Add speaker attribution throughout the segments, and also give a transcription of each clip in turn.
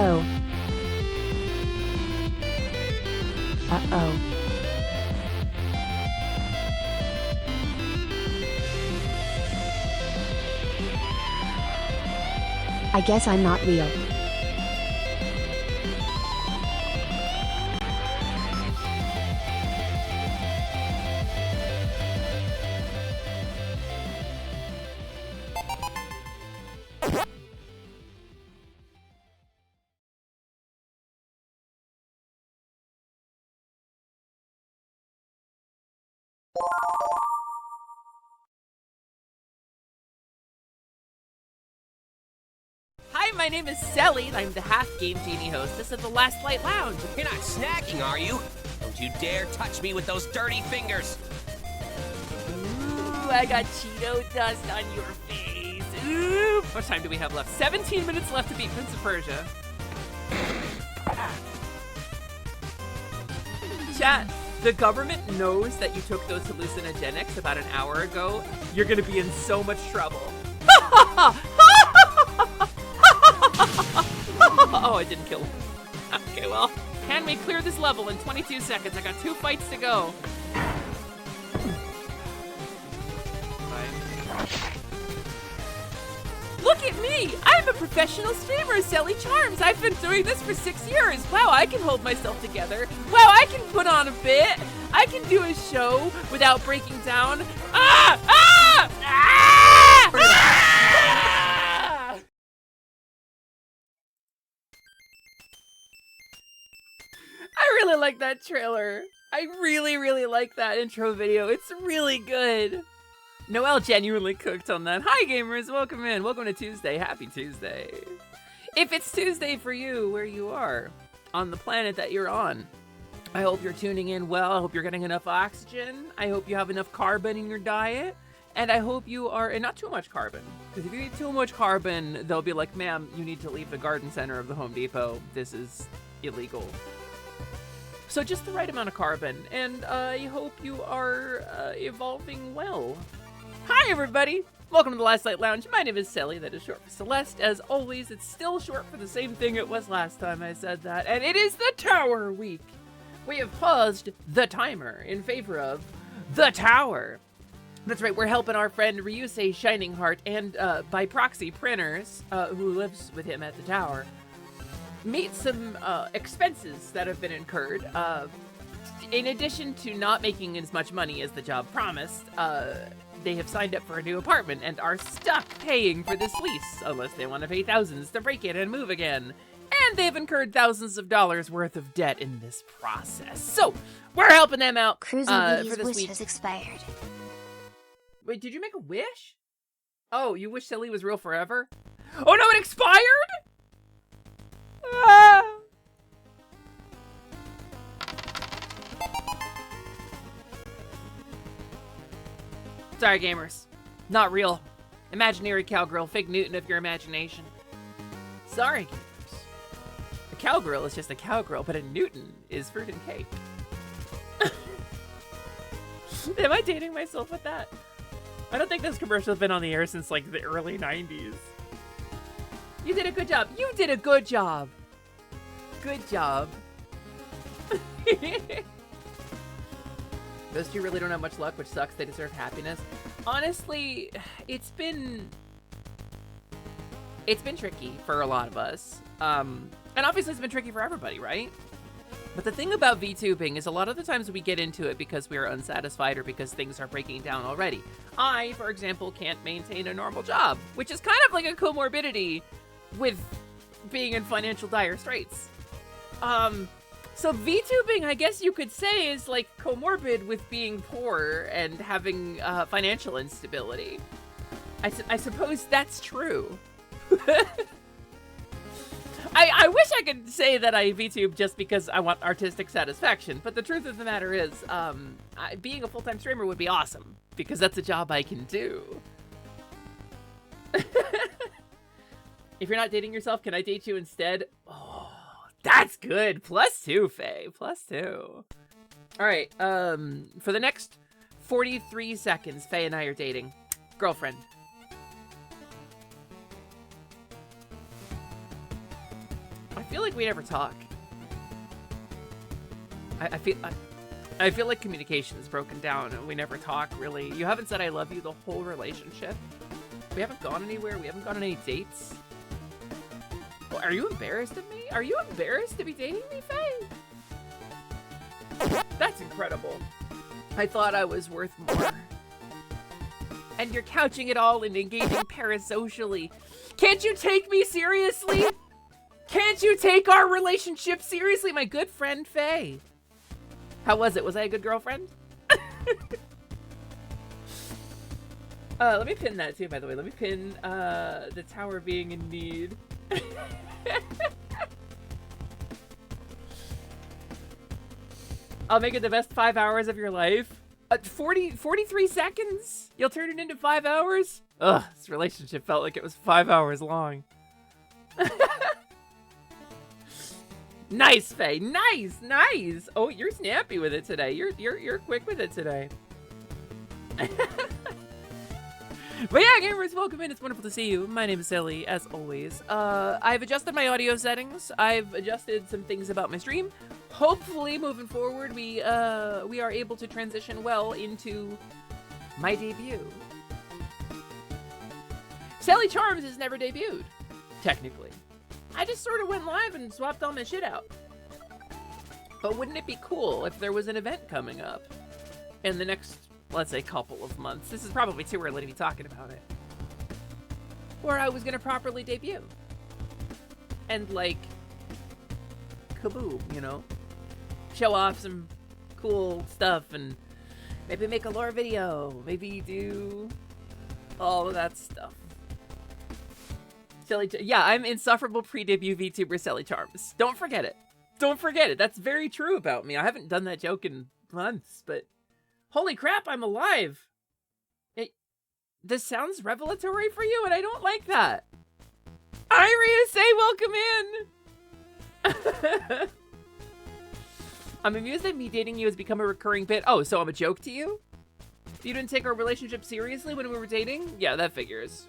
Speaker 1: Uh-oh. Uh-oh. I guess I'm not real.
Speaker 2: Hi, my name is Sally, and I'm the half-game genie hostess of the Last Light Lounge.
Speaker 3: You're not snacking, are you? Don't you dare touch me with those dirty fingers!
Speaker 2: Ooh, I got Cheeto dust on your face. Ooh, how much time do we have left? 17 minutes left to beat Prince of Persia. Chat, the government knows that you took those hallucinogenics about an hour ago. You're gonna be in so much trouble. Oh, I didn't kill him. Okay, well, can we clear this level in 22 seconds? I got 2 fights to go. Look at me! I'm a professional streamer, Sally Charms. I've been doing this for 6 years. Wow, I can hold myself together. Wow, I can put on a bit. I can do a show without breaking down. Ah! Ah! Ah! Ah! I really like that trailer. I really, really like that intro video. It's really good. Noelle genuinely cooked on that. Hi, gamers. Welcome in. Welcome to Tuesday. Happy Tuesday. If it's Tuesday for you, where you are, on the planet that you're on, I hope you're tuning in well. I hope you're getting enough oxygen. I hope you have enough carbon in your diet. And I hope you are, and not too much carbon. Because if you eat too much carbon, they'll be like, ma'am, you need to leave the garden center of the Home Depot. This is illegal. So just the right amount of carbon. And I hope you are evolving well. Hi, everybody. Welcome to the Last Light Lounge. My name is Sally. That is short for Celeste. As always, it's still short for the same thing it was last time I said that. And it is the Tower Week. We have paused the timer in favor of the Tower. That's right. We're helping our friend Ryusei Shining Heart and, by proxy, Printers, who lives with him at the Tower, meet some expenses that have been incurred. In addition to not making as much money as the job promised, they have signed up for a new apartment and are stuck paying for this lease unless they want to pay thousands to break it and move again. And they've incurred thousands of dollars worth of debt in this process. So we're helping them out
Speaker 4: Cruising
Speaker 2: for
Speaker 4: Woody's
Speaker 2: this
Speaker 4: wish
Speaker 2: week.
Speaker 4: has expired.
Speaker 2: Wait, did you make a wish? Oh, you wish Silly was real forever? Oh no, it expired? Ah. Sorry, gamers. Not real. Imaginary cowgirl, fake Newton of your imagination. Sorry, gamers. A cowgirl is just a cowgirl, but a Newton is fruit and cake. Am I dating myself with that? I don't think this commercial has been on the air since like the early 90s. You did a good job. You did a good job. Good job. Those two really don't have much luck, which sucks. They deserve happiness. Honestly, it's been tricky for a lot of us. And obviously it's been tricky for everybody, right? But the thing about VTubing is a lot of the times we get into it because we are unsatisfied or because things are breaking down already. I, for example, can't maintain a normal job, which is kind of like a comorbidity with being in financial dire straits. So VTubing, I guess you could say, is like comorbid with being poor and having financial instability. I suppose that's true. I wish I could say that I VTube just because I want artistic satisfaction, but the truth of the matter is, being a full-time streamer would be awesome, because that's a job I can do. If you're not dating yourself, can I date you instead? Oh, that's good. +2, Faye. +2. All right, for the next 43 seconds, Faye and I are dating. Girlfriend. I feel like we never talk. I feel like communication is broken down and we never talk, really. You haven't said I love you the whole relationship. We haven't gone anywhere. We haven't gone on any dates. Well, are you embarrassed of me? Are you embarrassed to be dating me, Faye? That's incredible. I thought I was worth more. And you're couching it all in engaging parasocially. Can't you take me seriously? Can't you take our relationship seriously, my good friend Faye? How was it? Was I a good girlfriend? Let me pin that too, by the way. Let me pin the tower being in need. I'll make it the best 5 hours of your life. 43 seconds? You'll turn it into 5 hours? Ugh, this relationship felt like it was 5 hours long. Nice, Faye. Nice, nice. Oh, you're snappy with it today. You're quick with it today. But yeah, gamers, welcome in. It's wonderful to see you. My name is Sally, as always. I've adjusted my audio settings. I've adjusted some things about my stream. Hopefully, moving forward, we are able to transition well into my debut. Sally Charms has never debuted, technically. I just sort of went live and swapped all my shit out. But wouldn't it be cool if there was an event coming up in the next, let's say, couple of months? This is probably too early to be talking about it. Where I was gonna properly debut. And like, kaboom, you know? Show off some cool stuff and maybe make a lore video. Maybe do all of that stuff. Yeah, I'm insufferable pre-debut VTuber Sally Charms. Don't forget it. Don't forget it. That's very true about me. I haven't done that joke in months, but holy crap, I'm alive. This sounds revelatory for you, and I don't like that. Iria, say welcome in. I'm amused that me dating you has become a recurring bit. Oh, so I'm a joke to you? You didn't take our relationship seriously when we were dating? Yeah, that figures.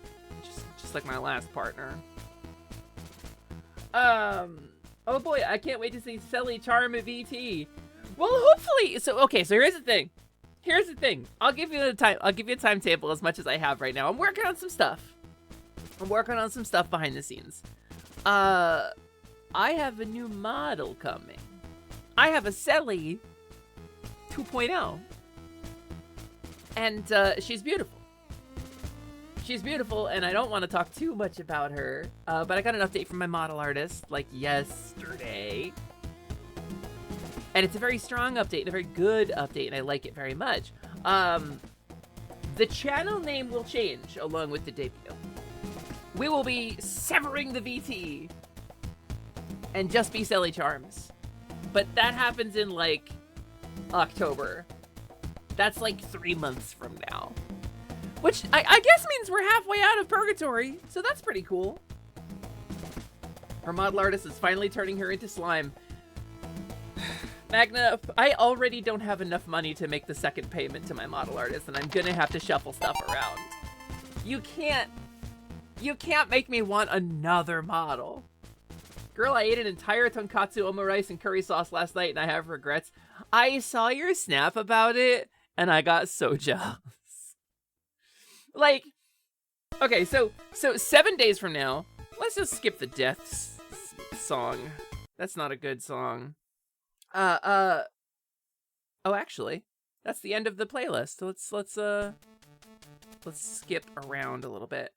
Speaker 2: Just like my last partner. Oh boy, I can't wait to see Sally Charm at VT. Well, hopefully, so here's the thing. Here's the thing. I'll give you a timetable as much as I have right now. I'm working on some stuff. I'm working on some stuff behind the scenes. I have a new model coming. I have a Sally 2.0. And she's beautiful. She's beautiful, and I don't want to talk too much about her, but I got an update from my model artist, like, yesterday. And it's a very strong update, and a very good update, and I like it very much. The channel name will change along with the debut. We will be severing the VT and just be Sally Charms. But that happens in, like, October. That's, like, 3 months from now. Which, I guess means we're halfway out of purgatory, so that's pretty cool. Our model artist is finally turning her into slime. Magna, I already don't have enough money to make the second payment to my model artist, and I'm gonna have to shuffle stuff around. You can't make me want another model. Girl, I ate an entire tonkatsu omurice and curry sauce last night, and I have regrets. I saw your snap about it, and I got so jealous. Like, okay, so 7 days from now, let's just skip the death song. That's not a good song. Oh, actually, that's the end of the playlist. Let's skip around a little bit,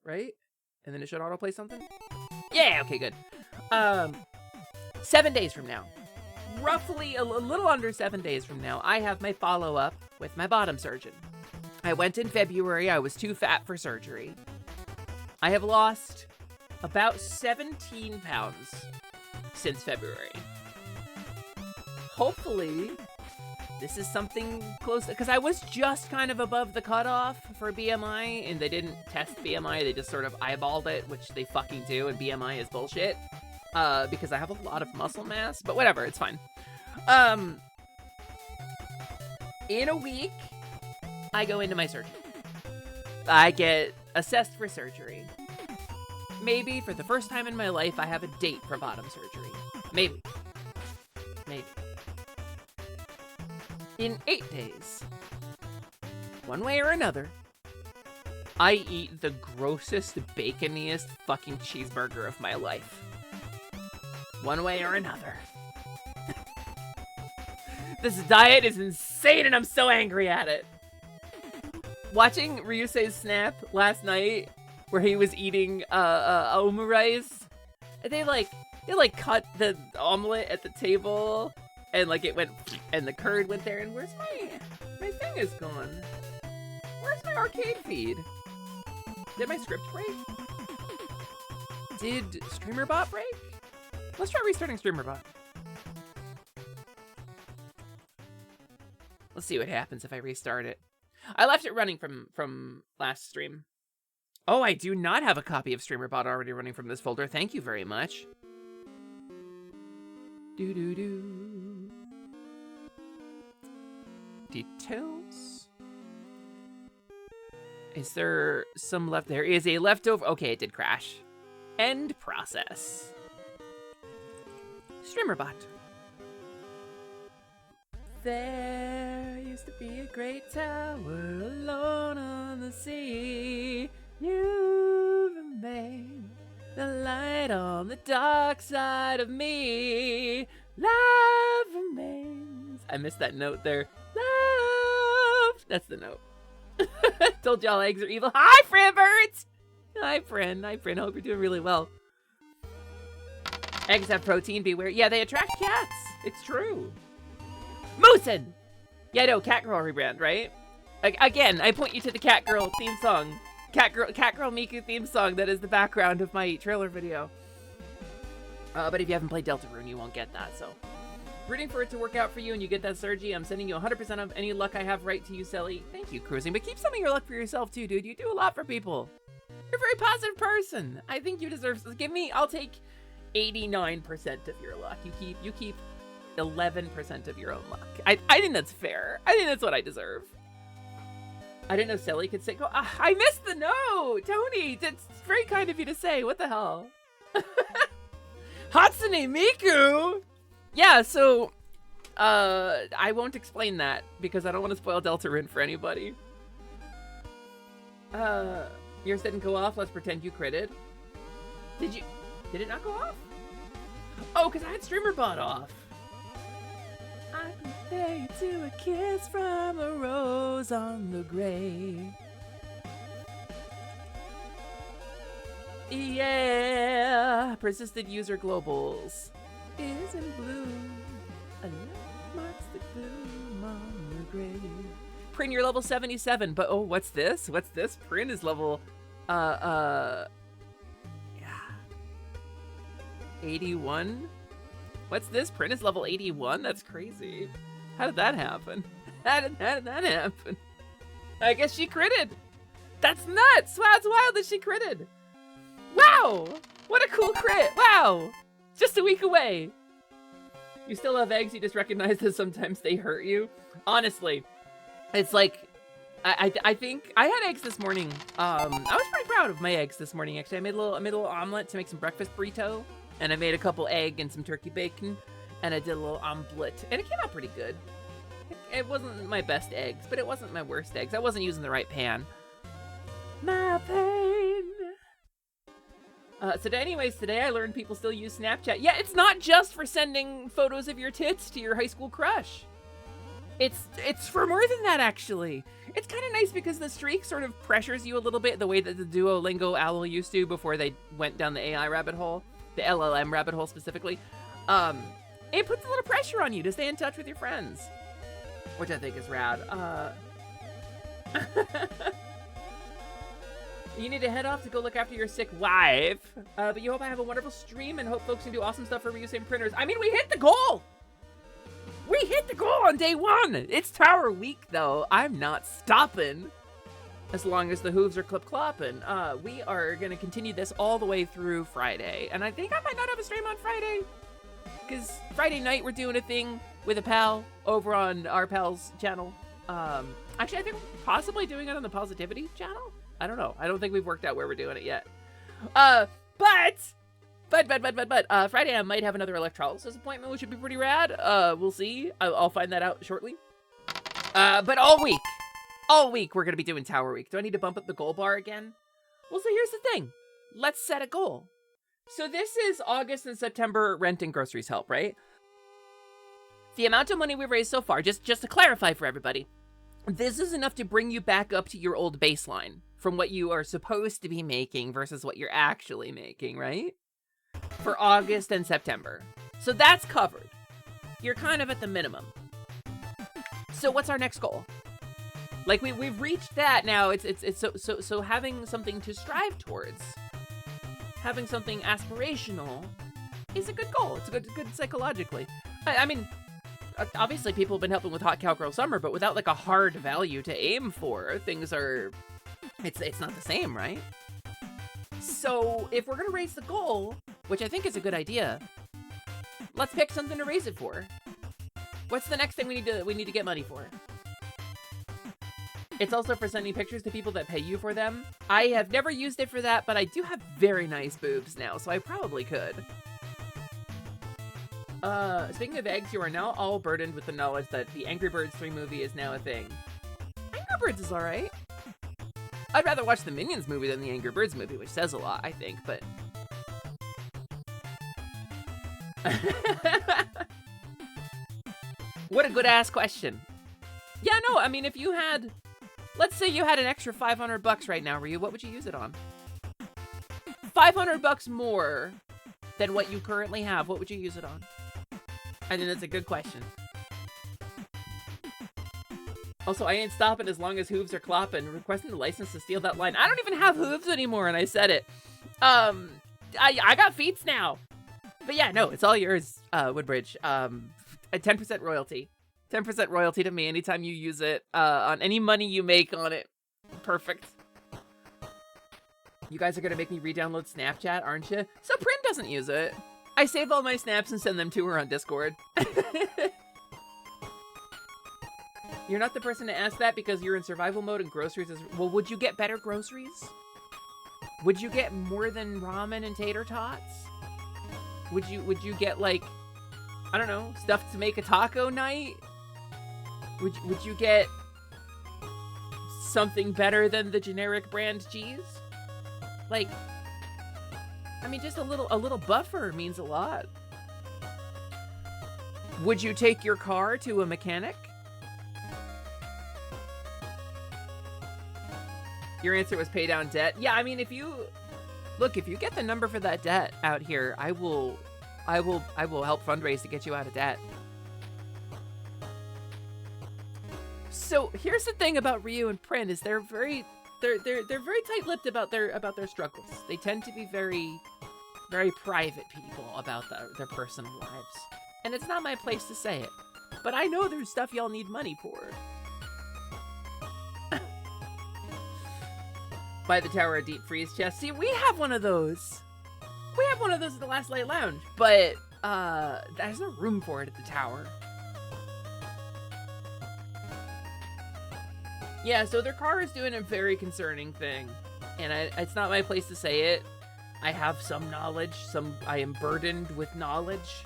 Speaker 2: right? And then it should autoplay something? Yeah, okay, good. 7 days from now, roughly a little under 7 days from now, I have my follow-up with my bottom surgeon. I went in February. I was too fat for surgery. I have lost about 17 pounds since February. Hopefully, this is something close, because I was just kind of above the cutoff for BMI, and they didn't test BMI. They just sort of eyeballed it, which they fucking do, and BMI is bullshit, because I have a lot of muscle mass, but whatever, it's fine. In a week, I go into my surgery. I get assessed for surgery. maybe for the first time in my life, I have a date for bottom surgery. Maybe. Maybe. In 8 days, one way or another, I eat the grossest, baconiest fucking cheeseburger of my life. One way or another. This diet is insane and I'm so angry at it. Watching Ryusei's snap last night, where he was eating omurice, they cut the omelet at the table, and like it went, and the curd went there. And where's my thing is gone? Where's my arcade feed? Did my script break? Did StreamerBot break? Let's try restarting StreamerBot. Let's see what happens if I restart it. I left it running from last stream. Oh, I do not have a copy of StreamerBot already running from this folder. Thank you very much. Do-do-do. Details. Is there some left? There is a leftover. Okay, it did crash. End process. StreamerBot. There used to be a great tower alone on the sea. You remain the light on the dark side of me. Love remains. I missed that note there. Love. That's the note. Told y'all eggs are evil. Hi, Frimbert! Hi, friend. Hi, friend. Hope you're doing really well. Eggs have protein. Beware. Yeah, they attract cats. It's true. Moosin! Yeah, no, Catgirl rebrand, right? Again, I point you to the Catgirl theme song. Catgirl Miku theme song that is the background of my trailer video. But if you haven't played Deltarune, you won't get that, so. Rooting for it to work out for you and you get that surgery. I'm sending you 100% of any luck I have right to you, Sally. Thank you, Cruising. But keep some of your luck for yourself, too, dude. You do a lot for people. You're a very positive person. I think you deserve... I'll take 89% of your luck. You keep 11% of your own luck. I think that's fair. I think that's what I deserve. I didn't know Sally could say, I missed the note! Tony, that's very kind of you to say. What the hell? Hatsune Miku! Yeah, so, I won't explain that because I don't want to spoil Deltarune for anybody. Yours didn't go off. Let's pretend you critted. Did it not go off? Oh, because I had StreamerBot off. I compare you to a kiss from a rose on the grave. Yeah, persistent user globals is in bloom. A light marks the gloom on the grave. Prin, you're level 77, but oh, what's this? What's this? Prin is level, yeah, 81. What's this? Prin is level 81? That's crazy. How did that happen? How did that happen? I guess she critted. That's nuts. Wow, it's wild that she critted. Wow. What a cool crit. Wow. Just a week away. You still have eggs. You just recognize that sometimes they hurt you. Honestly, it's like, I think I had eggs this morning. I was pretty proud of my eggs this morning, actually. I made a little omelet to make some breakfast burrito. And I made a couple egg and some turkey bacon, and I did a little omelet, and it came out pretty good. It wasn't my best eggs, but it wasn't my worst eggs. I wasn't using the right pan. My pain. So anyways, today I learned people still use Snapchat. Yeah, it's not just for sending photos of your tits to your high school crush. It's for more than that, actually. It's kind of nice because the streak sort of pressures you a little bit the way that the Duolingo owl used to before they went down the AI rabbit hole. The LLM rabbit hole specifically. It puts a little pressure on you to stay in touch with your friends, which I think is rad. You need to head off to go look after your sick wife, but you hope I have a wonderful stream and hope folks can do awesome stuff for reusing printers. I mean, we hit the goal! We hit the goal on day 1! It's Tower Week, though. I'm not stopping. As long as the hooves are clip-clopping. We are going to continue this all the way through Friday. And I think I might not have a stream on Friday. Because Friday night we're doing a thing with a pal over on our pal's channel. Actually, I think we're possibly doing it on the Positivity channel. I don't know. I don't think we've worked out where we're doing it yet. Friday I might have another electrolysis appointment, which would be pretty rad. We'll see. I'll find that out shortly. But all week we're gonna be doing Tower Week. Do I need to bump up the goal bar again? Well, so here's the thing. Let's set a goal. So this is August and September rent and groceries help, right? The amount of money we've raised so far, just to clarify for everybody, this is enough to bring you back up to your old baseline from what you are supposed to be making versus what you're actually making, right? For August and September. So that's covered. You're kind of at the minimum. So what's our next goal? Like we've reached that now. It's so having something to strive towards, having something aspirational, is a good goal. It's a good psychologically. I mean, obviously people have been helping with Hot Cowgirl Summer, but without like a hard value to aim for, things are, it's not the same, right? So if we're gonna raise the goal, which I think is a good idea, let's pick something to raise it for. What's the next thing we need to get money for? It's also for sending pictures to people that pay you for them. I have never used it for that, but I do have very nice boobs now, so I probably could. Speaking of eggs, you are now all burdened with the knowledge that the Angry Birds 3 movie is now a thing. Angry Birds is alright. I'd rather watch the Minions movie than the Angry Birds movie, which says a lot, I think, but... What a good-ass question. Yeah, no, I mean, if you had... Let's say you had an extra $500 right now, Ryu, what would you use it on? $500 more than what you currently have, what would you use it on? I think that's a good question. Also, I ain't stopping as long as hooves are clopping. Requesting the license to steal that line. I don't even have hooves anymore, and I said it. I got feets now. But yeah, no, it's all yours, Woodbridge. A 10% royalty. 10% royalty to me anytime you use it, on any money you make on it. Perfect. You guys are gonna make me re-download Snapchat, aren't you? So Prin doesn't use it. I save all my snaps and send them to her on Discord. You're not the person to ask that because you're in survival mode and groceries is... Well, would you get better groceries? Would you get more than ramen and tater tots? Would you get, like, I don't know, stuff to make a taco night? Would you get something better than the generic brand cheese? Like, I mean, just a little buffer means a lot. Would you take your car to a mechanic? Your answer was pay down debt. Yeah, I mean, if you get the number for that debt out here, I will help fundraise to get you out of debt. So here's the thing about Ryu and Prin is they're very tight-lipped about their struggles. They tend to be very, very private people about their personal lives. And it's not my place to say it. But I know there's stuff y'all need money for. Buy the Tower of Deep Freeze chest. See, we have one of those. We have one of those at the Last Light Lounge, but there's no room for it at the tower. Yeah, so their car is doing a very concerning thing, and it's not my place to say it. I have some knowledge, I am burdened with knowledge.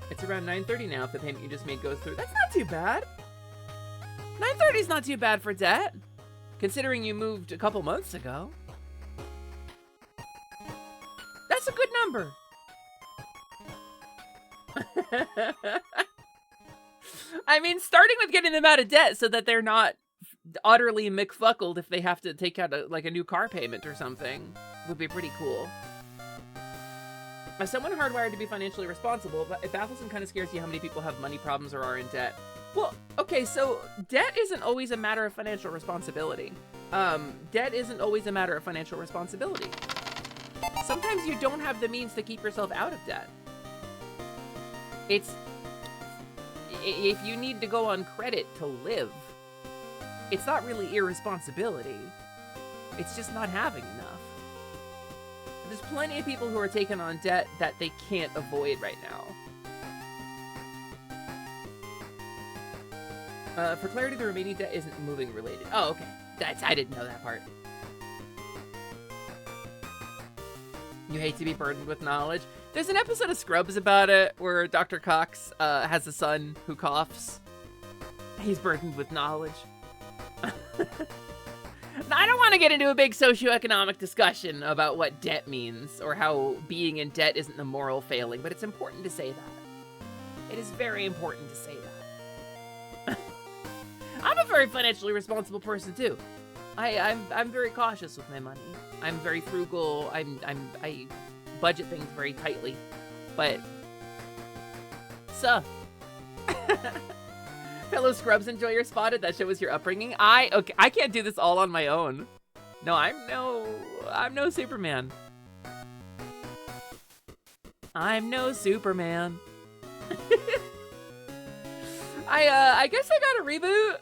Speaker 2: It's around 9:30 now if the payment you just made goes through. That's not too bad. 9:30 is not too bad for debt, considering you moved a couple months ago. That's a good number. I mean, starting with getting them out of debt so that they're not utterly McFuckled if they have to take out a new car payment or something would be pretty cool. As someone hardwired to be financially responsible, but it baffles and kind of scares you how many people have money problems or are in debt. Well, okay, so debt isn't always a matter of financial responsibility. Debt isn't always a matter of financial responsibility. Sometimes you don't have the means to keep yourself out of debt. If you need to go on credit to live, it's not really irresponsibility. It's just not having enough. There's plenty of people who are taking on debt that they can't avoid right now. For clarity, the remaining debt isn't moving related. Oh, okay. I didn't know that part. You hate to be burdened with knowledge. There's an episode of Scrubs about it where Dr. Cox has a son who coughs. He's burdened with knowledge. I don't want to get into a big socioeconomic discussion about what debt means or how being in debt isn't a moral failing, but it's important to say that. It is very important to say that. I'm a very financially responsible person too. I'm very cautious with my money. I'm very frugal. I budget things very tightly. But fellow Scrubs enjoyer spotted that show was your upbringing. I can't do this all on my own. No, I'm no Superman. I'm no Superman. I guess I got a reboot.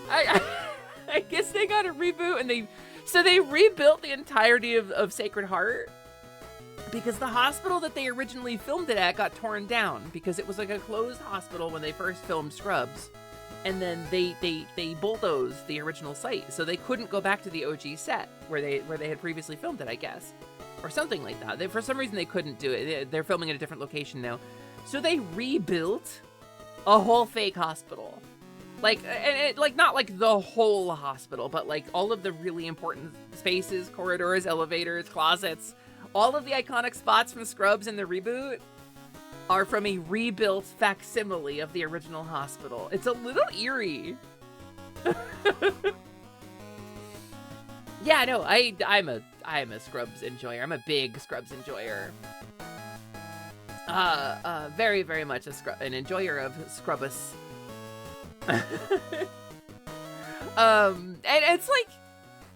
Speaker 2: I guess they got a reboot, and they rebuilt the entirety of Sacred Heart because the hospital that they originally filmed it at got torn down because it was like a closed hospital when they first filmed Scrubs, and then they bulldozed the original site, so they couldn't go back to the OG set where they had previously filmed it, I guess, or something like that. For some reason they couldn't do it. They're filming at a different location now, so they rebuilt a whole fake hospital. Like, not like the whole hospital, but like all of the really important spaces, corridors, elevators, closets, all of the iconic spots from Scrubs in the reboot are from a rebuilt facsimile of the original hospital. It's a little eerie. Yeah, no, I'm a Scrubs enjoyer. I'm a big Scrubs enjoyer. Very, very much an enjoyer of Scrubbus. And it's like,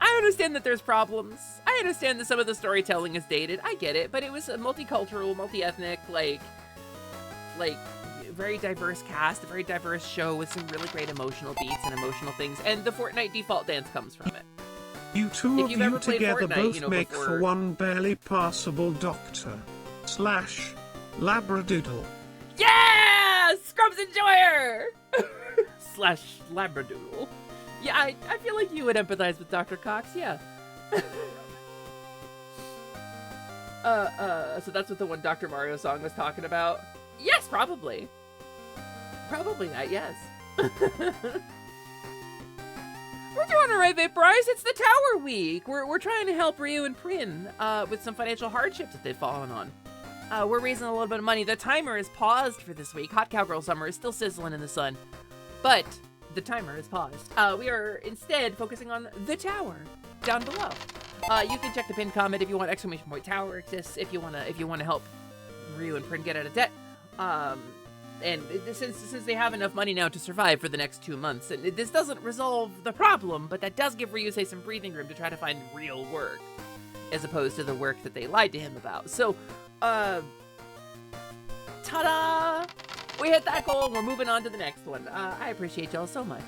Speaker 2: I understand that there's problems. I understand that some of the storytelling is dated. I get it, but it was a multicultural, multi-ethnic, like very diverse cast, a very diverse show with some really great emotional beats and emotional things, and the Fortnite default dance comes from it.
Speaker 4: You two of you together
Speaker 2: Fortnite,
Speaker 4: both make for one barely passable doctor / labradoodle.
Speaker 2: Yeah! Scrubs enjoyer! / labradoodle. Yeah, I feel like you would empathize with Dr. Cox, yeah. So that's what the one Dr. Mario song was talking about? Yes, probably. Probably not, yes. We're doing alright, Vaporize. It's the Tower Week. We're trying to help Ryu and Prin with some financial hardships that they've fallen on. We're raising a little bit of money. The timer is paused for this week. Hot Cowgirl Summer is still sizzling in the sun. But the timer is paused. We are instead focusing on the tower down below. You can check the pinned comment if you want. ! Tower exists if you wanna help Ryu and Prin get out of debt. And since they have enough money now to survive for the next 2 months, and this doesn't resolve the problem, but that does give Ryusei some breathing room to try to find real work, as opposed to the work that they lied to him about. So, ta-da! We hit that goal, and we're moving on to the next one. I appreciate y'all so much.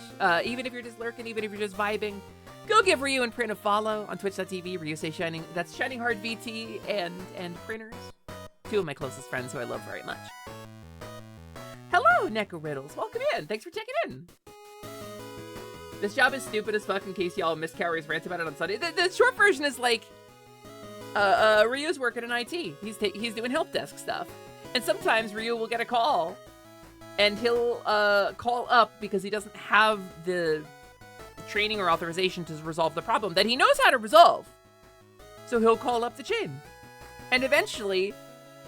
Speaker 2: Even if you're just lurking, even if you're just vibing, go give Ryu and Prin a follow on twitch.tv, Ryusei Shining. That's Shining Hard VT and Printers. 2 of my closest friends who I love very much. Hello, Neko Riddles. Welcome in. Thanks for checking in. This job is stupid as fuck in case y'all missed Cowrie's rant about it on Sunday. The short version is like, Ryu's working in IT. He's doing help desk stuff. And sometimes Ryu will get a call, and he'll call up because he doesn't have the training or authorization to resolve the problem that he knows how to resolve. So he'll call up the chain. And eventually,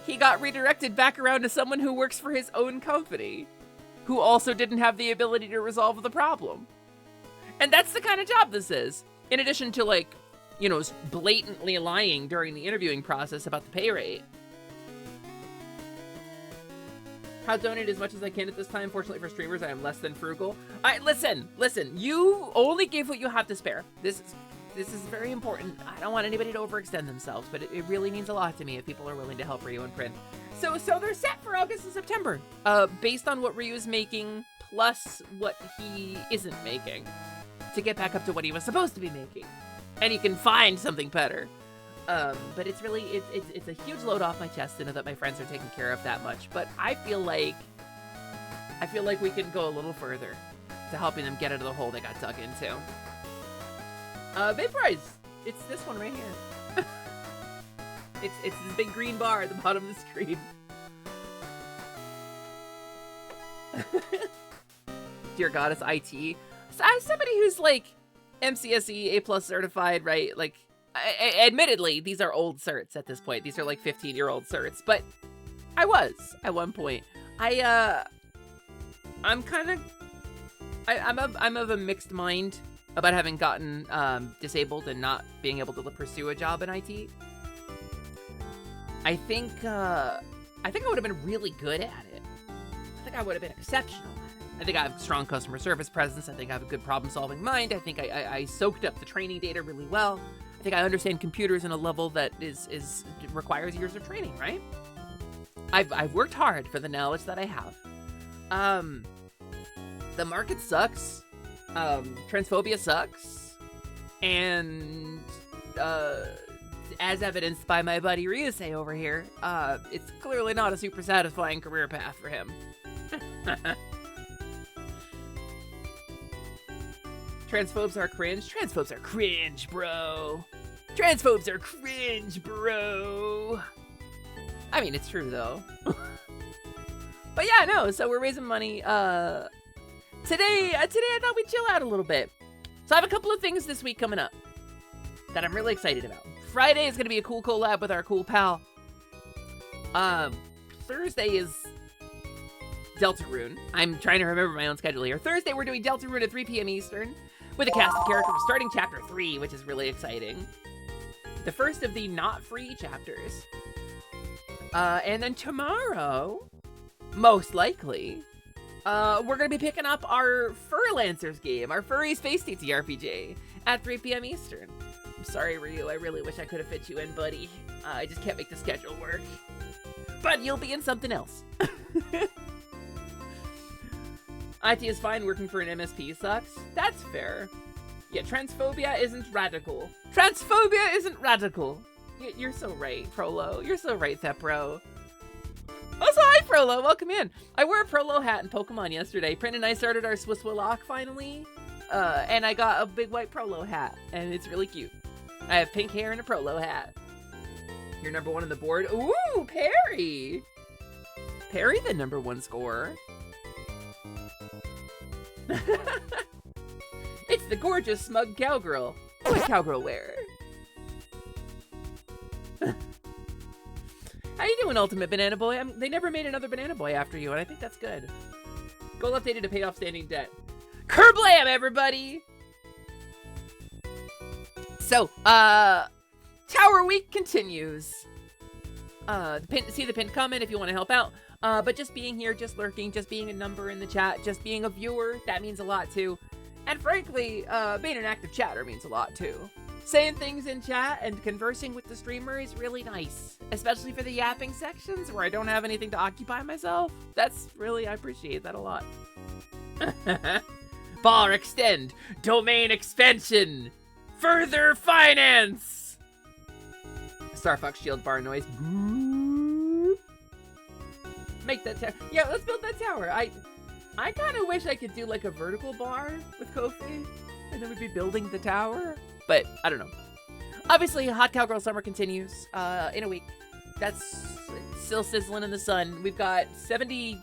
Speaker 2: he got redirected back around to someone who works for his own company, who also didn't have the ability to resolve the problem. And that's the kind of job this is. In addition to, like, you know, blatantly lying during the interviewing process about the pay rate. I'll donate as much as I can at this time. Fortunately for streamers, I am less than frugal. Listen, you only give what you have to spare. This is very important. I don't want anybody to overextend themselves, but it really means a lot to me if people are willing to help Ryu and Prin. So they're set for August and September, based on what Ryu's making plus what he isn't making, to get back up to what he was supposed to be making, and he can find something better. But it's really, it's a huge load off my chest to know that my friends are taken care of that much. But I feel like I feel like we can go a little further to helping them get out of the hole they got dug into. Vaporize! It's this one right here. it's this big green bar at the bottom of the screen. Dear Goddess IT. So as somebody who's like MCSE A+ certified, right? Like, admittedly, these are old certs at this point. These are like 15-year-old certs, but I was at one point. I'm of a mixed mind about having gotten disabled and not being able to pursue a job in IT. I think I would have been really good at it. I think I would have been exceptional at it. I think I have strong customer service presence. I think I have a good problem-solving mind. I think I soaked up the training data really well. I think I understand computers in a level that requires years of training, right? I've worked hard for the knowledge that I have. The market sucks. Transphobia sucks. And as evidenced by my buddy Ryusei over here, it's clearly not a super satisfying career path for him. Transphobes are cringe. Transphobes are cringe, bro. Transphobes are cringe, bro. I mean, it's true, though. But yeah, no, so we're raising money. Today I thought we'd chill out a little bit. So I have a couple of things this week coming up that I'm really excited about. Friday is going to be a cool collab with our cool pal. Thursday is Deltarune. I'm trying to remember my own schedule here. Thursday, we're doing Deltarune at 3 p.m. Eastern with a cast of characters starting Chapter 3, which is really exciting. The first of the not free chapters. And then tomorrow, most likely, we're going to be picking up our Furlancers game, our Furry Space TTRPG, at 3 p.m. Eastern. I'm sorry, Ryu. I really wish I could have fit you in, buddy. I just can't make the schedule work. But you'll be in something else. IT is fine, working for an MSP sucks. That's fair. Yeah, transphobia isn't radical. Transphobia isn't radical. You're so right, Prolo. You're so right, Thepro. Also, hi, Prolo. Welcome in. I wore a Prolo hat in Pokemon yesterday. Print and I started our Swisswallock finally. And I got a big white Prolo hat. And it's really cute. I have pink hair and a Prolo hat. You're number one on the board. Ooh, Perry. Perry, the number one scorer. It's the gorgeous, smug cowgirl. What cowgirl wear? How you doing, Ultimate Banana Boy? They never made another Banana Boy after you, and I think that's good. Goal updated to pay off standing debt. Kerblam, everybody! So, Tower Week continues. See the pinned comment if you want to help out. But just being here, just lurking, just being a number in the chat, just being a viewer, that means a lot too. And frankly, being an active chatter means a lot too. Saying things in chat and conversing with the streamer is really nice. Especially for the yapping sections where I don't have anything to occupy myself. That's really, I appreciate that a lot. Bar extend, domain expansion, further finance. Star Fox Shield bar noise. Make that tower. Yeah, let's build that tower. I kind of wish I could do like a vertical bar with Kofi, and then we'd be building the tower. But I don't know. Obviously, Hot Cowgirl Summer continues in a week. That's still sizzling in the sun. We've got 70,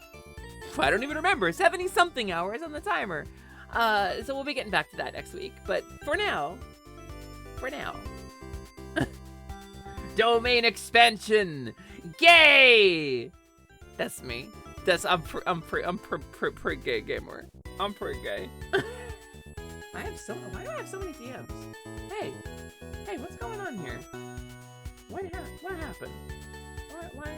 Speaker 2: I don't even remember, 70-something hours on the timer. So we'll be getting back to that next week. But for now, domain expansion, gay. That's me. I'm pretty gay gamer. I'm pretty gay. Why do I have so many DMs? Hey, what's going on here? What happened? Why?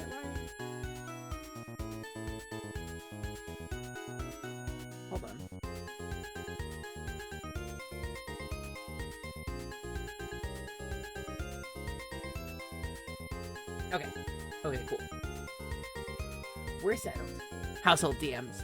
Speaker 2: Hold on. Okay, cool. We're settled. Household DMs.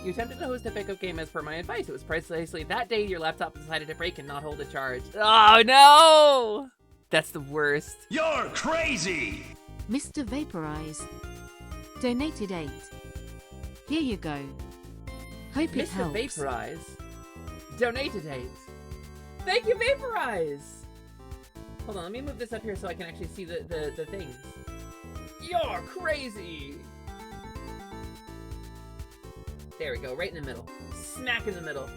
Speaker 2: You attempted to host a pickup game as per my advice. It was precisely that day your laptop decided to break and not hold a charge. Oh no! That's the worst.
Speaker 5: You're crazy!
Speaker 1: Mr. Vaporize. Donated 8.
Speaker 5: Here you go. Hope it
Speaker 2: Mr.
Speaker 5: helps.
Speaker 2: Vaporize donated 8. Thank you, Vaporize. Hold on, let me move this up here so I can actually see the things. You're crazy. There we go, right in the middle. Smack in the middle.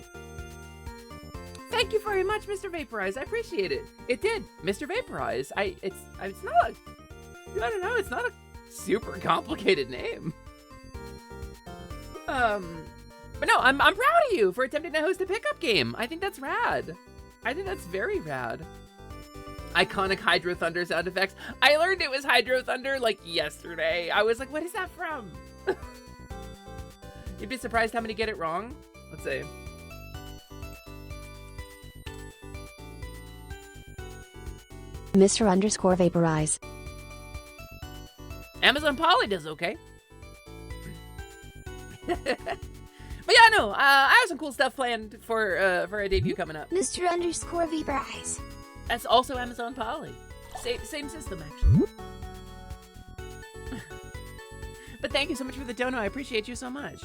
Speaker 2: Thank you very much, Mr. Vaporize. I appreciate it. It did, Mr. Vaporize. It's not I don't know, it's not a super complicated name. But no, I'm proud of you for attempting to host a pickup game. I think that's rad. I think that's very rad. Iconic Hydro Thunder sound effects. I learned it was Hydro Thunder like yesterday. I was like, what is that from? You'd be surprised how many get it wrong. Let's see.
Speaker 1: Mr. Vaporize.
Speaker 2: Amazon Polly does okay. But yeah, no, I have some cool stuff planned for a debut coming up.
Speaker 6: Mr. Vaporize.
Speaker 2: That's also Amazon Polly. Same system, actually. But thank you so much for the dono. I appreciate you so much.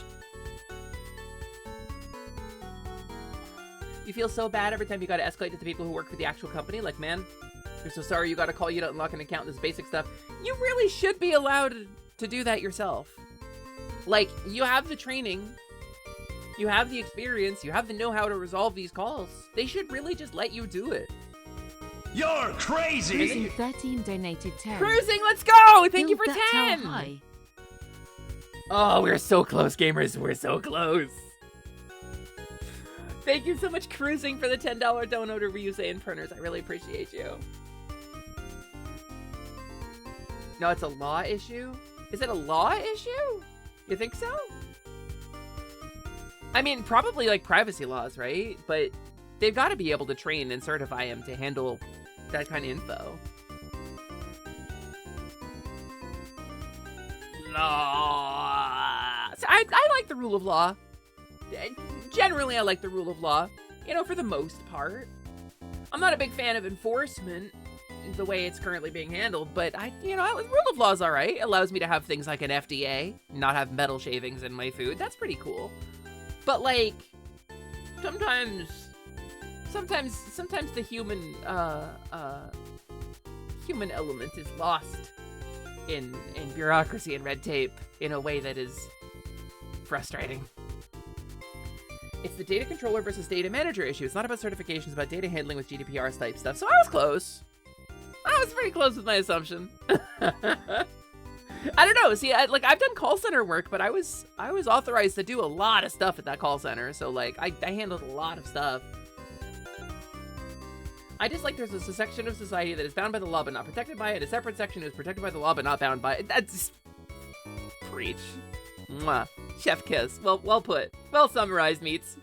Speaker 2: You feel so bad every time you gotta escalate to the people who work for the actual company. Like, man, you're so sorry you gotta call you to unlock an account, this basic stuff. You really should be allowed to do that yourself. Like, you have the training, you have the experience, you have the know-how to resolve these calls. They should really just let you do it.
Speaker 7: You're crazy!
Speaker 5: Cruising 13 donated 10.
Speaker 2: Cruising, let's go! Thank you
Speaker 5: Build
Speaker 2: for
Speaker 5: that tower
Speaker 2: 10!
Speaker 5: high.
Speaker 2: Oh, we're so close, gamers. We're so close. Thank you so much, Cruising, for the $10 dono to Ryusei and Printers. I really appreciate you. No, it's a law issue? Is it a law issue? You think so? I mean, probably like privacy laws, right? But they've got to be able to train and certify him to handle that kind of info. Law. So I like the rule of law. Generally, I like the rule of law, you know, for the most part. I'm not a big fan of enforcement the way it's currently being handled, but the rule of law is all right. It allows me to have things like an FDA, not have metal shavings in my food. That's pretty cool. But like, sometimes the human element is lost in bureaucracy and red tape in a way that is frustrating. It's the data controller versus data manager issue. It's not about certifications, it's about data handling with GDPR type stuff. So I was close. I was pretty close with my assumption. I don't know. See, I've done call center work, but I was authorized to do a lot of stuff at that call center. So like, I handled a lot of stuff. I just like there's a section of society that is bound by the law but not protected by it. A separate section is protected by the law but not bound by it. That's preach. Mwah. Chef kiss. Well put. Well summarized, meats.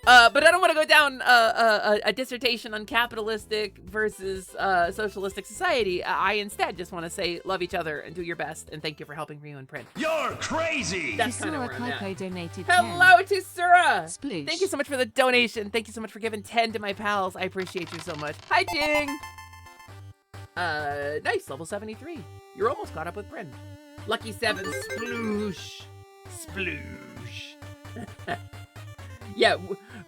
Speaker 2: But I don't want to go down a dissertation on capitalistic versus socialistic society. I instead just want to say love each other and do your best, and thank you for helping Ryu and Print.
Speaker 7: You're crazy!
Speaker 2: That's kind of
Speaker 5: Sura
Speaker 2: where I'm at.
Speaker 5: Kaiko donated 10.
Speaker 2: Hello to Sura!
Speaker 5: Sploosh.
Speaker 2: Thank you so much for the donation. Thank you so much for giving 10 to my pals. I appreciate you so much. Hi, Jing! Nice, level 73. You're almost caught up with Bryn. Lucky 7, sploosh. Sploosh. Yeah,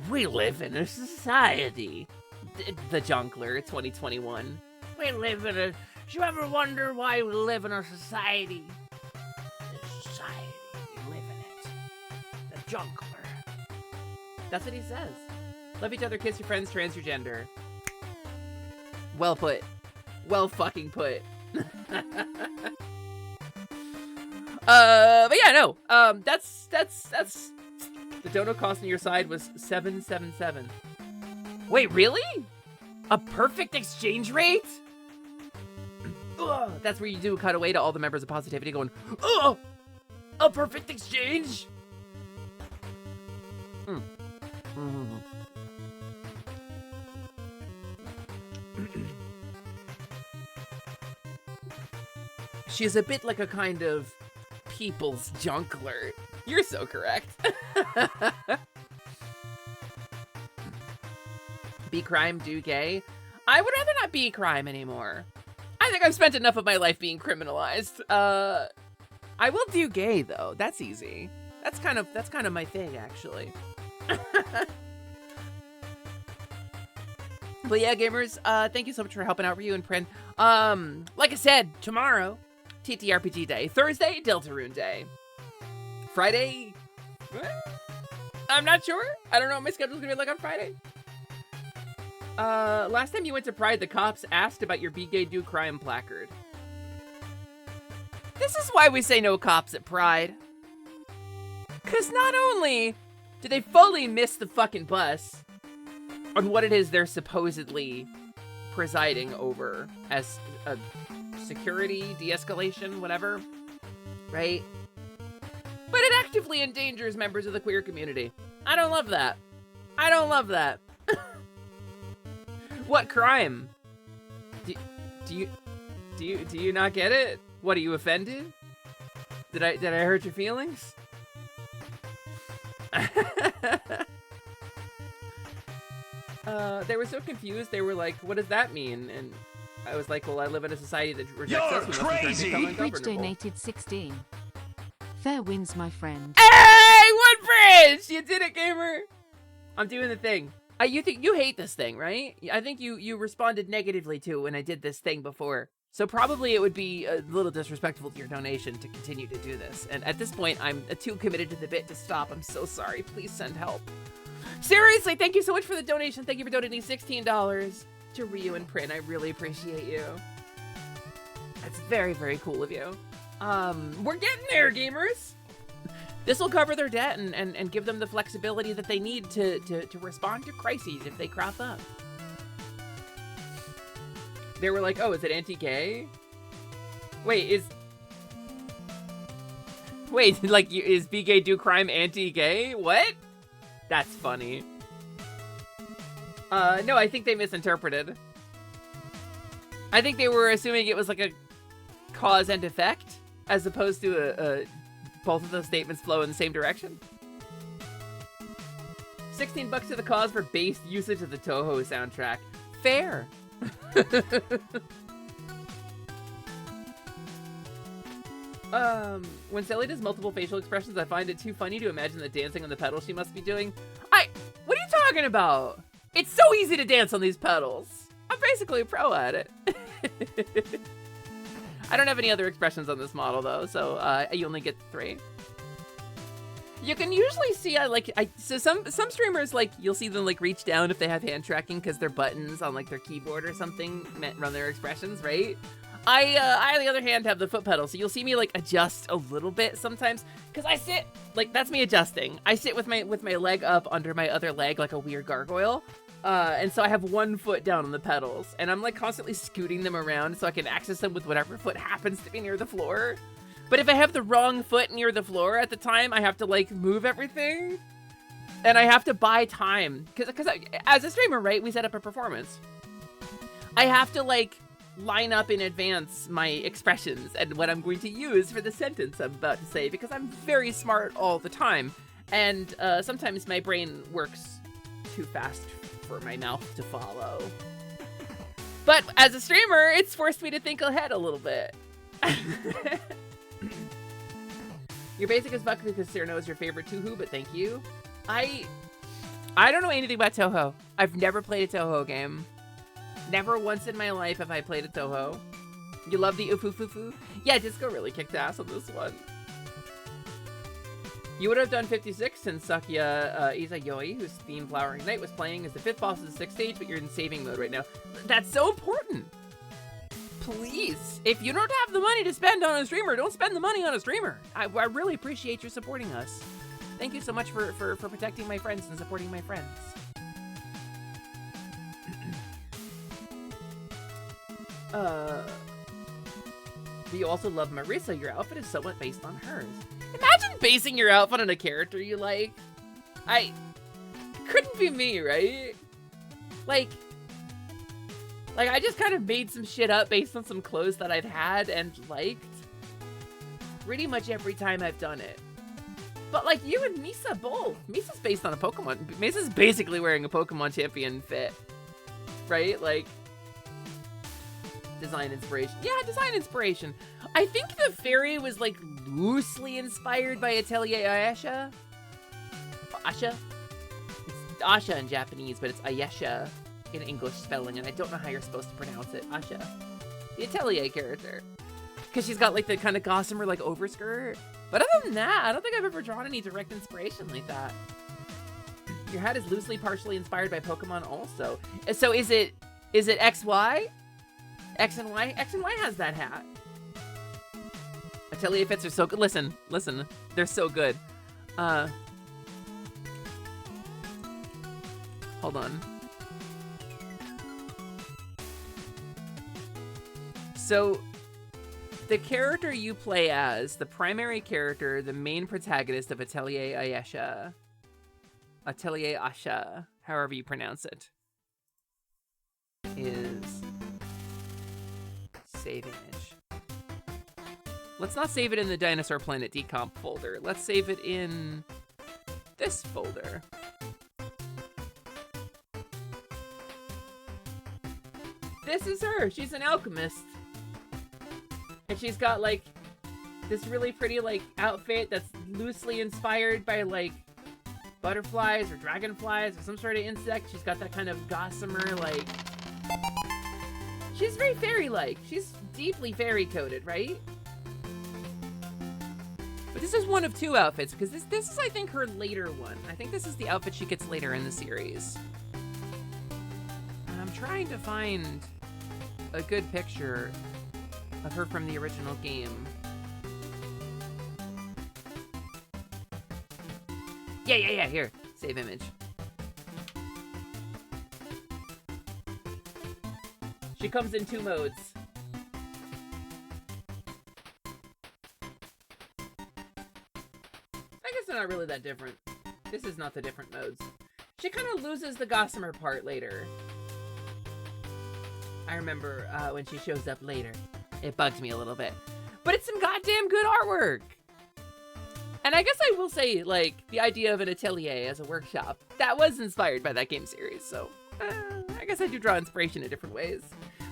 Speaker 2: we live in a society. The Junkler, 2021. We live in a... Do you ever wonder why we live in a society? A society, we live in it. The Junkler. That's what he says. Love each other, kiss your friends, trans your gender. Well put. Well fucking put. But yeah, no. That's the dono cost on your side was 777. Wait, really? A perfect exchange rate? Ugh, that's where you do a cutaway to all the members of Positivity going, ugh, a perfect exchange? She's a bit like a kind of people's junkler. You're so correct. Be crime, do gay. I would rather not be crime anymore. I think I've spent enough of my life being criminalized. I will do gay though. That's easy. That's kind of my thing, actually. But yeah, gamers, thank you so much for helping out Ryu and Prin. Like I said, tomorrow, TTRPG Day. Thursday, Deltarune Day. Friday, I'm not sure. I don't know what my schedule's gonna be like on Friday. Last time you went to Pride, the cops asked about your Be Gay Do Crime placard. This is why we say no cops at Pride. Because not only do they fully miss the fucking bus on what it is they're supposedly presiding over as a security, de-escalation, whatever, right? But it actively endangers members of the queer community. I don't love that. I don't love that. What crime? Do you not get it? What, are you offended? Did I hurt your feelings? They were so confused. They were like, "What does that mean?" And I was like, "Well, I live in a society that rejects us. We must be trying to become
Speaker 5: Bridge
Speaker 2: ungovernable."
Speaker 5: donated 16. Fair wins, my friend.
Speaker 2: Hey, Woodbridge! You did it, gamer. I'm doing the thing. You think you hate this thing, right? I think you responded negatively to it when I did this thing before. So probably it would be a little disrespectful to your donation to continue to do this. And at this point, I'm too committed to the bit to stop. I'm so sorry. Please send help. Seriously, thank you so much for the donation. Thank you for donating $16 to Ryu and Prin. I really appreciate you. That's very, very cool of you. We're getting there, gamers. This will cover their debt and give them the flexibility that they need to respond to crises if they crop up. They were like, oh, is it anti-gay? Wait, is Be Gay Do Crime anti-gay? What? That's funny. No, I think they misinterpreted. I think they were assuming it was like a cause and effect, as opposed to both of those statements flow in the same direction. $16 to the cause for base usage of the Toho soundtrack. Fair. When Sally does multiple facial expressions, I find it too funny to imagine the dancing on the pedals she must be doing. What are you talking about? It's so easy to dance on these pedals. I'm basically a pro at it. I don't have any other expressions on this model though, so you only get 3. You can usually see so some streamers, like, you'll see them like reach down if they have hand tracking because their buttons on like their keyboard or something run their expressions, right? I on the other hand have the foot pedal, so you'll see me like adjust a little bit sometimes because I sit like, that's me adjusting. I sit with my leg up under my other leg like a weird gargoyle. And so I have one foot down on the pedals, and I'm like constantly scooting them around so I can access them with whatever foot happens to be near the floor. But if I have the wrong foot near the floor at the time, I have to like move everything, and I have to buy time because as a streamer, right, we set up a performance. I have to like line up in advance my expressions and what I'm going to use for the sentence I'm about to say, because I'm very smart all the time, and sometimes my brain works too fast for my mouth to follow. But as a streamer, it's forced me to think ahead a little bit. You're basic as fuck because Cyrano is your favorite Touhou, but thank you. I don't know anything about Touhou. I've never played a Touhou game. Never once in my life have I played a Touhou. You love the ufufufu? Yeah, Disco really kicked ass on this one. You would have done 56 since Sakuya Izayoi, whose theme Flowering Night was playing, as the 5th boss of the 6th stage, but you're in saving mode right now. That's so important. Please, if you don't have the money to spend on a streamer, don't spend the money on a streamer. I really appreciate you supporting us. Thank you so much for protecting my friends and supporting my friends. Do you also love Marissa? Your outfit is somewhat based on hers. Imagine basing your outfit on a character you like. It couldn't be me, right? Like I just kind of made some shit up based on some clothes that I've had and liked pretty much every time I've done it. But like you and Misa both. Misa's based on a Pokemon. Misa's basically wearing a Pokemon champion fit, right? Like, design inspiration. Yeah, design inspiration. I think the fairy was like loosely inspired by Atelier Ayesha. Asha? It's Asha in Japanese, but it's Ayesha in English spelling, and I don't know how you're supposed to pronounce it. Asha. The Atelier character. Because she's got like the kind of gossamer like overskirt. But other than that, I don't think I've ever drawn any direct inspiration like that. Your hat is loosely partially inspired by Pokemon also. So is it XY? X and Y? X and Y has that hat. Atelier fits are so good. Listen. They're so good. Hold on. So, the character you play as, the primary character, the main protagonist of Atelier Ayesha, Atelier Asha, however you pronounce it, is save image. Let's not save it in the Dinosaur Planet Decomp folder. Let's save it in this folder. This is her. She's an alchemist. And she's got like this really pretty like outfit that's loosely inspired by like butterflies or dragonflies or some sort of insect. She's got that kind of gossamer like... She's very fairy-like. She's deeply fairy-coded, right? But this is one of two outfits, because this is, I think, her later one. I think this is the outfit she gets later in the series. And I'm trying to find a good picture of her from the original game. Yeah, here. Save image. She comes in two modes. I guess they're not really that different. This is not the different modes. She kind of loses the gossamer part later. I remember when she shows up later. It bugged me a little bit. But it's some goddamn good artwork! And I guess I will say, like, the idea of an atelier as a workshop, that was inspired by that game series, so... I guess I do draw inspiration in different ways.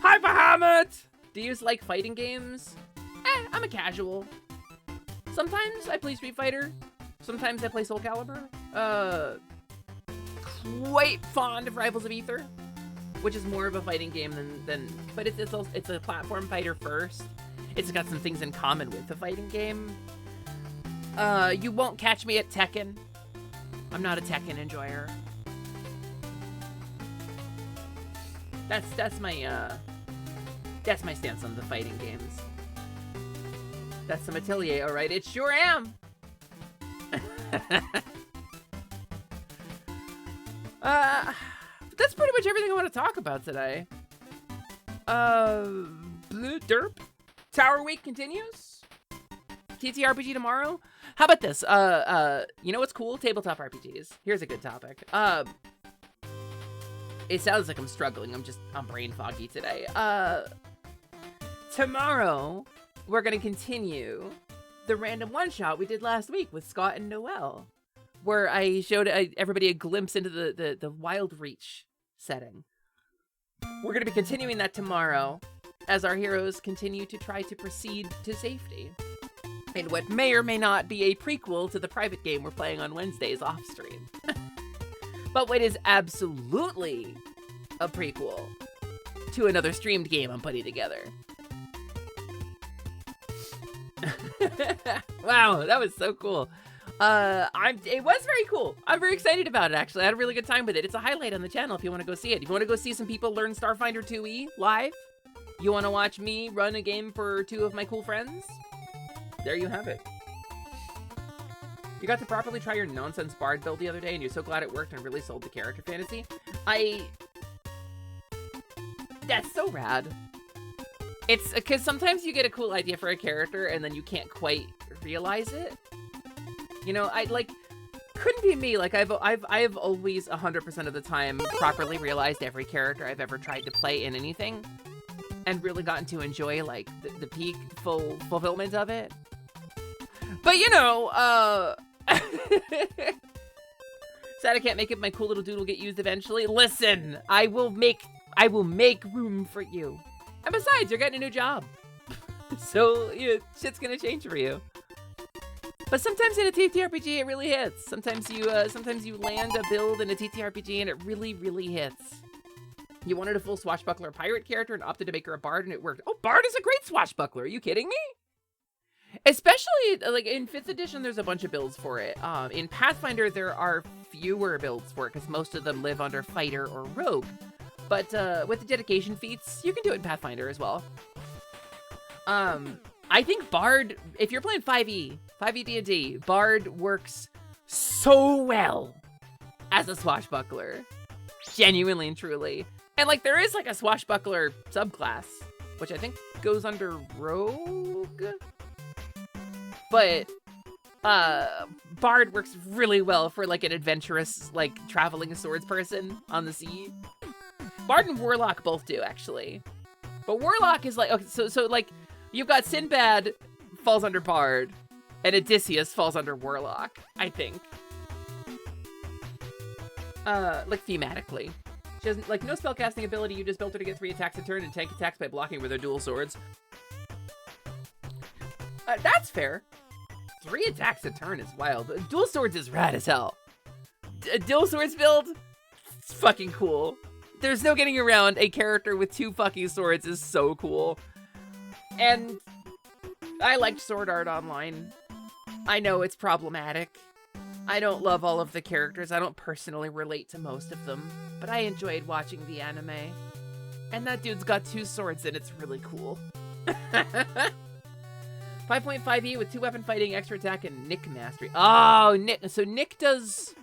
Speaker 2: Hi, Bahamut! Do you like fighting games? I'm a casual. Sometimes I play Street Fighter. Sometimes I play Soul Calibur. Quite fond of Rivals of Aether, which is more of a fighting game than but it's a platform fighter first. It's got some things in common with the fighting game. You won't catch me at Tekken. I'm not a Tekken enjoyer. That's my stance on the fighting games. That's some atelier, alright? It sure am! That's pretty much everything I want to talk about today. Blue Derp. Tower Week continues. TTRPG tomorrow. How about this? You know what's cool? Tabletop RPGs. Here's a good topic. It sounds like I'm struggling. I'm brain foggy today. Tomorrow, we're gonna continue the random one-shot we did last week with Scott and Noelle, where I showed everybody a glimpse into the Wild Reach setting. We're gonna be continuing that tomorrow as our heroes continue to try to proceed to safety in what may or may not be a prequel to the private game we're playing on Wednesdays off-stream. But what is absolutely a prequel to another streamed game I'm putting together. Wow, that was so cool. It was very cool. I'm very excited about it, actually. I had a really good time with it. It's a highlight on the channel if you want to go see it. If you want to go see some people learn Starfinder 2e live, you want to watch me run a game for two of my cool friends, there you have it. You got to properly try your nonsense bard build the other day, and you're so glad it worked and really sold the character fantasy. That's so rad. It's because sometimes you get a cool idea for a character and then you can't quite realize it. You know, couldn't be me. Like I've always 100% of the time properly realized every character I've ever tried to play in anything, and really gotten to enjoy like the peak fulfillment of it. But you know, sad I can't make it. My cool little doodle get used eventually. Listen, I will make room for you. And besides, you're getting a new job. So, shit's gonna change for you. But sometimes in a TTRPG, it really hits. Sometimes you land a build in a TTRPG and it really, really hits. You wanted a full swashbuckler pirate character and opted to make her a bard, and it worked. Oh, bard is a great swashbuckler. Are you kidding me? Especially, like, in 5th edition, there's a bunch of builds for it. In Pathfinder, there are fewer builds for it, because most of them live under fighter or rogue. But with the dedication feats, you can do it in Pathfinder as well. I think bard, if you're playing 5e D&D, bard works so well as a swashbuckler. Genuinely and truly. And, like, there is, like, a swashbuckler subclass, which I think goes under rogue? But, bard works really well for, like, an adventurous, like, traveling swords person on the sea. Bard and warlock both do, actually. But warlock is, like, okay, so like, you've got Sinbad falls under bard, and Odysseus falls under warlock, I think. Like, thematically. She has, like, no spellcasting ability. You just built her to get 3 attacks a turn and tank attacks by blocking with her dual swords. That's fair. 3 attacks a turn is wild. Dual swords is rad as hell. Dual swords build? It's fucking cool. There's no getting around a character with 2 fucking swords is so cool. And I liked Sword Art Online. I know it's problematic. I don't love all of the characters. I don't personally relate to most of them, but I enjoyed watching the anime. And that dude's got 2 swords and it's really cool. 5.5e with 2 weapon fighting, extra attack, and Nick mastery. Oh, Nick. So Nick does...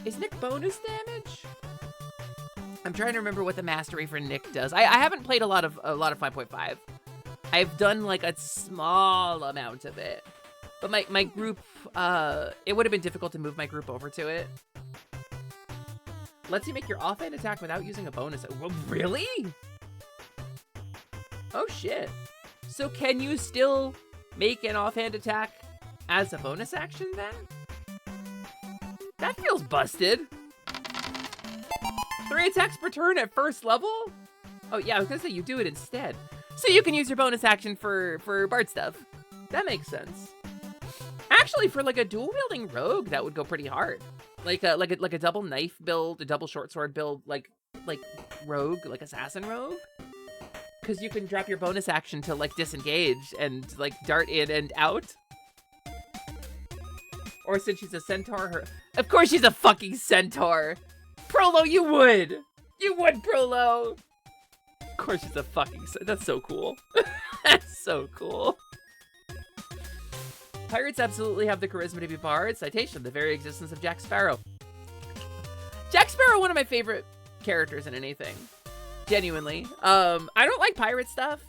Speaker 2: Is Nick bonus damage? I'm trying to remember what the mastery for Nick does. I haven't played a lot of 5.5. I've done like a small amount of it. But my group, it would have been difficult to move my group over to it. Lets you make your offhand attack without using a bonus. Really? Oh shit. So can you still make an offhand attack as a bonus action then? That feels busted. 3 attacks per turn at first level? Oh yeah, I was gonna say you do it instead. So you can use your bonus action for bard stuff. That makes sense. Actually, for like a dual wielding rogue, that would go pretty hard. Like a double knife build, a double short sword build, like rogue, like assassin rogue. Because you can drop your bonus action to like disengage and like dart in and out. Or since she's a centaur, of course she's a fucking centaur. Prolo, you would. You would, Prolo. Of course she's a fucking that's so cool. That's so cool. Pirates absolutely have the charisma to be bards. Citation, the very existence of Jack Sparrow. Jack Sparrow, one of my favorite characters in anything. Genuinely. I don't like pirate stuff.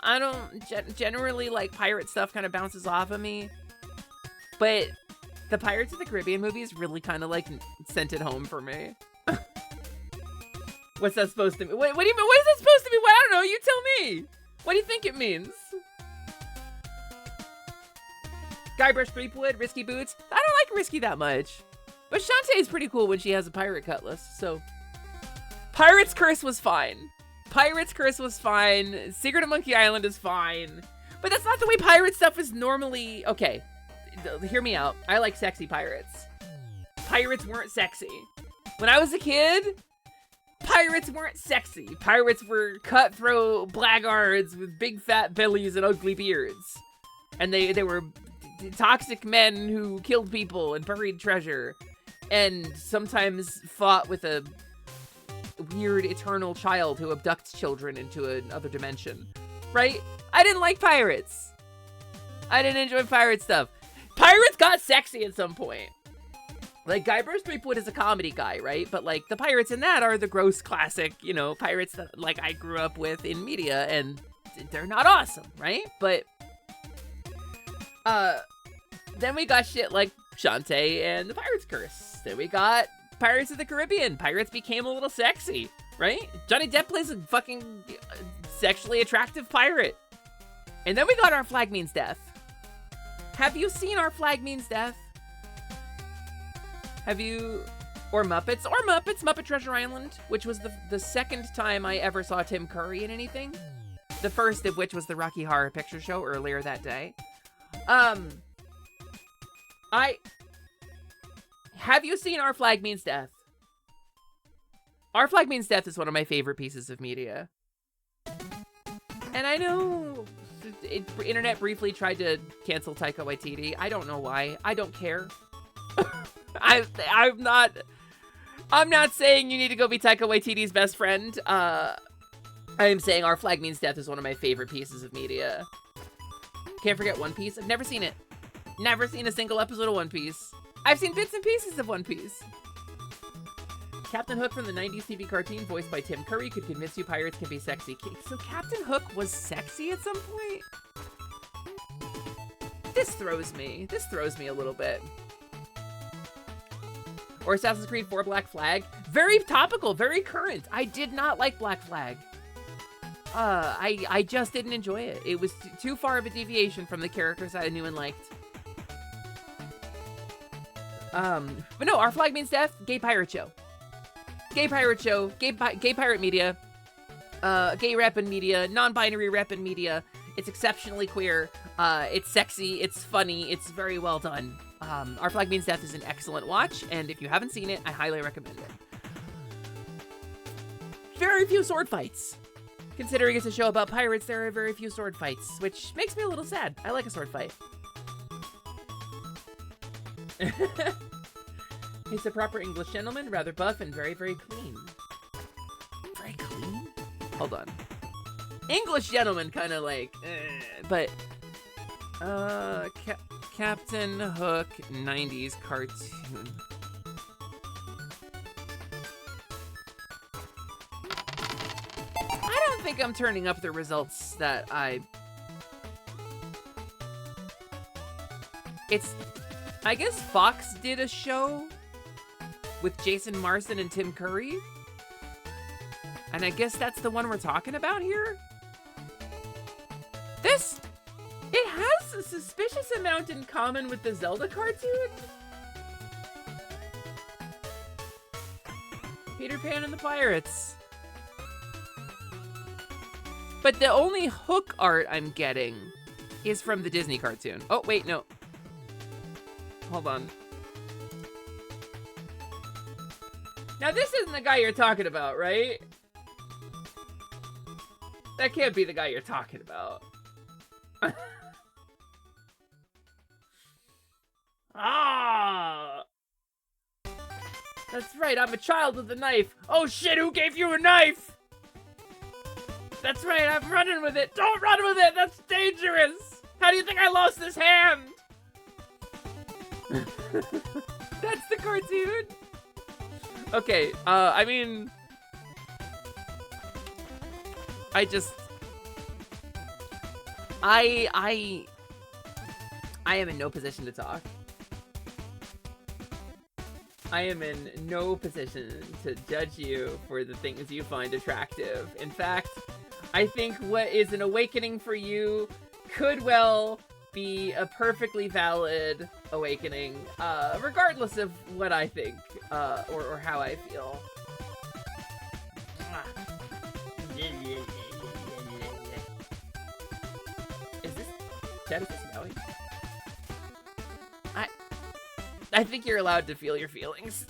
Speaker 2: I don't generally like pirate stuff, kind of bounces off of me. But the Pirates of the Caribbean movies really kind of like sent it home for me. What's that supposed to mean? What do you mean? What is that supposed to mean? Well, I don't know. You tell me. What do you think it means? Guybrush Threepwood, Risky Boots. I don't like Risky that much. But Shantae is pretty cool when she has a pirate cutlass, so... Pirate's Curse was fine. Pirate's Curse was fine. Secret of Monkey Island is fine. But that's not the way pirate stuff is normally... Okay, hear me out. I like sexy pirates. Pirates weren't sexy. When I was a kid, pirates weren't sexy. Pirates were cutthroat blackguards with big fat bellies and ugly beards. And they were toxic men who killed people and buried treasure. And sometimes fought with a weird eternal child who abducts children into another dimension. Right? I didn't like pirates. I didn't enjoy pirate stuff. Pirates got sexy at some point. Like, Guybrush Threepwood is a comedy guy, right? But, like, the pirates in that are the gross classic, you know, pirates that, like, I grew up with in media, and they're not awesome, right? But, then we got shit like Shantae and the Pirate's Curse. Then we got Pirates of the Caribbean. Pirates became a little sexy, right? Johnny Depp plays a fucking sexually attractive pirate. And then we got Our Flag Means Death. Have you seen Our Flag Means Death? Have you... Or Muppets. Muppet Treasure Island, which was the second time I ever saw Tim Curry in anything. The first of which was the Rocky Horror Picture Show earlier that day. Have you seen Our Flag Means Death? Our Flag Means Death is one of my favorite pieces of media. And I know internet briefly tried to cancel Taika Waititi. I don't know why. I don't care. I'm not saying you need to go be Taika Waititi's best friend. I am saying Our Flag Means Death is one of my favorite pieces of media. Can't forget One Piece. I've never seen it. Never seen a single episode of One Piece. I've seen bits and pieces of One Piece. Captain Hook from the 90s TV cartoon, voiced by Tim Curry, could convince you pirates can be sexy. So Captain Hook was sexy at some point? This throws me. This throws me a little bit. Or Assassin's Creed 4 Black Flag. Very topical, very current. I did not like Black Flag. I just didn't enjoy it. It was too far of a deviation from the characters I knew and liked. But no, Our Flag Means Death, gay pirate show. Gay pirate show, gay pirate media, gay rep and media, non-binary rep and media. It's exceptionally queer. It's sexy. It's funny. It's very well done. Our Flag Means Death is an excellent watch, and if you haven't seen it, I highly recommend it. Very few sword fights. Considering it's a show about pirates, there are very few sword fights, which makes me a little sad. I like a sword fight. He's a proper English gentleman, rather buff and very, very clean. Very clean? Hold on. English gentleman, kind of like, but, Captain Hook 90s cartoon. I don't think I'm turning up the results that I guess Fox did a show with Jason Marsden and Tim Curry. And I guess that's the one we're talking about here. It has a suspicious amount in common with the Zelda cartoon. Peter Pan and the Pirates. But the only Hook art I'm getting is from the Disney cartoon. Oh, wait, no. Hold on. Now, this isn't the guy you're talking about, right? That can't be the guy you're talking about. Ah! That's right, I'm a child with a knife. Oh shit, who gave you a knife? That's right, I'm running with it. Don't run with it, that's dangerous. How do you think I lost this hand? That's the cartoon? Okay, I mean... I am in no position to talk. I am in no position to judge you for the things you find attractive. In fact, I think what is an awakening for you could well be a perfectly valid awakening, regardless of what I think, or how I feel. Is this snowy? I think you're allowed to feel your feelings.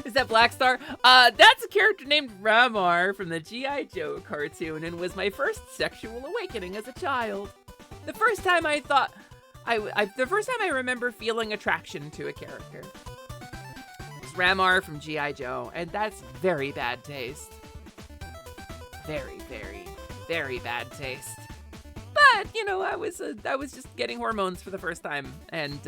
Speaker 2: Is that Black Star? That's a character named Ramar from the G.I. Joe cartoon and was my first sexual awakening as a child. The first time I remember feeling attraction to a character was Ramar from G.I. Joe, and that's very bad taste. Very, very, very bad taste. But, you know, I was just getting hormones for the first time, and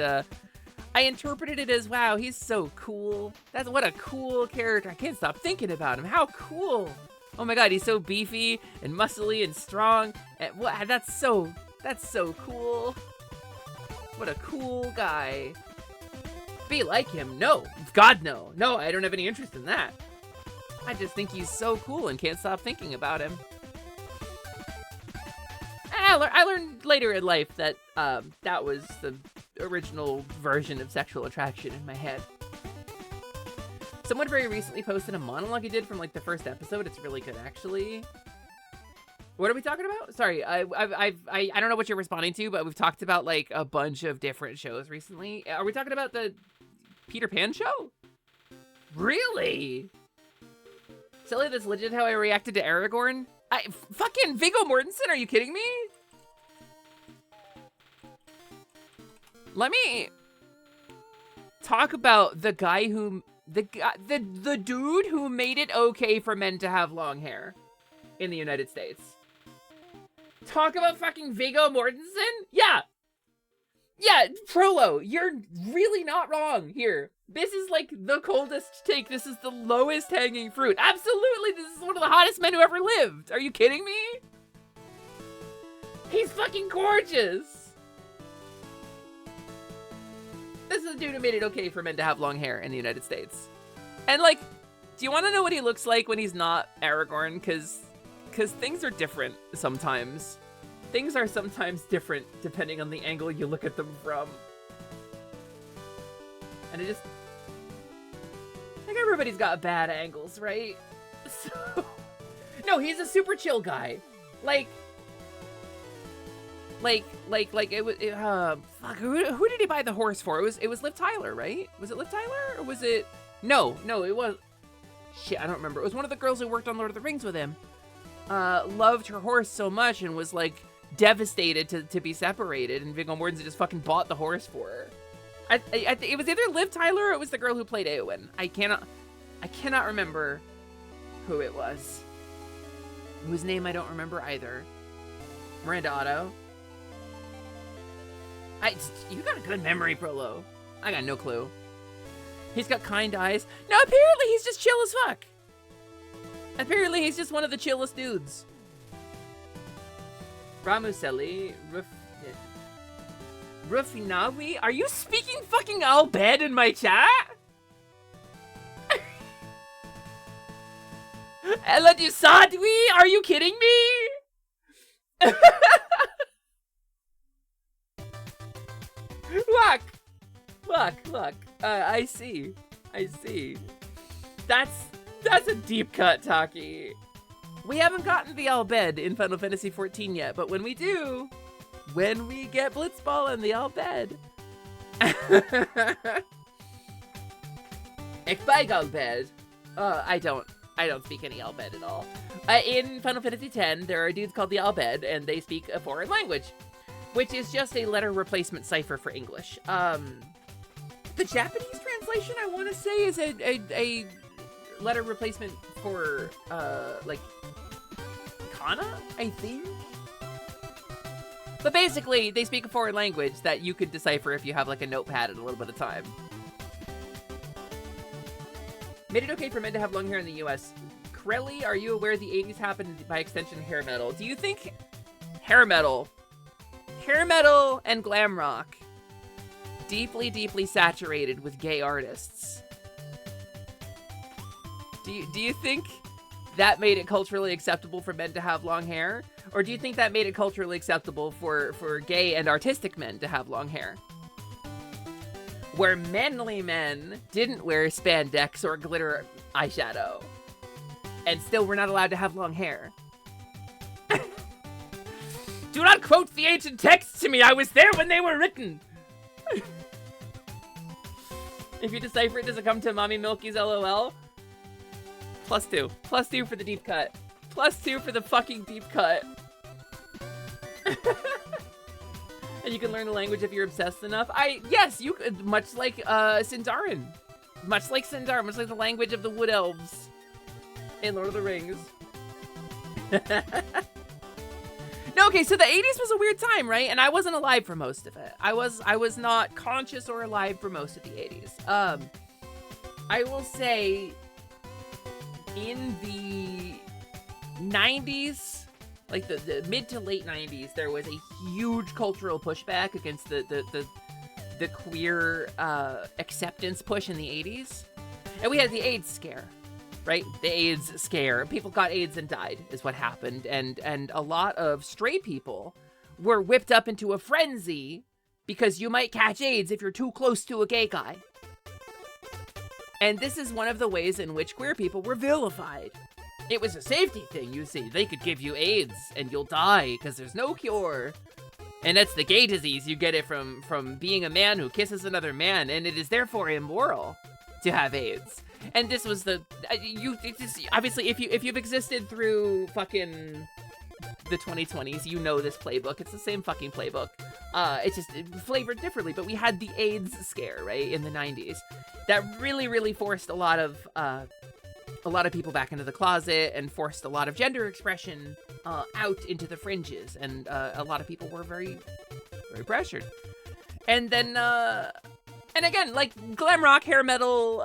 Speaker 2: I interpreted it as, wow, he's so cool. What a cool character. I can't stop thinking about him. How cool. Oh my god, he's so beefy and muscly and strong. And that's so cool. What a cool guy. Be like him? No. God, no. No, I don't have any interest in that. I just think he's so cool and can't stop thinking about him. I learned later in life that that was the original version of sexual attraction in my head. Someone very recently posted a monologue he did from like the first episode. It's really good, actually. What are we talking about? Sorry, I don't know what you're responding to, but we've talked about like a bunch of different shows recently. Are we talking about the Peter Pan show? Really? Silly, that's legit how I reacted to Aragorn. Fucking Viggo Mortensen, are you kidding me? Let me talk about the guy who, the dude who made it okay for men to have long hair in the United States. Talk about fucking Viggo Mortensen? Yeah. Yeah, Prolo, you're really not wrong here. This is like the coldest take. This is the lowest hanging fruit. Absolutely, this is one of the hottest men who ever lived. Are you kidding me? He's fucking gorgeous. This is the dude who made it okay for men to have long hair in the United States. And like, do you want to know what he looks like when he's not Aragorn? Because things are different sometimes. Things are sometimes different depending on the angle you look at them from. And it just... like, everybody's got bad angles, right? So... no, he's a super chill guy. Like, it was... fuck, who did he buy the horse for? It was Liv Tyler, right? Was it Liv Tyler? Or was it... No, it was... shit, I don't remember. It was one of the girls who worked on Lord of the Rings with him. Loved her horse so much and was, like, devastated to be separated, and Viggo Mortensen just fucking bought the horse for her. It was either Liv Tyler or it was the girl who played Eowyn. I cannot remember who it was. Whose name I don't remember either. Miranda Otto. You got a good memory, Prolo. I got no clue. He's got kind eyes. No, apparently he's just chill as fuck. Apparently he's just one of the chillest dudes. Ramuseli, Rufinawi, are you speaking fucking Al Bhed in my chat? Ella Dusadwi, are you kidding me? Look. I see. That's a deep cut, Taki. We haven't gotten the Al Bhed in Final Fantasy XIV yet, but when we do, when we get Blitzball and the Al Bhed. Ekbaig Al Bhed. I don't speak any Al Bhed at all. In Final Fantasy X, there are dudes called the Al Bhed, and they speak a foreign language, which is just a letter replacement cipher for English. The Japanese translation, I want to say, is a letter replacement for, like, kana, I think? But basically, they speak a foreign language that you could decipher if you have, like, a notepad and a little bit of time. Made it okay for men to have long hair in the US. Krelly, are you aware the 80s happened by extension hair metal? Do you think hair metal and glam rock deeply saturated with gay artists? Do you think that made it culturally acceptable for men to have long hair? Or do you think that made it culturally acceptable for gay and artistic men to have long hair? Where manly men didn't wear spandex or glitter eyeshadow, and still were not allowed to have long hair. Do not quote the ancient texts to me, I was there when they were written! If you decipher it, does it come to Mommy Milky's LOL? +2. +2 for the deep cut. +2 for the fucking deep cut. And you can learn the language if you're obsessed enough. Yes, you could, much like Sindarin. Much like Sindar, much like the language of the Wood Elves in Lord of the Rings. No, okay, so the 80s was a weird time, right? And I wasn't alive for most of it. I was not conscious or alive for most of the 80s. I will say in the 90s, like the mid to late 90s, there was a huge cultural pushback against the queer acceptance push in the 80s. And we had the AIDS scare, right? The AIDS scare. People got AIDS and died is what happened. And a lot of straight people were whipped up into a frenzy because you might catch AIDS if you're too close to a gay guy. And this is one of the ways in which queer people were vilified. It was a safety thing, you see. They could give you AIDS and you'll die because there's no cure. And that's the gay disease. You get it from being a man who kisses another man, and it is therefore immoral to have AIDS. And this was the obviously if you've existed through fucking the 2020s, you know this playbook. It's the same fucking playbook. It's just flavored differently. But we had the AIDS scare, right, in the 90s, that really forced a lot of people back into the closet and forced a lot of gender expression out into the fringes, and a lot of people were very pressured. And then and again, like glam rock, hair metal,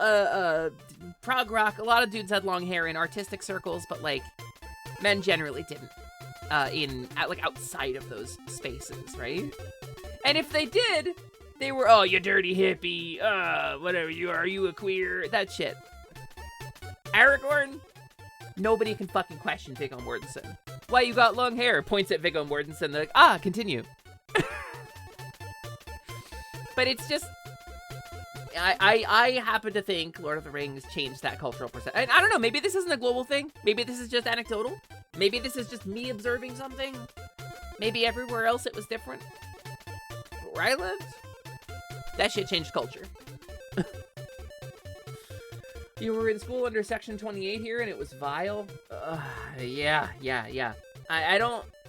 Speaker 2: prog rock, a lot of dudes had long hair in artistic circles, but like men generally didn't like outside of those spaces, right? And if they did, they were, oh, you dirty hippie, whatever you are you a queer, that shit. Aragorn, nobody can fucking question Viggo Mortensen. Why you got long hair? Points at Viggo Mortensen. They're like, continue. But it's just, I happen to think Lord of the Rings changed that cultural perception. And I don't know, maybe this isn't a global thing. Maybe this is just anecdotal. Maybe this is just me observing something. Maybe everywhere else it was different. But where I lived, that shit changed culture. You were in school under Section 28 here, and it was vile. Yeah.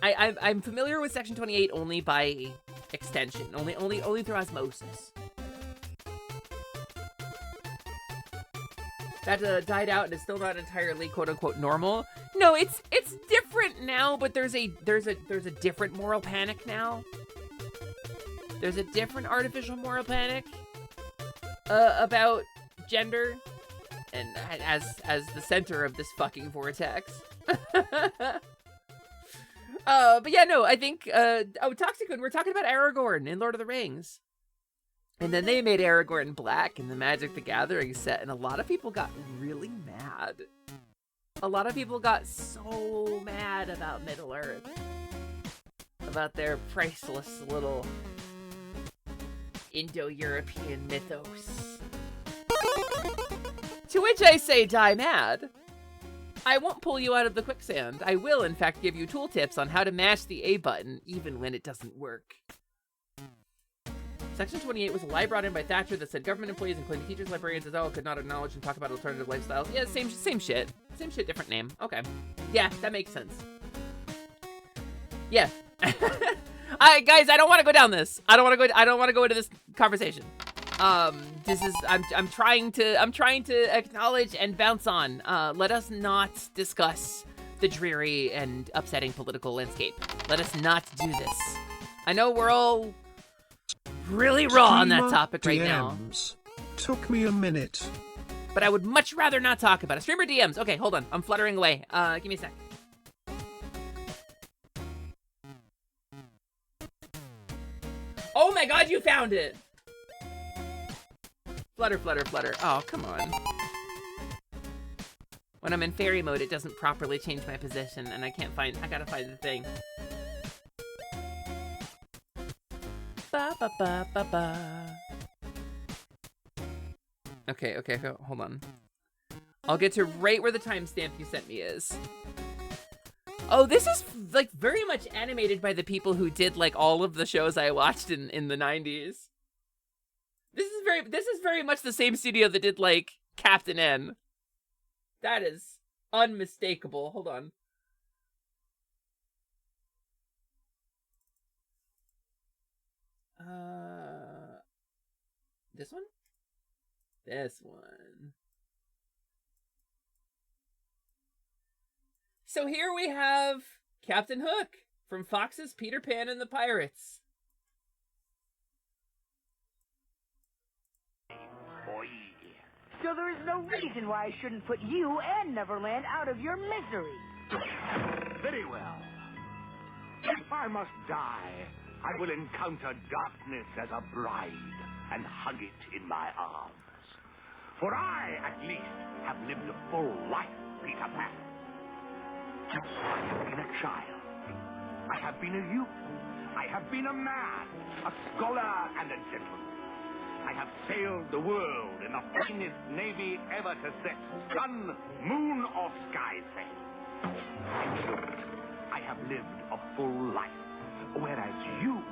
Speaker 2: I'm familiar with Section 28 only by extension, only through osmosis. That died out and is still not entirely quote unquote normal. No, it's different now, but there's a different moral panic now. There's a different artificial moral panic about gender. And as the center of this fucking vortex. But yeah, no, I think, Toxicun, we're talking about Aragorn in Lord of the Rings. And then they made Aragorn black in the Magic the Gathering set, and a lot of people got really mad. A lot of people got so mad about Middle-earth. About their priceless little Indo-European mythos. To which I say, die mad. I won't pull you out of the quicksand. I will, in fact, give you tooltips on how to mash the A button, even when it doesn't work. Section 28 was a lie brought in by Thatcher that said government employees, including teachers, librarians, as well, could not acknowledge and talk about alternative lifestyles. Yeah, same shit. Same shit, different name. Okay. Yeah, that makes sense. Yeah. Guys, I don't want to go down this. I don't want to go into this conversation. I'm trying to acknowledge and bounce on. Let us not discuss the dreary and upsetting political landscape. Let us not do this. I know we're all really raw on that topic right now.
Speaker 4: Took me a minute.
Speaker 2: But I would much rather not talk about it. Streamer DMs. Okay, hold on. I'm fluttering away. Give me a sec. Oh my god, you found it! Flutter, flutter, flutter. Oh, come on. When I'm in fairy mode, it doesn't properly change my position, and I gotta find the thing. Ba ba ba ba ba. Okay, hold on. I'll get to right where the timestamp you sent me is. Oh, this is like very much animated by the people who did like all of the shows I watched in the 90s. This is very much the same studio that did like Captain N. That is unmistakable. Hold on. This one? This one. So here we have Captain Hook from Fox's Peter Pan and the Pirates.
Speaker 8: So there is no reason why I shouldn't put you and Neverland out of your misery.
Speaker 7: Very well. If I must die, I will encounter darkness as a bride and hug it in my arms. For I, at least, have lived a full life, Peter Pan. I have been a child. I have been a youth. I have been a man, a scholar, and a gentleman. I have sailed the world in the finest navy ever to set sun, moon, or sky sail. In short, I have lived a full life, whereas you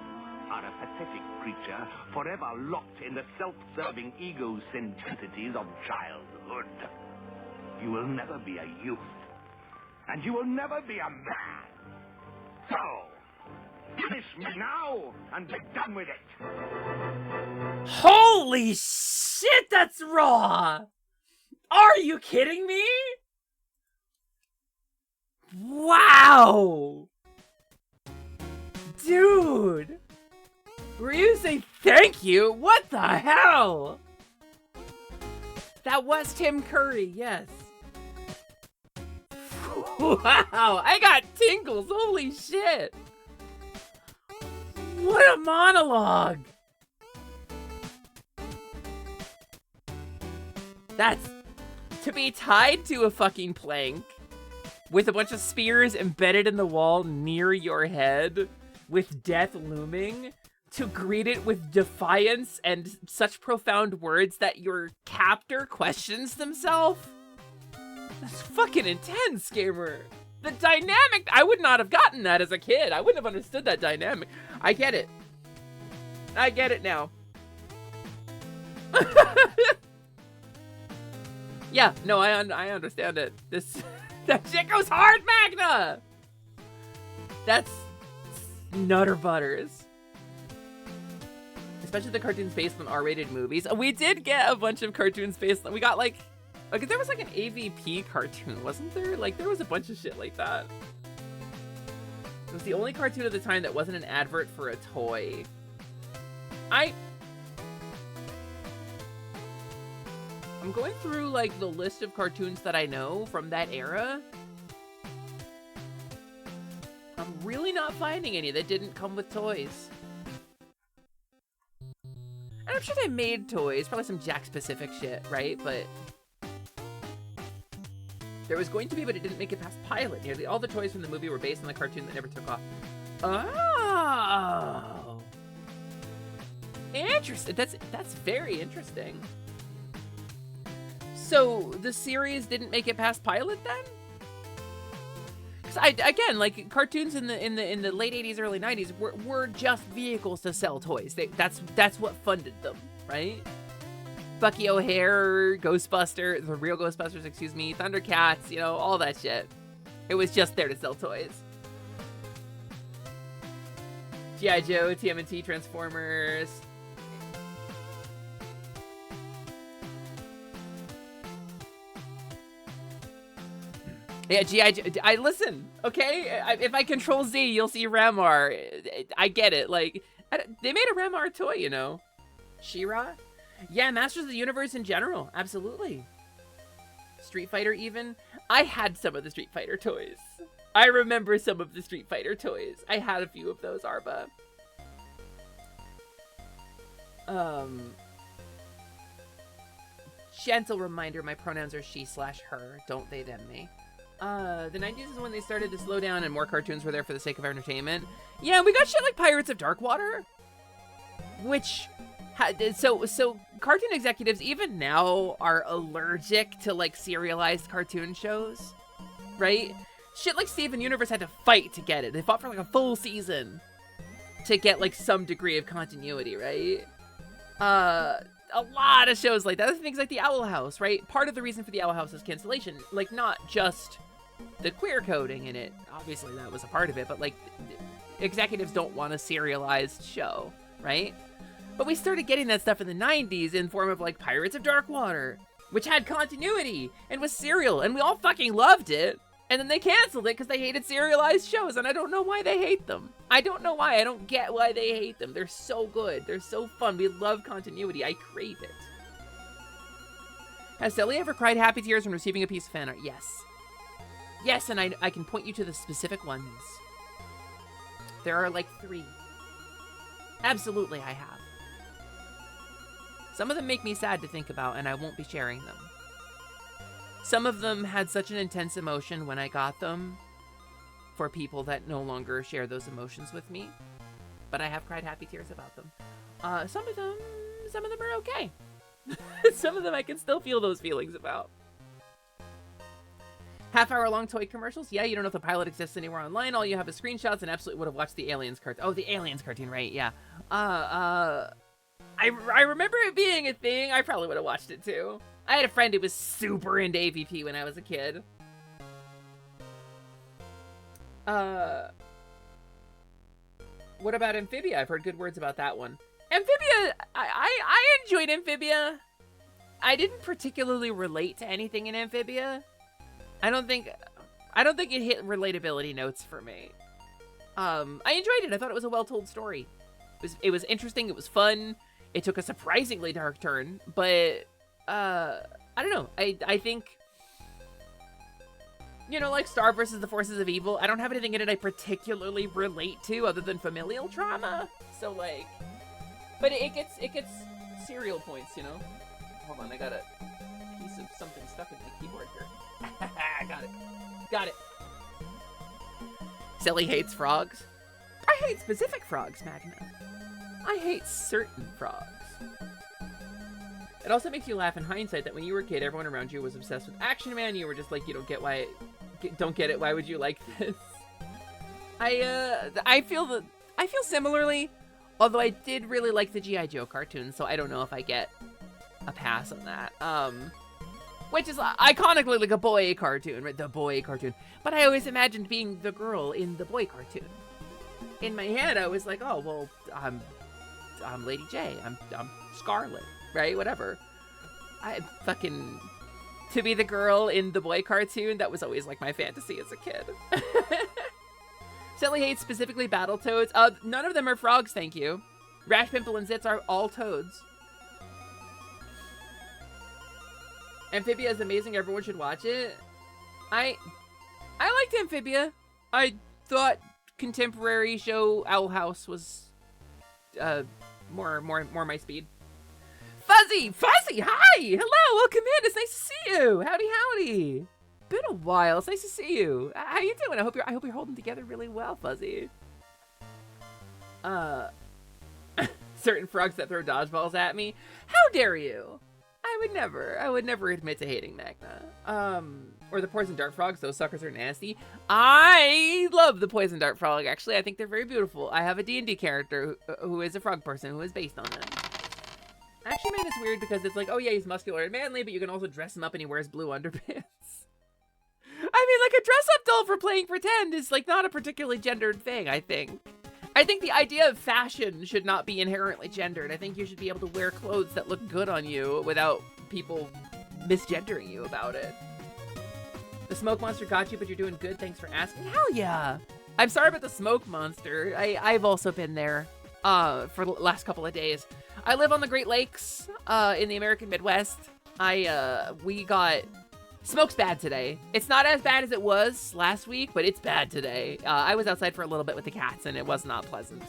Speaker 7: are a pathetic creature forever locked in the self-serving ego-centricities of childhood. You will never be a youth, and you will never be a man. So, finish me now and be done with it.
Speaker 2: Holy shit, that's raw! Are you kidding me? Wow! Dude! Were you saying thank you? What the hell? That was Tim Curry, yes. Wow, I got tingles, holy shit! What a monologue! That's to be tied to a fucking plank with a bunch of spears embedded in the wall near your head with death looming, to greet it with defiance and such profound words that your captor questions themselves. That's fucking intense, gamer. The dynamic, I would not have gotten that as a kid. I wouldn't have understood that dynamic. I get it. I get it now. Yeah, no, I understand it. That shit goes hard, Magna! That's nutter butters. Especially the cartoons based on R-rated movies. We did get a bunch of cartoons based on, we got like there was like an AVP cartoon, wasn't there? Like there was a bunch of shit like that. It was the only cartoon at the time that wasn't an advert for a toy. I'm going through like the list of cartoons that I know from that era. I'm really not finding any that didn't come with toys. And I'm sure they made toys, probably some Jack-specific shit, right? But there was going to be, but it didn't make it past pilot. Nearly all the toys from the movie were based on the cartoon that never took off. Oh, interesting. That's very interesting. So the series didn't make it past pilot then? Because again, like cartoons in the late 80s, early 90s were just vehicles to sell toys. That's what funded them, right? Bucky O'Hare, Ghostbusters, the real Ghostbusters, excuse me, Thundercats, you know, all that shit. It was just there to sell toys. G.I. Joe, TMNT, Transformers. Yeah, G.I. Joe, listen, okay? If I control Z, you'll see Ramar. I get it, like, they made a Ramar toy, you know? She-Ra? Yeah, Masters of the Universe in general, absolutely. Street Fighter even. I had some of the Street Fighter toys. I remember some of the Street Fighter toys. I had a few of those, Arba. Gentle reminder, my pronouns are she/her. Don't they, them, me. The 90s is when they started to slow down and more cartoons were there for the sake of entertainment. Yeah, we got shit like Pirates of Darkwater, which so cartoon executives even now are allergic to like serialized cartoon shows, right? Shit like Steven Universe had to fight to get it. They fought for like a full season to get like some degree of continuity, right? A lot of shows like that. Things like the Owl House, right? Part of the reason for the Owl House's cancellation, like not just the queer coding in it, obviously that was a part of it, but like executives don't want a serialized show, right? But we started getting that stuff in the 90s in form of like Pirates of Darkwater, which had continuity and was serial, and we all fucking loved it. And then they canceled it because they hated serialized shows, and I don't know why they hate them. I don't know why. I don't get why they hate them. They're so good. They're so fun. We love continuity. I crave it. Has Sally ever cried happy tears when receiving a piece of fan art? Yes. Yes, and I can point you to the specific ones. There are like 3. Absolutely, I have. Some of them make me sad to think about, and I won't be sharing them. Some of them had such an intense emotion when I got them for people that no longer share those emotions with me. But I have cried happy tears about them. Some of them some of them are okay. Some of them I can still feel those feelings about. Half-hour-long toy commercials? Yeah, you don't know if the pilot exists anywhere online. All you have is screenshots and absolutely would have watched the Aliens cartoon. Oh, the Aliens cartoon, right, yeah. I remember it being a thing. I probably would have watched it, too. I had a friend who was super into AVP when I was a kid. What about Amphibia? I've heard good words about that one. Amphibia, I enjoyed Amphibia. I didn't particularly relate to anything in Amphibia. I don't think it hit relatability notes for me. I enjoyed it. I thought it was a well-told story. It was interesting. It was fun. It took a surprisingly dark turn, but I don't know. I think, you know, like Star versus the Forces of Evil, I don't have anything in it I particularly relate to other than familial trauma. So like, but it gets serial points, you know. Hold on, I got a piece of something stuck in my keyboard here. Got it. Silly hates frogs. I hate specific frogs, Magna. I hate certain frogs. It also makes you laugh in hindsight that when you were a kid, everyone around you was obsessed with Action Man. You were just like, you don't get it. Why would you like this? I feel similarly, although I did really like the G.I. Joe cartoon, so I don't know if I get a pass on that. Which is iconically like a boy cartoon, right? The boy cartoon. But I always imagined being the girl in the boy cartoon. In my head, I was like, oh, well, I'm Lady J. I'm Scarlet, right? Whatever. To be the girl in the boy cartoon, that was always like my fantasy as a kid. Sally hates specifically Battletoads. None of them are frogs, thank you. Rash, Pimple, and Zits are all toads. Amphibia is amazing. Everyone should watch it. I liked Amphibia. I thought contemporary show Owl House was more my speed. Fuzzy, hi, hello, welcome in. It's nice to see you. Howdy. Been a while. It's nice to see you. How you doing? I hope you're holding together really well, Fuzzy. Certain frogs that throw dodgeballs at me. How dare you? I would never admit to hating Magna. Or the poison dart frogs, those suckers are nasty. I love the poison dart frog, actually. I think they're very beautiful. I have a D&D character who is a frog person who is based on them. Actually, man, it's weird because it's like, oh yeah, he's muscular and manly, but you can also dress him up and he wears blue underpants. I mean, like, a dress-up doll for playing pretend is, like, not a particularly gendered thing, I think. I think the idea of fashion should not be inherently gendered. I think you should be able to wear clothes that look good on you without people misgendering you about it. The smoke monster got you, but you're doing good. Thanks for asking. Hell yeah. I'm sorry about the smoke monster. I've also been there for the last couple of days. I live on the Great Lakes in the American Midwest. We got... Smoke's bad today. It's not as bad as it was last week, but it's bad today. I was outside for a little bit with the cats, and it was not pleasant.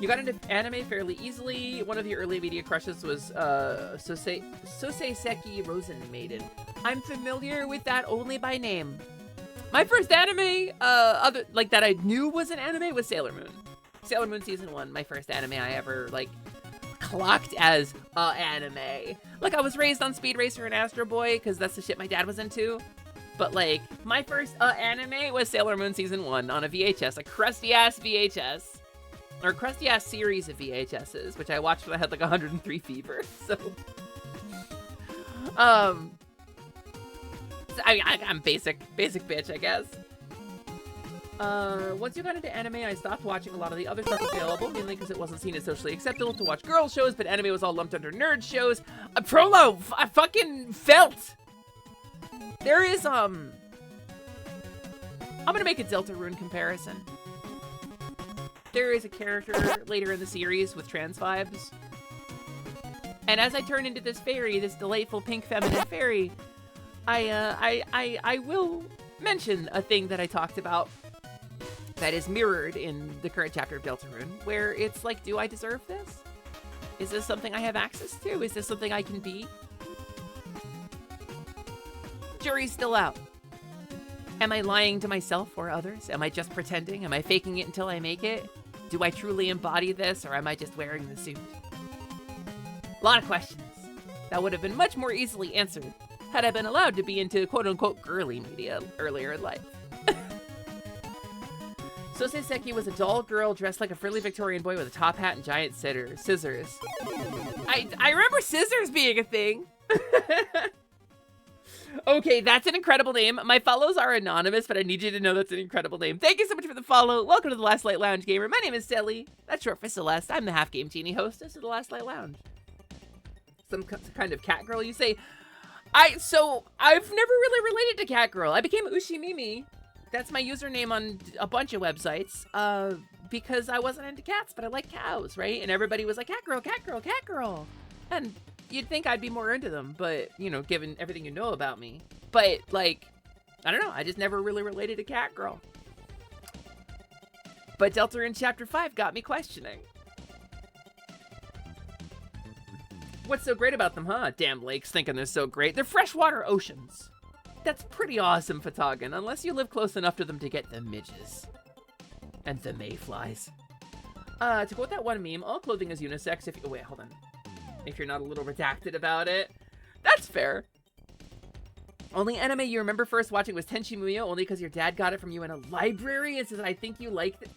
Speaker 2: You got into anime fairly easily. One of the early media crushes was Sosei Seki Rosen Maiden. I'm familiar with that only by name. My first anime, that I knew was an anime was Sailor Moon. Sailor Moon Season 1, my first anime I ever, clocked as anime. Like, I was raised on Speed Racer and Astro Boy because that's the shit my dad was into. But my first anime was Sailor Moon Season 1 on a VHS, a crusty ass VHS, or crusty ass series of VHSs, which I watched when I had 103 fever. So, I'm basic bitch, I guess. Once you got into anime, I stopped watching a lot of the other stuff available, mainly because it wasn't seen as socially acceptable to watch girl shows, but anime was all lumped under nerd shows. Prolo, I fucking felt. There is, I'm gonna make a Deltarune comparison. There is a character later in the series with trans vibes. And as I turn into this fairy, this delightful pink feminine fairy, I will mention a thing that I talked about that is mirrored in the current chapter of Deltarune, where it's like, do I deserve this? Is this something I have access to? Is this something I can be? Jury's still out. Am I lying to myself or others? Am I just pretending? Am I faking it until I make it? Do I truly embody this, or am I just wearing the suit? A lot of questions that would have been much more easily answered had I been allowed to be into quote-unquote girly media earlier in life. Sosei Seki was a doll girl dressed like a frilly Victorian boy with a top hat and giant scissors. I remember scissors being a thing. Okay, that's an incredible name. My follows are anonymous, but I need you to know that's an incredible name. Thank you so much for the follow. Welcome to the Last Light Lounge Gamer. My name is Sally. That's short for Celeste. I'm the Half Game Genie hostess of the Last Light Lounge. Some kind of cat girl, you say? So I've never really related to cat girl. I became Ushimimi. That's my username on a bunch of websites. Because I wasn't into cats, but I like cows, right? And everybody was like, cat girl, cat girl, cat girl. And you'd think I'd be more into them, but, you know, given everything you know about me. But, like, I don't know. I just never really related to cat girl. But Delta in Chapter 5 got me questioning. What's so great about them, huh? Damn lakes thinking they're so great. They're freshwater oceans. That's pretty awesome, Fatagan, unless you live close enough to them to get the midges. And the mayflies. To quote that one meme, all clothing is unisex if you... Oh, wait, hold on. If you're not a little redacted about it. That's fair. Only anime you remember first watching was Tenchi Muyo, only because your dad got it from you in a library and says, I think you liked it.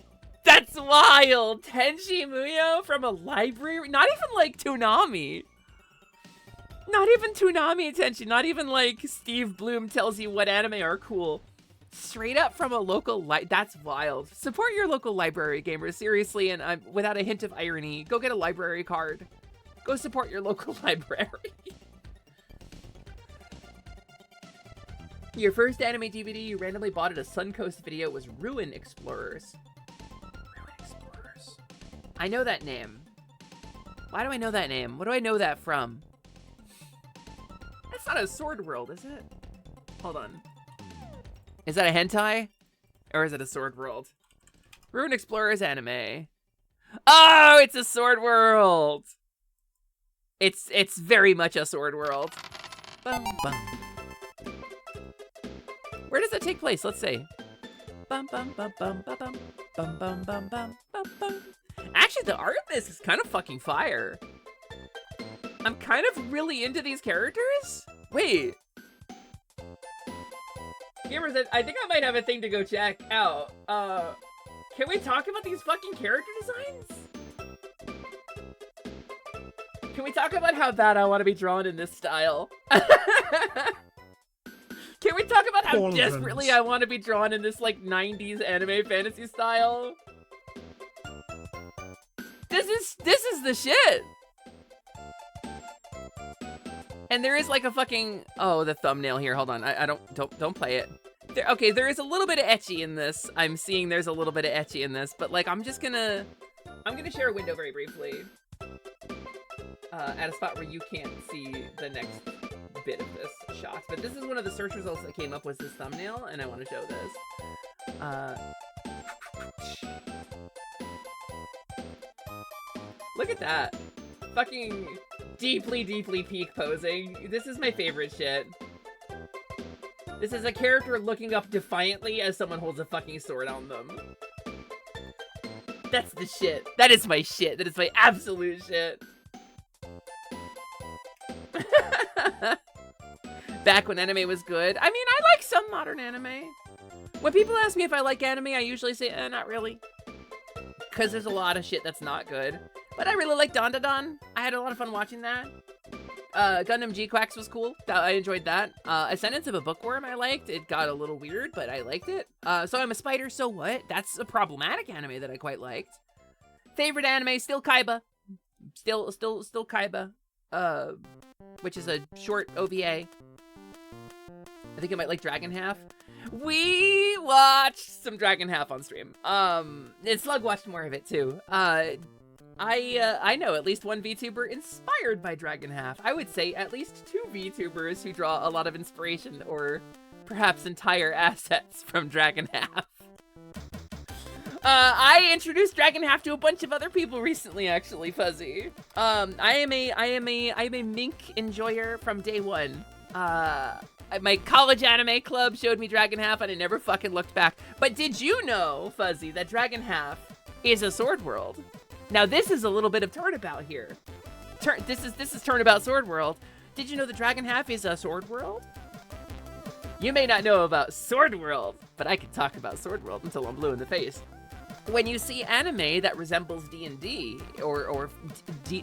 Speaker 2: That's wild! Tenchi Muyo from a library? Not even like Toonami. Not even Toonami Tenchi. Not even like Steve Bloom tells you what anime are cool. Straight up from a local that's wild. Support your local library, gamers. Seriously, and without a hint of irony, go get a library card. Go support your local library. Your first anime DVD you randomly bought at a Suncoast video was Ruin Explorers. Ruin Explorers. I know that name. Why do I know that name? What do I know that from? That's not a Sword World, is it? Hold on. Is that a hentai? Or is it a Sword World? Ruin Explorers anime. Oh, it's a Sword World! It's very much a Sword World. Bum, bum. Where does that take place? Let's see. Bum, bum, bum, bum, bum, bum, bum, bum, bum, bum, bum, bum. Actually, the art of this is kind of fucking fire. I'm kind of really into these characters. Wait. Gamers, I think I might have a thing to go check out. Can we talk about these fucking character designs? Can we talk about how bad I want to be drawn in this style? Can we talk about how desperately I want to be drawn in this, like, 90s anime fantasy style? This is the shit! And there is, like, a fucking... Oh, the thumbnail here. Hold on. I don't play it. Okay, there is a little bit of ecchi in this. I'm seeing there's a little bit of ecchi in this, but, like, I'm gonna share a window very briefly. At a spot where you can't see the next bit of this shot. But this is one of the search results that came up was this thumbnail, and I want to show this. Look at that. Fucking deeply, deeply peak posing. This is my favorite shit. This is a character looking up defiantly as someone holds a fucking sword on them. That's the shit. That is my shit. That is my absolute shit. Back when anime was good. I mean, I like some modern anime. When people ask me if I like anime, I usually say, not really. Because there's a lot of shit that's not good. But I really like Don Da Don. I had a lot of fun watching that. Gundam G-Quacks was cool. I enjoyed that. Ascendance of a Bookworm I liked. It got a little weird, but I liked it. So I'm a Spider, so what? That's a problematic anime that I quite liked. Favorite anime, still Kaiba. Still Kaiba. Which is a short OVA. I think I might like Dragon Half. We watched some Dragon Half on stream. And Slug watched more of it too. I know at least one VTuber inspired by Dragon Half. I would say at least two VTubers who draw a lot of inspiration or perhaps entire assets from Dragon Half. I introduced Dragon Half to a bunch of other people recently, actually, Fuzzy. I am a mink enjoyer from day one. My college anime club showed me Dragon Half and I never fucking looked back. But did you know, Fuzzy, that Dragon Half is a Sword World. Now this is a little bit of Turnabout here. This is Turnabout Sword World. Did you know the Dragon Half is a Sword World? You may not know about Sword World, but I can talk about Sword World until I'm blue in the face. When you see anime that resembles D&D or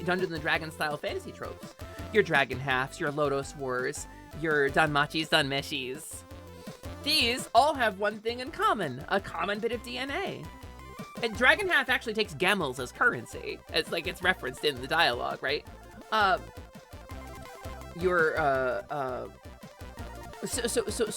Speaker 2: Dungeons and Dragons style fantasy tropes, your Dragon Halves, your Lodos Wars, your Danmachis, Danmeshis, these all have one thing in common, a common bit of DNA. And Dragon Half actually takes gamels as currency. It's like it's referenced in the dialogue, right? So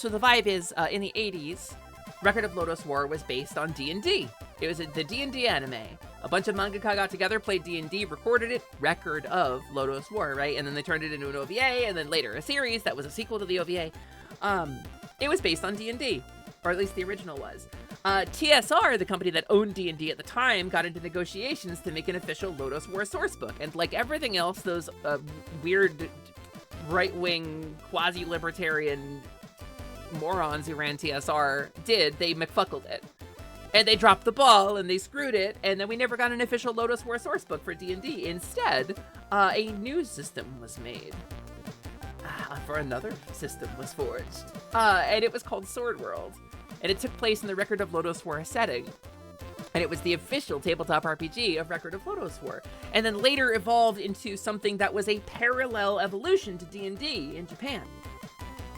Speaker 2: the vibe is, in the 80s, Record of Lodos War was based on D&D. It was the D&D anime. A bunch of mangaka got together, played D&D, recorded it, Record of Lodos War, right? And then they turned it into an OVA, and then later a series that was a sequel to the OVA. It was based on D&D, or at least the original was. TSR, the company that owned D&D at the time, got into negotiations to make an official Lodos War sourcebook. And like everything else, those weird right-wing, quasi-libertarian morons who ran TSR did, they McFuckled it. And they dropped the ball, and they screwed it, and then we never got an official Lodos War sourcebook for D&D. Instead, a new system was made. For another system was forged. And it was called Sword World. And it took place in the Record of Lodos War setting. And it was the official tabletop RPG of Record of Lodos War. And then later evolved into something that was a parallel evolution to D&D in Japan.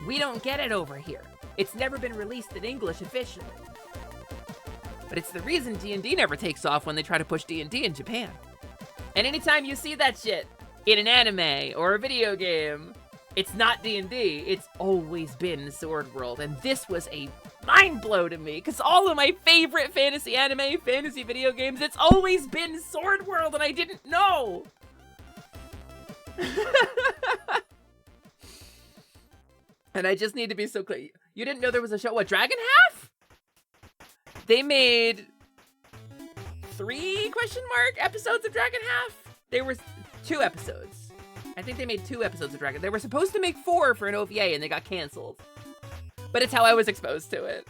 Speaker 2: We don't get it over here. It's never been released in English officially. But it's the reason D&D never takes off when they try to push D&D in Japan. And anytime you see that shit in an anime or a video game, it's not D&D, it's always been Sword World. And this was a mind blow to me, because all of my favorite fantasy anime, fantasy video games, it's always been Sword World, and I didn't know! And I just need to be so clear. You didn't know there was a show, what, Dragon Half? They made 3 episodes of Dragon Half? There were 2 episodes. I think they made 2 episodes of Dragon. They were supposed to make 4 for an OVA, and they got canceled. But it's how I was exposed to it.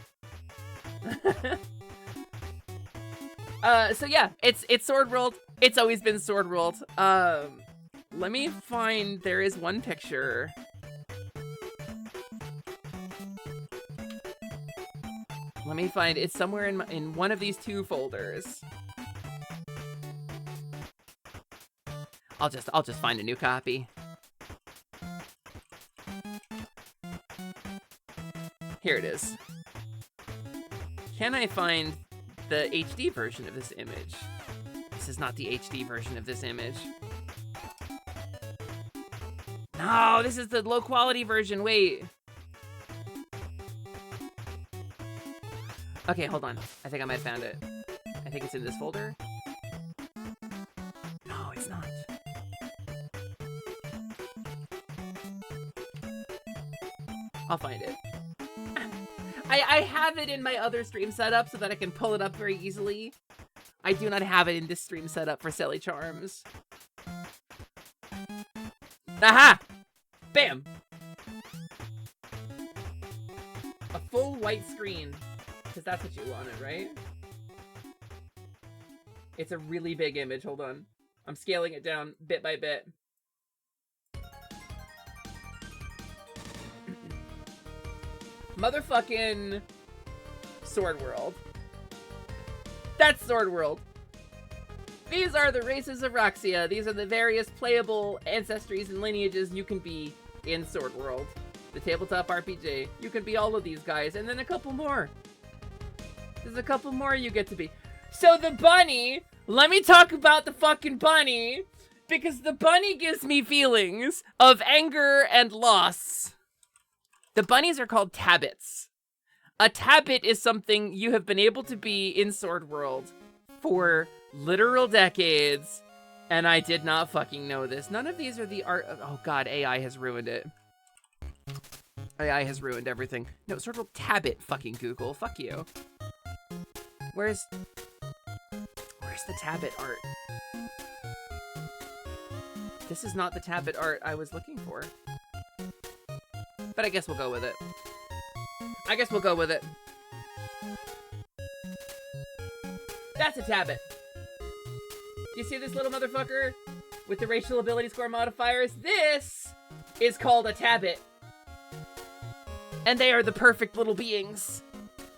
Speaker 2: So yeah, it's Sword World. It's always been Sword World. Let me find, there is one picture. Let me find, it's somewhere in one of these 2 folders. I'll just find a new copy. Here it is. Can I find the HD version of this image? This is not the HD version of this image. No, this is the low quality version, wait. Okay, hold on. I think I might have found it. I think it's in this folder. No, it's not. I'll find it. I have it in my other stream setup so that I can pull it up very easily. I do not have it in this stream setup for Silly Charms. Aha! Bam! A full white screen. Because that's what you wanted, right? It's a really big image. Hold on. I'm scaling it down bit by bit. Motherfucking Sword World. That's Sword World. These are the races of Roxia. These are the various playable ancestries and lineages you can be in Sword World. The tabletop RPG. You can be all of these guys, and then a couple more. There's a couple more you get to be. So the bunny, let me talk about the fucking bunny, because the bunny gives me feelings of anger and loss. The bunnies are called tabbits. A tabbit is something you have been able to be in Sword World for literal decades, and I did not fucking know this. None of these are the art of, oh god, AI has ruined it. AI has ruined everything. No, Sword World tabbit, fucking Google, fuck you. Where's the tabbit art? This is not the tabbit art I was looking for. But I guess we'll go with it. I guess we'll go with it. That's a tabbit. You see this little motherfucker with the racial ability score modifiers? This is called a Tabbit. And they are the perfect little beings.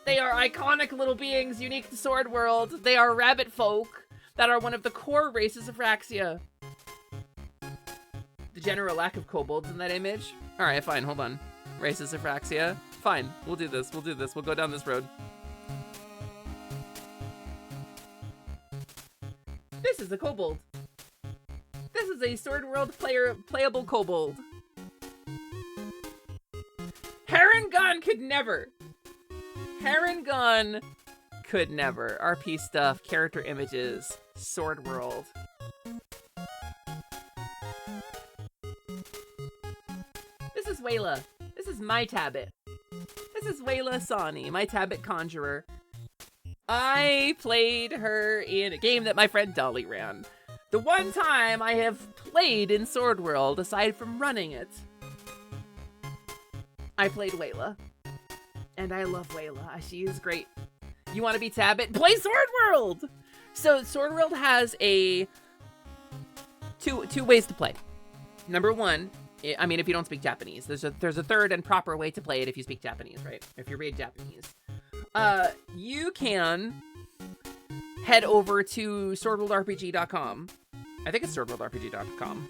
Speaker 2: They are iconic little beings unique to Sword World. They are rabbit folk that are one of the core races of Raxia. The general lack of kobolds in that image. All right, fine, hold on. Races of Raxia. Fine, we'll do this, we'll do this. We'll go down this road. This is a kobold. This is a Sword World playable kobold. Harengon could never. Harengon could never. RP stuff, character images, Sword World. This is Wayla. This is my Tabbit. This is Wayla Sani, my Tabbit conjurer. I played her in a game that my friend Dolly ran. The one time I have played in Sword World, aside from running it, I played Wayla. And I love Wayla. She is great. You want to be Tabbit? Play Sword World! So Sword World has a two ways to play. Number one, I mean, if you don't speak Japanese, there's a third and proper way to play it if you speak Japanese, right? If you read Japanese. You can head over to swordworldrpg.com. I think it's swordworldrpg.com.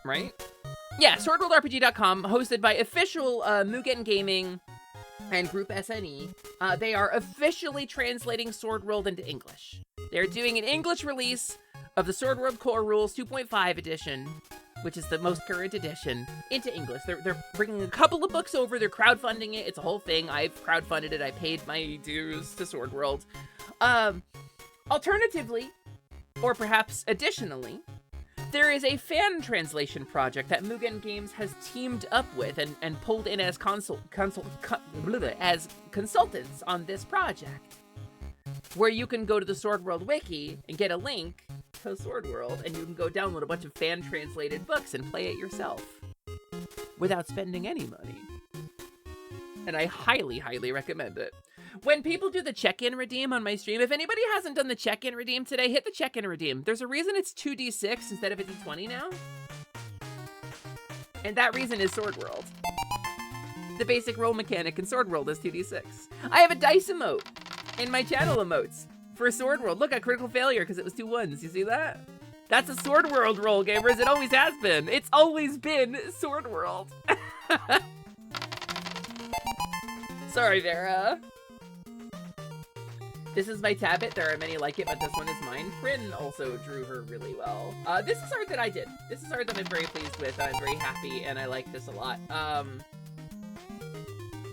Speaker 2: Right? Yeah, swordworldrpg.com, hosted by official Mugen Gaming and Group SNE. They are officially translating Sword World into English. They're doing an English release of the Sword World Core Rules 2.5 edition, which is the most current edition, into English. They're bringing a couple of books over. They're crowdfunding it. It's a whole thing. I've crowdfunded it. I paid my dues to Sword World. Alternatively, or perhaps additionally, there is a fan translation project that Mugen Games has teamed up with and pulled in as consultants on this project, where you can go to the Sword World wiki and get a link to Sword World, and you can go download a bunch of fan translated books and play it yourself without spending any money. And I highly, highly recommend it. When people do the check-in redeem on my stream, if anybody hasn't done the check-in redeem today, hit the check-in redeem. There's a reason it's 2d6 instead of a d20 now. And that reason is Sword World. The basic roll mechanic in Sword World is 2d6. I have a dice emote in my channel emotes for Sword World. Look, I critical failure because it was 2 1s. You see that? That's a Sword World roll, gamers. It always has been. It's always been Sword World. Sorry, Vera. This is my Tabbit. There are many like it, but this one is mine. Bryn also drew her really well. This is art that I did. This is art that I'm very pleased with. I'm very happy, and I like this a lot.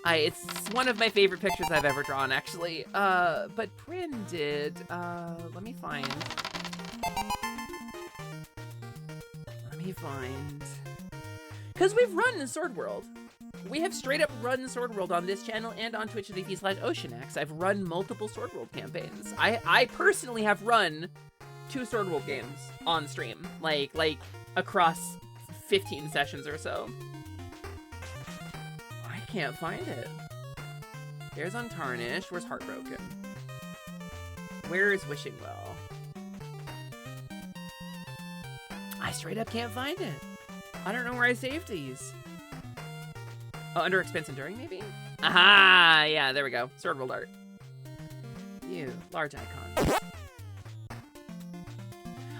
Speaker 2: It's one of my favorite pictures I've ever drawn, actually. But Bryn did, let me find. Because we've run Sword World. We have straight up run Sword World on this channel and on twitch.tv/OceanX. I've run multiple Sword World campaigns. I personally have run 2 Sword World games on stream, like across 15 sessions or so. I can't find it. There's Untarnished. Where's Heartbroken? Where is Wishing Well? I straight up can't find it. I don't know where I saved these. Oh, under Expense Enduring, maybe? Aha! Yeah, there we go. Sword World art. Ew, large icon.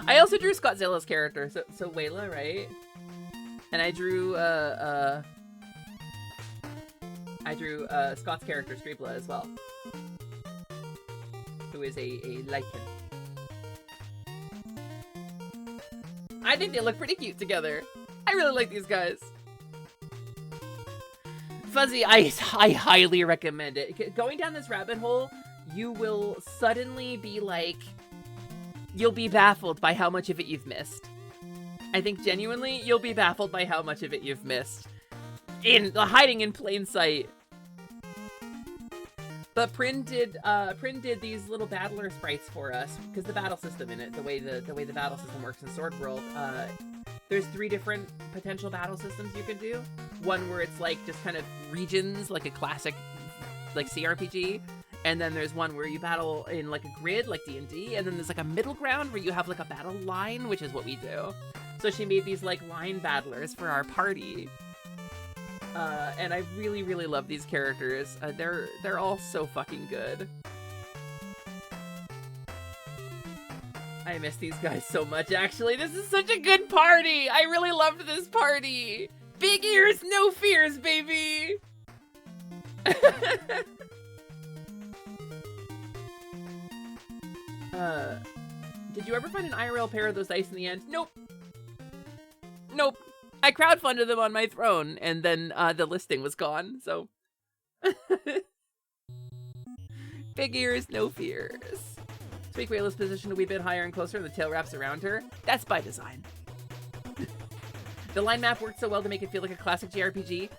Speaker 2: I also drew Scottzilla's character, so Wayla, right? And I drew, Scott's character, Streepla, as well. Who is a lichen. I think they look pretty cute together. I really like these guys. Fuzzy, I highly recommend it. Going down this rabbit hole, you will suddenly be like, you'll be baffled by how much of it you've missed. I think genuinely, you'll be baffled by how much of it you've missed. Hiding in plain sight. But Prin did these little battler sprites for us, because the battle system in it, the way the battle system works in Sword World, there's 3 different potential battle systems you can do. One where it's like just kind of regions, like a classic like CRPG, And then there's one where you battle in like a grid, like D&D, and then there's like a middle ground where you have like a battle line, which is what we do. So she made these like line battlers for our party. And I really, really love these characters. They're all so fucking good. I miss these guys so much, actually. This is such a good party. I really loved this party. Big ears, no fears, baby. Did you ever find an IRL pair of those dice in the end? Nope. Nope. I crowdfunded them on my throne, and then the listing was gone, so. Big ears, no fears. To make Rayla's position a wee bit higher and closer and the tail wraps around her. That's by design. The line map worked so well to make it feel like a classic JRPG.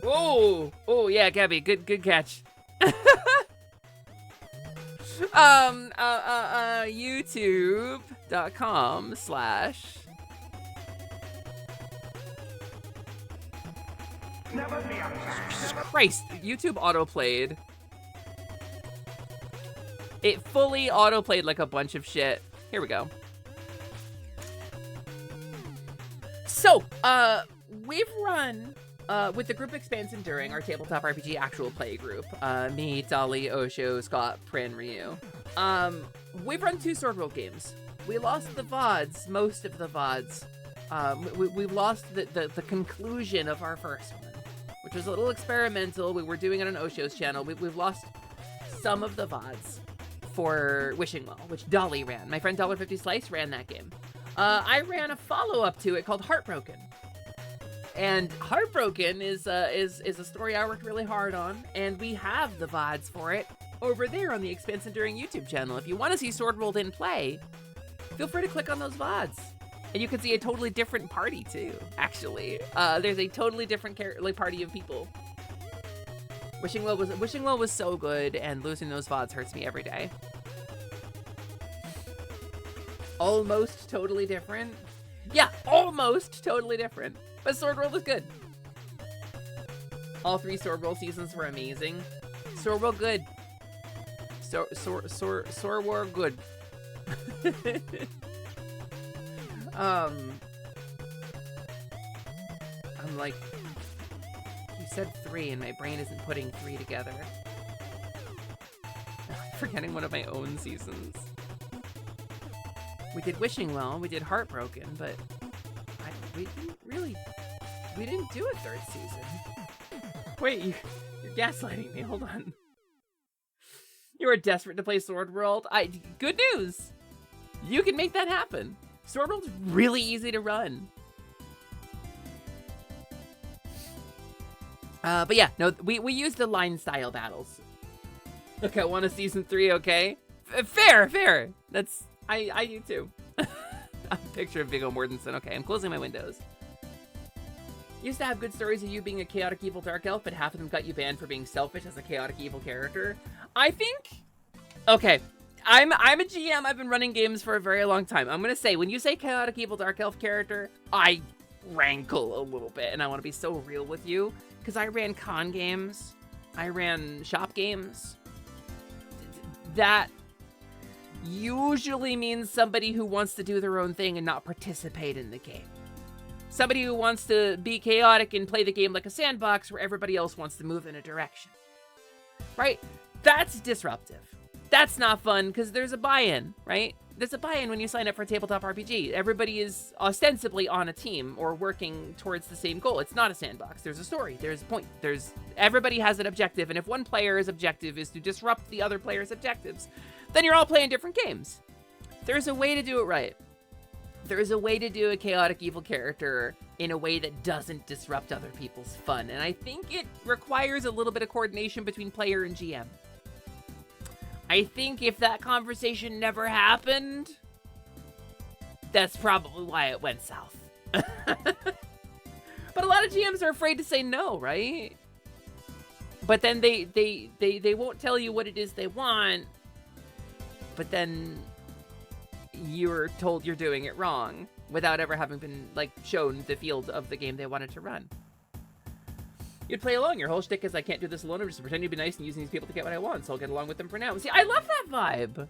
Speaker 2: Oh, yeah, Gabby, good catch. YouTube.com/ Jesus Christ, YouTube autoplayed. It fully autoplayed like a bunch of shit. Here we go. So, we've run, with the group Expanse Enduring, our tabletop RPG actual play group, me, Dolly, Osho, Scott, Prin, Ryu. We've run 2 Sword World games. We lost the VODs, most of the VODs. We've lost the conclusion of our first one, which was a little experimental. We were doing it on Osho's channel. We've lost some of the VODs for Wishing Well, which Dolly ran. My friend $1.50 Slice ran that game. I ran a follow-up to it called Heartbroken. And Heartbroken is a story I worked really hard on, and we have the VODs for it over there on the Expanse Enduring YouTube channel. If you want to see Sword World in play, feel free to click on those VODs. And you can see a totally different party too, actually. There's a totally different party of people. Wishing Well was so good, and losing those VODs hurts me every day. Almost totally different. Yeah, almost totally different. But Sword World was good. All 3 Sword World seasons were amazing. Sword World good. Sword World good. I'm like, you said 3 and my brain isn't putting 3 together. I'm forgetting one of my own seasons. We did Wishing Well, we did Heartbroken, but we didn't do a 3rd season. Wait, you're gaslighting me, hold on. You are desperate to play Sword World? Good news! You can make that happen. Sword World's really easy to run. But yeah, no, we use the line style battles. Okay, I want a season 3, okay? Fair. That's, I do too. A picture of Viggo Mortensen. Okay, I'm closing my windows. Used to have good stories of you being a chaotic evil dark elf, but half of them got you banned for being selfish as a chaotic evil character. I think, okay, I'm a GM. I've been running games for a very long time. I'm gonna say, when you say chaotic evil dark elf character, I rankle a little bit, and I want to be so real with you, because I ran con games, I ran shop games. That usually means somebody who wants to do their own thing and not participate in the game. Somebody who wants to be chaotic and play the game like a sandbox where everybody else wants to move in a direction. Right? That's disruptive. That's not fun because there's a buy-in, right? There's a buy-in when you sign up for a tabletop RPG. Everybody is ostensibly on a team or working towards the same goal. It's not a sandbox. There's a story. There's a point. Everybody has an objective, and if one player's objective is to disrupt the other player's objectives, then you're all playing different games. There's a way to do it right. There's a way to do a chaotic evil character in a way that doesn't disrupt other people's fun, and I think it requires a little bit of coordination between player and GM. I think if that conversation never happened, that's probably why it went south. But a lot of GMs are afraid to say no, right? But then they won't tell you what it is they want, but then you're told you're doing it wrong without ever having been, like, shown the field of the game they wanted to run. You'd play along. Your whole shtick is, I can't do this alone. I'm just pretending to be nice and using these people to get what I want, so I'll get along with them for now. See, I love that vibe.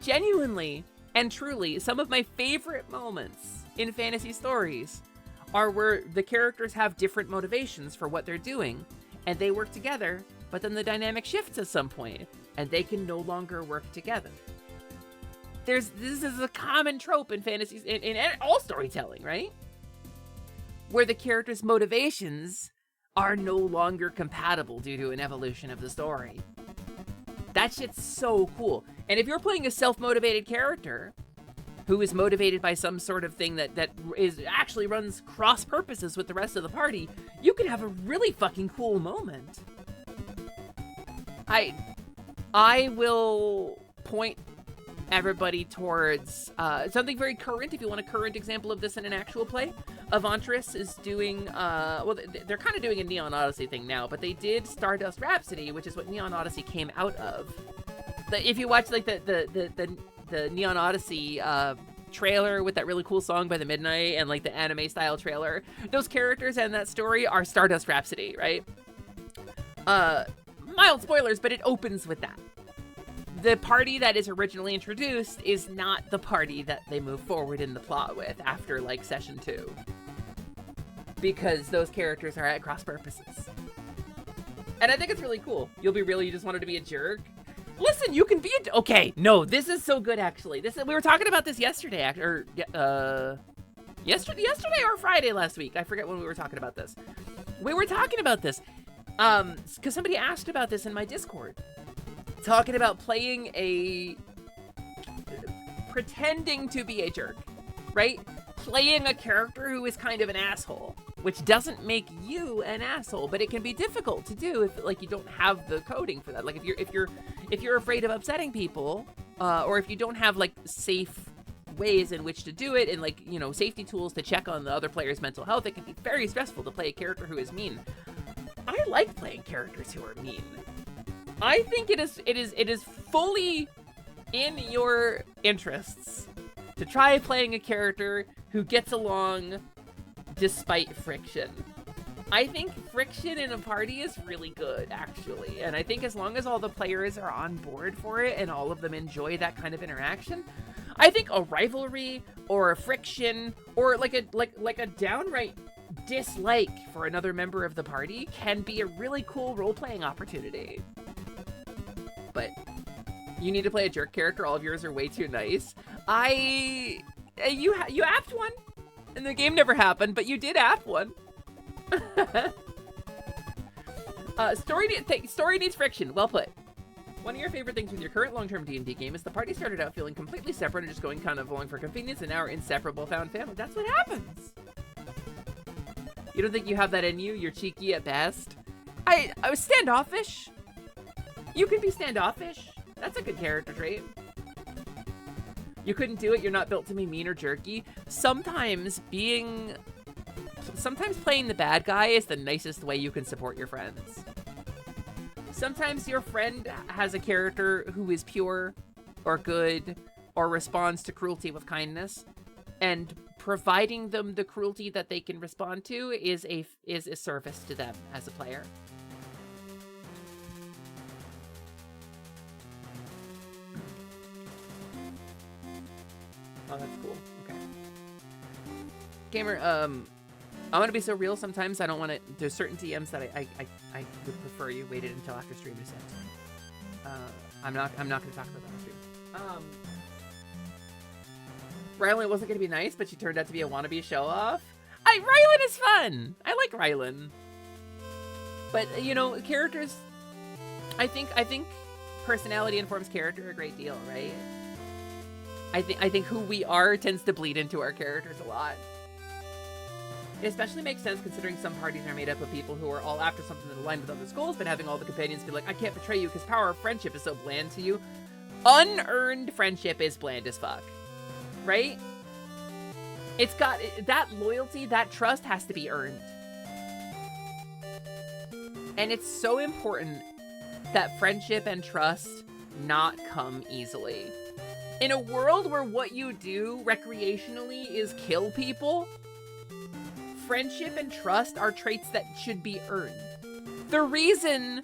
Speaker 2: Genuinely and truly, some of my favorite moments in fantasy stories are where the characters have different motivations for what they're doing, and they work together, but then the dynamic shifts at some point, and they can no longer work together. This is a common trope in fantasies, in all storytelling, right? Where the characters' motivations are no longer compatible due to an evolution of the story. That shit's so cool. And if you're playing a self-motivated character who is motivated by some sort of thing that is actually runs cross purposes with the rest of the party, you can have a really fucking cool moment. I will point everybody towards something very current. If you want a current example of this in an actual play, Avantris is doing, well, they're kind of doing a Neon Odyssey thing now, but they did Stardust Rhapsody, which is what Neon Odyssey came out of. If you watch like the Neon Odyssey trailer with that really cool song by the Midnight and like the anime style trailer, those characters and that story are Stardust Rhapsody, right? Mild spoilers, but it opens with that. The party that is originally introduced is not the party that they move forward in the plot with after, like, session 2. Because those characters are at cross purposes. And I think it's really cool. You just wanted to be a jerk. Listen, you can be a... Okay, no, this is so good, actually. We were talking about this yesterday, yesterday or Friday last week. I forget when we were talking about this. We were talking about this. Because somebody asked about this in my Discord. Talking about pretending to be a jerk, right? Playing a character who is kind of an asshole, which doesn't make you an asshole, but it can be difficult to do if, like, you don't have the coding for that. Like, if you're afraid of upsetting people, or if you don't have, like, safe ways in which to do it, and, like, you know, safety tools to check on the other player's mental health, it can be very stressful to play a character who is mean. I like playing characters who are mean. I think it is fully in your interests to try playing a character who gets along despite friction. I think friction in a party is really good, actually. And I think as long as all the players are on board for it and all of them enjoy that kind of interaction, I think a rivalry or a friction or like a downright dislike for another member of the party can be a really cool role-playing opportunity. But you need to play a jerk character. All of yours are way too nice. You apped one, and the game never happened, but you did app one. Story needs friction. Well put. One of your favorite things with your current long-term D&D game is the party started out feeling completely separate and just going kind of along for convenience, and now are inseparable found family. That's what happens. You don't think you have that in you? You're cheeky at best. I was standoffish. You can be standoffish. That's a good character trait. You couldn't do it. You're not built to be mean or jerky. Sometimes playing the bad guy is the nicest way you can support your friends. Sometimes your friend has a character who is pure or good or responds to cruelty with kindness, and providing them the cruelty that they can respond to is a service to them as a player. Oh, that's cool. Okay. Gamer, I want to be so real sometimes. I don't want to... There's certain DMs that I would prefer you waited until after stream to send to me. I'm not going to talk about that on stream. Rylan wasn't going to be nice, but she turned out to be a wannabe show-off. Rylan is fun! I like Rylan. But, you know, characters... I think personality informs character a great deal, right? I think who we are tends to bleed into our characters a lot. It especially makes sense considering some parties are made up of people who are all after something that aligns with others' goals, but having all the companions be like, I can't betray you because power of friendship is so bland to you. Unearned friendship is bland as fuck. Right? It's got... That loyalty, that trust has to be earned. And it's so important that friendship and trust not come easily. In a world where what you do recreationally is kill people, friendship and trust are traits that should be earned. The reason,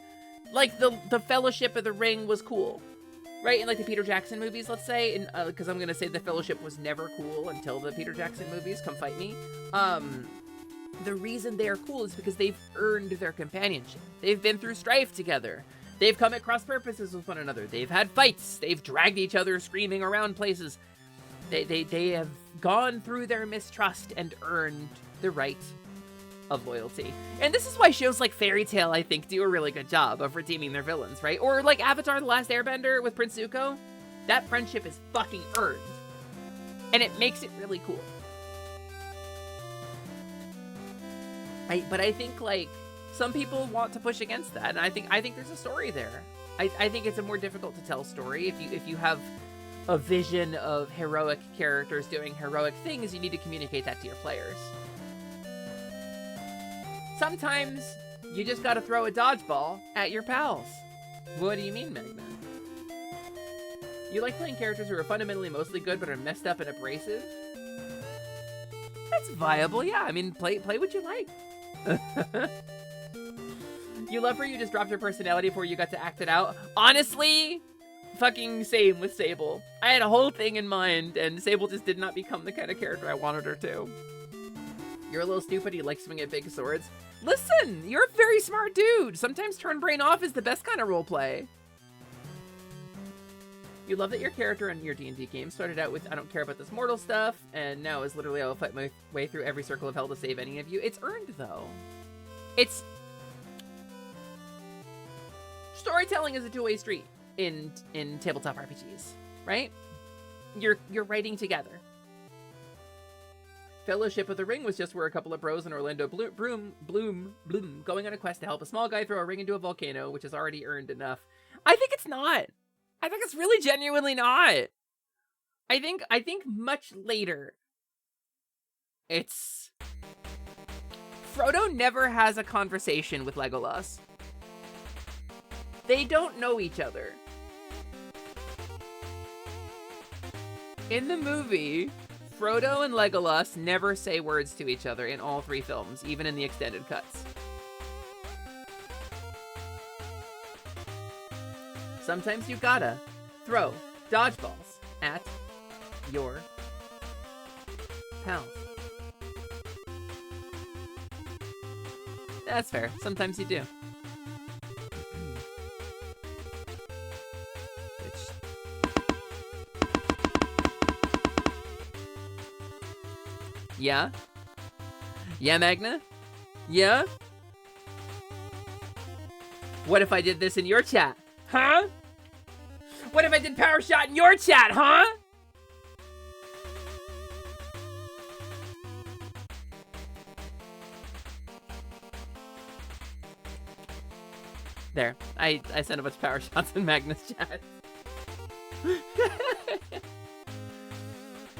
Speaker 2: like, the Fellowship of the Ring was cool, right? In, like, the Peter Jackson movies, let's say, because I'm going to say the Fellowship was never cool until the Peter Jackson movies, come fight me. The reason they are cool is because they've earned their companionship. They've been through strife together. They've come at cross purposes with one another. They've had fights. They've dragged each other screaming around places. They have gone through their mistrust and earned the right of loyalty. And this is why shows like Fairy Tail, I think, do a really good job of redeeming their villains, right? Or like Avatar: The Last Airbender with Prince Zuko. That friendship is fucking earned. And it makes it really cool. But I think, like, some people want to push against that, and I think there's a story there. I think it's a more difficult to tell story. If you have a vision of heroic characters doing heroic things, you need to communicate that to your players. Sometimes you just gotta throw a dodgeball at your pals. What do you mean, Magna? You like playing characters who are fundamentally mostly good but are messed up and abrasive? That's viable, yeah. I mean, play what you like. You love her, you just dropped her personality before you got to act it out. Honestly, fucking same with Sable. I had a whole thing in mind, and Sable just did not become the kind of character I wanted her to. You're a little stupid, you like swinging big swords. Listen, you're a very smart dude. Sometimes turn brain off is the best kind of roleplay. You love that your character in your D&D game started out with, I don't care about this mortal stuff, and now is literally, I will fight my way through every circle of hell to save any of you. It's earned, though. It's... Storytelling is a two-way street in tabletop RPGs, right? You're writing together. Fellowship of the Ring was just where a couple of bros in Orlando Bloom going on a quest to help a small guy throw a ring into a volcano, which has already earned enough. I think it's not. I think it's really genuinely not. I think much later, it's... Frodo never has a conversation with Legolas. They don't know each other. In the movie, Frodo and Legolas never say words to each other in all three films, even in the extended cuts. Sometimes you gotta throw dodgeballs at your pals. That's fair. Sometimes you do. Yeah? Yeah, Magna? Yeah? What if I did this in your chat? Huh? What if I did Power Shot in your chat, huh? There. I sent a bunch of Power Shots in Magna's chat.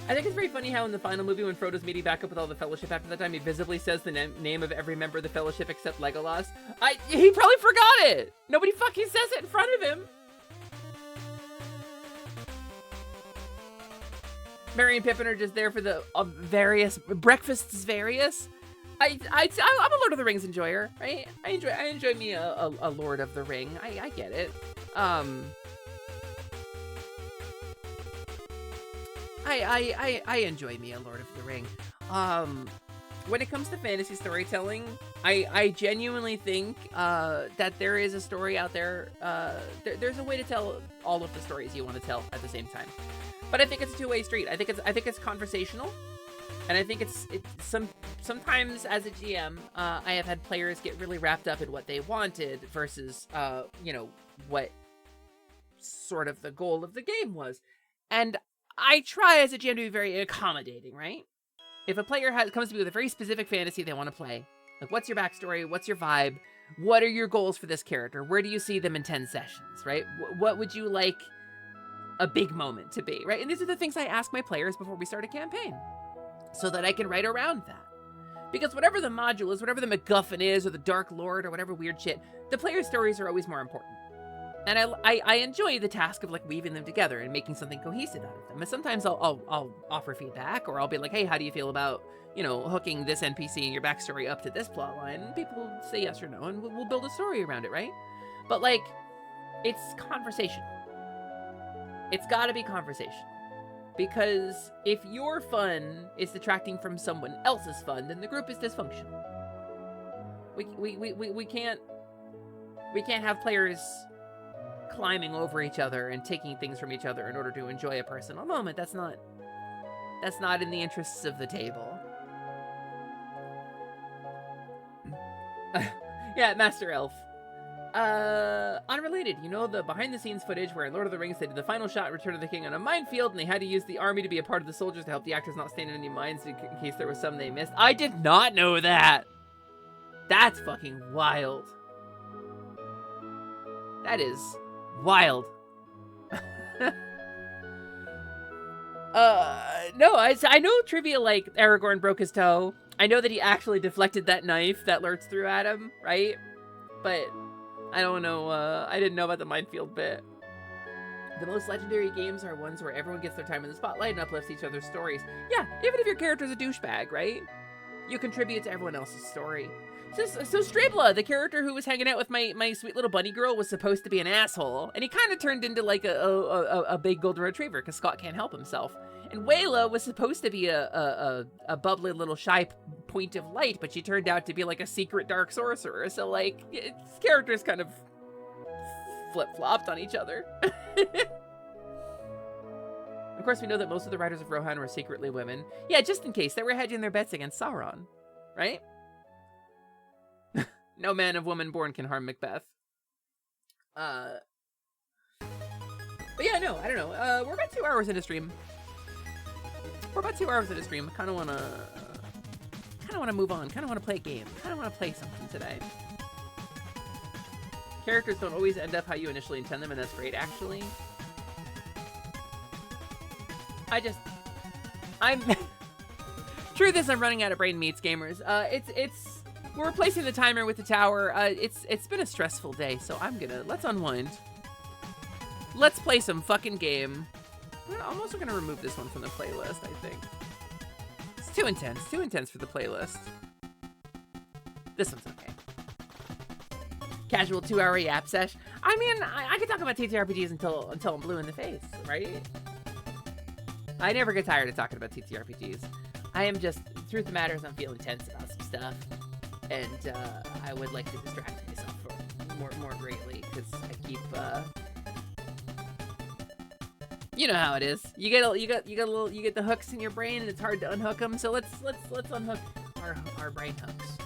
Speaker 2: I think it's very funny how in the final movie when Frodo's meeting back up with all the Fellowship after that time, he visibly says the name of every member of the Fellowship except Legolas. He probably forgot it! Nobody fucking says it in front of him! Merry and Pippin are just there for the various... Breakfasts various. I'm a Lord of the Rings enjoyer, right? I enjoy me a Lord of the Ring. I get it. I enjoy me a Lord of the Ring. When it comes to fantasy storytelling, I genuinely think that there is a story out there. There's a way to tell all of the stories you want to tell at the same time. But I think it's a two-way street. I think it's conversational, and I think it's sometimes as a GM, I have had players get really wrapped up in what they wanted versus what sort of the goal of the game was, and I try as a GM to be very accommodating, right? If a player comes to me with a very specific fantasy they want to play, like what's your backstory, what's your vibe, what are your goals for this character, where do you see them in 10 sessions, right? What would you like a big moment to be, right? And these are the things I ask my players before we start a campaign, so that I can write around that. Because whatever the module is, whatever the MacGuffin is, or the Dark Lord, or whatever weird shit, the player's stories are always more important. And I enjoy the task of like weaving them together and making something cohesive out of them. And sometimes I'll offer feedback, or I'll be like, hey, how do you feel about, you know, hooking this NPC and your backstory up to this plot line? And people will say yes or no, and we'll build a story around it, right? But like, it's conversation. It's gotta be conversation. Because if your fun is detracting from someone else's fun, then the group is dysfunctional. We can't have players climbing over each other and taking things from each other in order to enjoy a personal moment. That's not in the interests of the table. Yeah, Master Elf. Unrelated, you know the behind-the-scenes footage where in Lord of the Rings they did the final shot in Return of the King on a minefield and they had to use the army to be a part of the soldiers to help the actors not stand in any mines in case there was some they missed? I did not know that! That's fucking wild. That is wild. No, I know trivia like Aragorn broke his toe. I know that he actually deflected that knife that Lurtz threw at him, right? But I don't know, I didn't know about the minefield bit. The most legendary games are ones where everyone gets their time in the spotlight and uplifts each other's stories. Yeah, even if your character's a douchebag, right? You contribute to everyone else's story. So Strabla, the character who was hanging out with my sweet little bunny girl, was supposed to be an asshole, and he kind of turned into like a big golden retriever because Scott can't help himself. And Wayla was supposed to be a bubbly little shy point of light, but she turned out to be like a secret dark sorcerer. So like, characters kind of flip-flopped on each other. Of course, we know that most of the writers of Rohan were secretly women. Yeah, just in case, they were hedging their bets against Sauron, right? No man of woman born can harm Macbeth. But yeah, no, I don't know. We're about 2 hours into stream. I kind of wanna move on. Kind of wanna play a game. Kind of wanna play something today. Characters don't always end up how you initially intend them, and that's great, actually. Truth is, I'm running out of brain meats, gamers. We're replacing the timer with the tower. It's been a stressful day, so let's unwind. Let's play some fucking game. I'm also gonna remove this one from the playlist, I think. It's too intense for the playlist. This one's okay. Casual 2-hour yap sesh. I mean, I could talk about TTRPGs until I'm blue in the face, right? I never get tired of talking about TTRPGs. I am just, truth of the matter is I'm feeling tense about some stuff. And I would like to distract myself more greatly, because I keep, you know how it is. You get the hooks in your brain, and it's hard to unhook them. So let's unhook our brain hooks.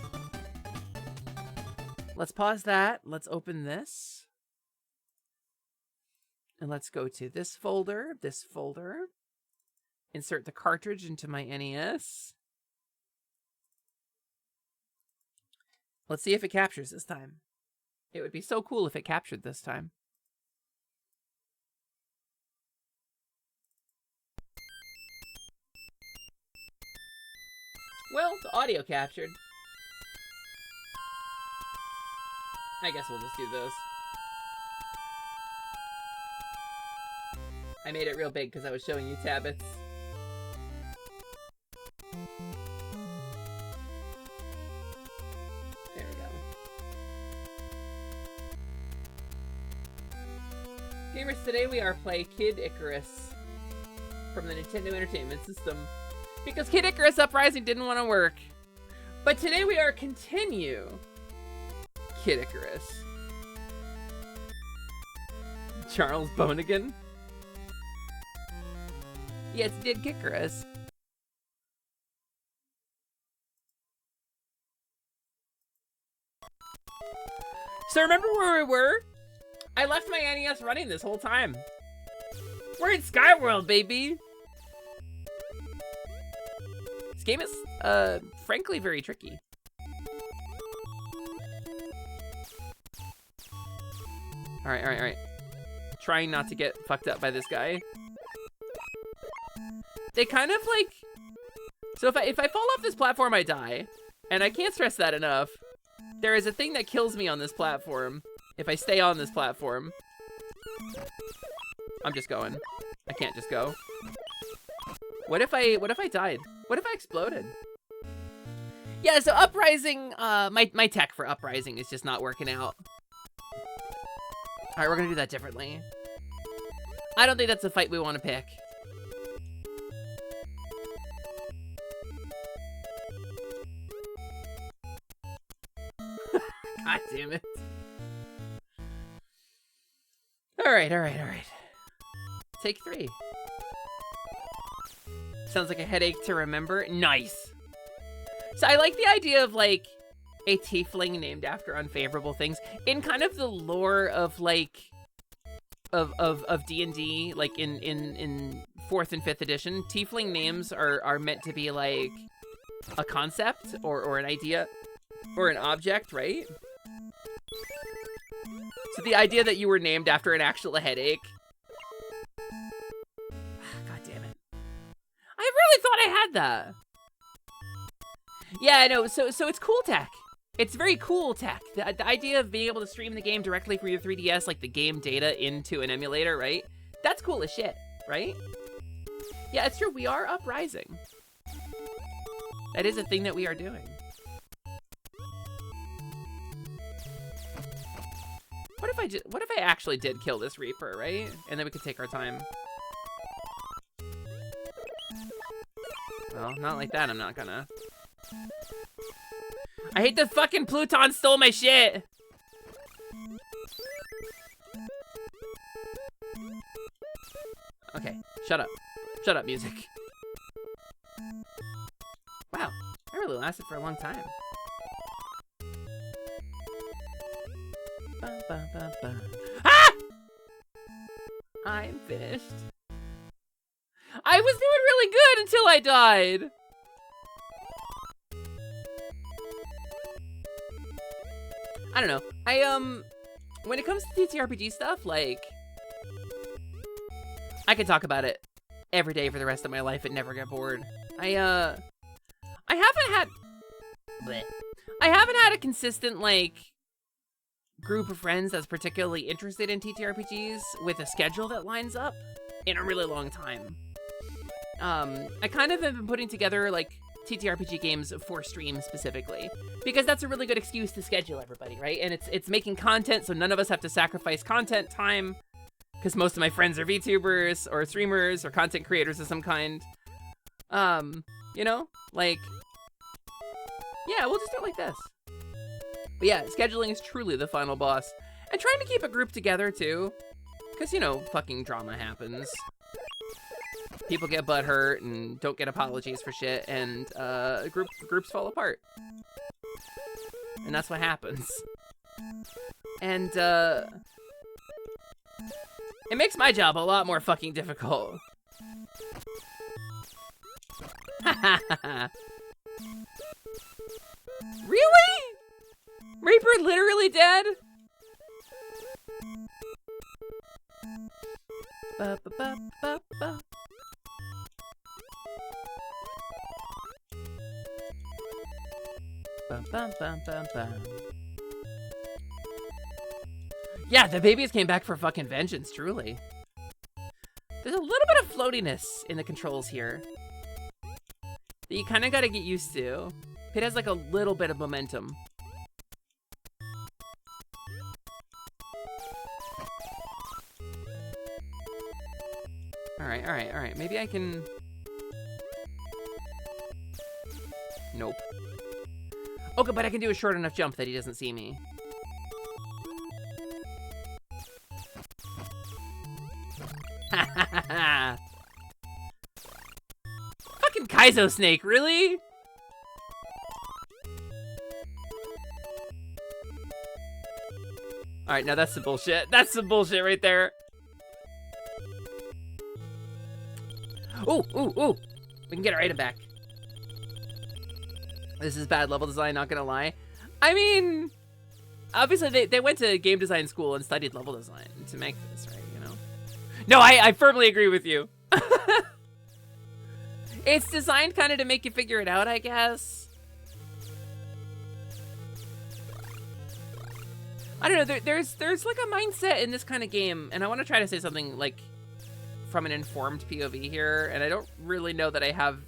Speaker 2: Let's pause that. Let's open this, and let's go to this folder. Insert the cartridge into my NES. Let's see if it captures this time. It would be so cool if it captured this time. Well, the audio captured. I guess we'll just do this. I made it real big because I was showing you Tabbits. There we go. Gamers, today we are playing Kid Icarus from the Nintendo Entertainment System. Because Kid Icarus Uprising didn't want to work. But today we are continue Kid Icarus. Charles Bonigan? Yes, did Kickarud. So remember where we were? I left my NES running this whole time. We're in Skyworld, baby! This game is, frankly very tricky. Alright. Trying not to get fucked up by this guy. They kind of like... So if I fall off this platform, I die. And I can't stress that enough. There is a thing that kills me on this platform. If I stay on this platform. I'm just going. I can't just go. What if I died? What if I exploded? Yeah, so Uprising, my tech for Uprising is just not working out. All right, we're gonna do that differently. I don't think that's the fight we want to pick. God damn it. All right. Take 3. Sounds like a headache to remember. Nice. So I like the idea of, like, a tiefling named after unfavorable things. In kind of the lore of, like, of D&D, like, in 4th and 5th edition, tiefling names are meant to be, like, a concept or an idea or an object, right? So the idea that you were named after an actual headache. God damn it. I really thought I had that. Yeah, I know. So it's cool tech. It's very cool tech. The idea of being able to stream the game directly from your 3DS, like the game data into an emulator, right? That's cool as shit, right? Yeah, it's true. We are Uprising. That is a thing that we are doing. What if I actually did kill this Reaper, right? And then we could take our time. Well, not like that, I'm not gonna. I hate the fucking Pluton stole my shit! Okay, shut up. Shut up, music. Wow, that really lasted for a long time. Ah! I'm finished. I was doing really good until I died. I don't know. When it comes to TTRPG stuff, like, I could talk about it every day for the rest of my life and never get bored. I haven't had a consistent, like, group of friends that's particularly interested in TTRPGs with a schedule that lines up in a really long time. I kind of have been putting together, like, TTRPG games for stream specifically, because that's a really good excuse to schedule everybody, right? And it's making content so none of us have to sacrifice content time, because most of my friends are VTubers or streamers or content creators of some kind. You know, like, yeah, we'll just do it like this. But yeah, scheduling is truly the final boss. And trying to keep a group together too, because, you know, fucking drama happens. People get butthurt and don't get apologies for shit, and groups fall apart. And that's what happens. And it makes my job a lot more fucking difficult. Really? Reaper literally dead? Ba, ba, ba, ba, ba. Bum, bum, bum, bum, bum. Yeah, the babies came back for fucking vengeance, truly. There's a little bit of floatiness in the controls here that you kind of got to get used to. It has like a little bit of momentum. All right. Maybe I can... Nope. Okay, but I can do a short enough jump that he doesn't see me. Fucking Kaizo Snake, really? Alright, now that's some bullshit. That's some bullshit right there. Ooh. We can get our item back. This is bad level design, not gonna lie. I mean, obviously they went to game design school and studied level design to make this, right, you know? No, I firmly agree with you. It's designed kind of to make you figure it out, I guess. I don't know, there's like a mindset in this kind of game, and I want to try to say something like from an informed POV here, and I don't really know that I have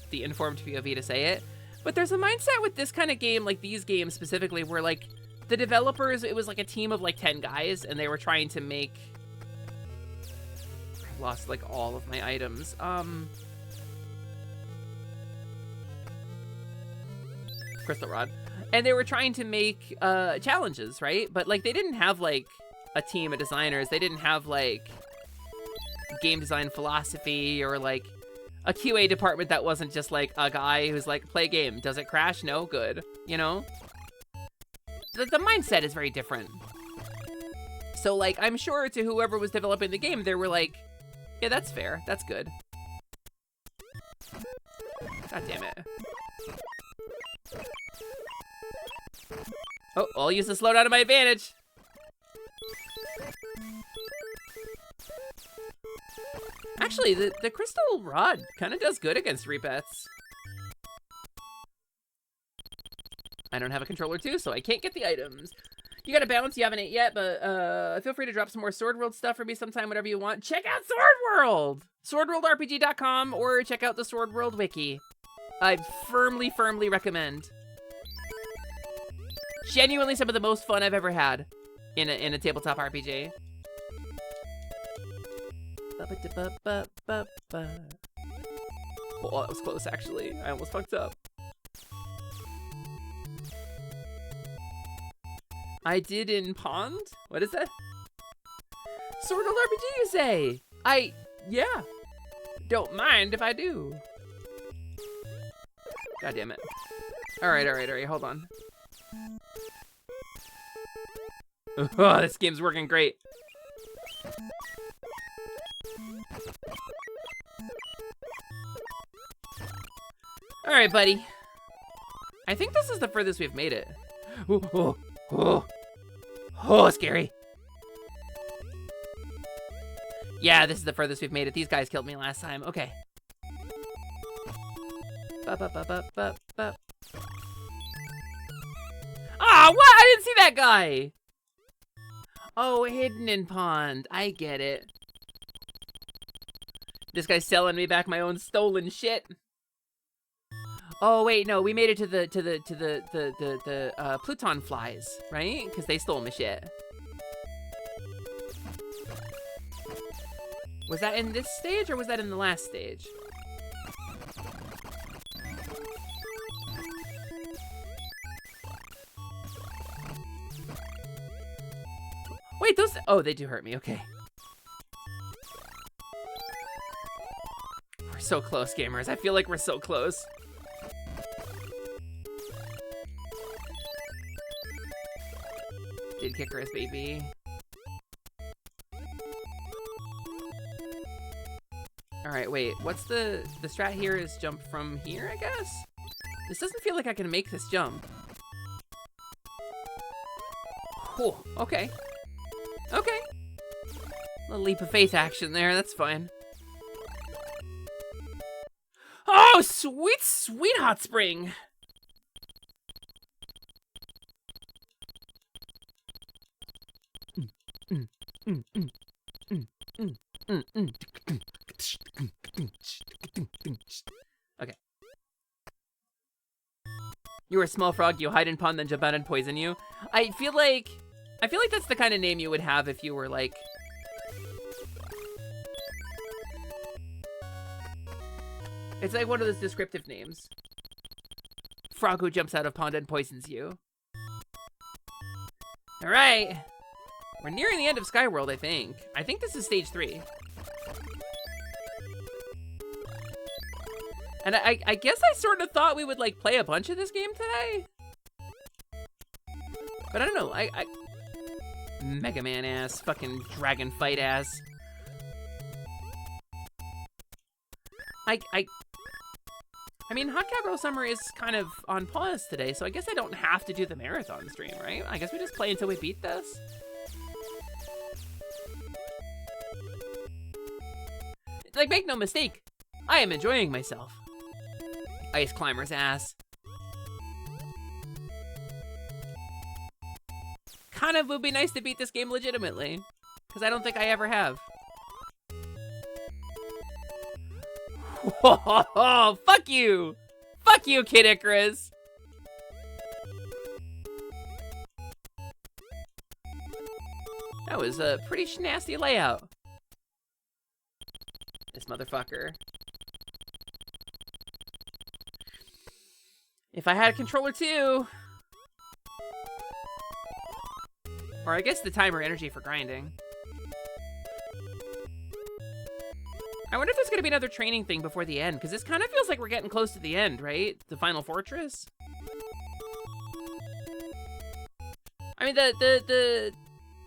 Speaker 2: the informed POV to say it, but there's a mindset with this kind of game, like these games specifically, where like the developers, it was like a team of like 10 guys, and they were trying to make... I lost like all of my items. Crystal Rod. And they were trying to make challenges, right? But like they didn't have like a team of designers. They didn't have like game design philosophy or like a QA department that wasn't just like a guy who's like, play game. Does it crash? No? Good. You know? The mindset is very different. So like, I'm sure to whoever was developing the game, they were like, yeah, that's fair. That's good. God damn it. Oh, I'll use the slowdown to my advantage. Actually, the crystal rod kind of does good against repets. I don't have a controller too, so I can't get the items. You got a balance, you haven't ate yet, but feel free to drop some more Sword World stuff for me sometime, whatever you want. Check out Sword World! SwordWorldRPG.com, or check out the Sword World wiki. I firmly, firmly recommend. Genuinely some of the most fun I've ever had in a tabletop RPG. Oh, that was close, actually. I almost fucked up. I did in Pond? What is that? Sword World RPG, you say? Yeah. Don't mind if I do. God damn it. Alright, hold on. Oh, this game's working great. Alright, buddy. I think this is the furthest we've made it. Oh, scary. Yeah, this is the furthest we've made it. These guys killed me last time. Okay. Ah, what? I didn't see that guy. Oh, hidden in pond. I get it. This guy's selling me back my own stolen shit. Oh wait, no, we made it to the Pluton flies, right? Because they stole my shit. Was that in this stage or was that in the last stage? Wait, those, oh, they do hurt me, okay. We're so close, gamers. I feel like we're so close. Did Kickarud, baby. Alright, wait, what's the strat here is jump from here, I guess? This doesn't feel like I can make this jump. Cool, okay. Okay. Little leap of faith action there, that's fine. Oh, sweet, sweet hot spring! Okay. You are a small frog, you hide in pond, then jump out and poison you. I feel like that's the kind of name you would have if you were like... It's like one of those descriptive names. Frog who jumps out of pond and poisons you. Alright. We're nearing the end of Skyworld, I think. I think this is stage 3. And I guess I sort of thought we would like play a bunch of this game today. But I don't know, Mega Man ass, fucking dragon fight ass. I mean, Hot Cat Roll Summer is kind of on pause today, so I guess I don't have to do the marathon stream, right? I guess we just play until we beat this. Like, make no mistake, I am enjoying myself. Ice Climber's ass. kind of would be nice to beat this game legitimately, because I don't think I ever have. Whoa, fuck you! Fuck you, Kid Icarus! That was a pretty nasty layout. This motherfucker. If I had a controller too. Or I guess the timer energy for grinding. I wonder if there's gonna be another training thing before the end, because this kind of feels like we're getting close to the end, right? The final fortress. I mean, the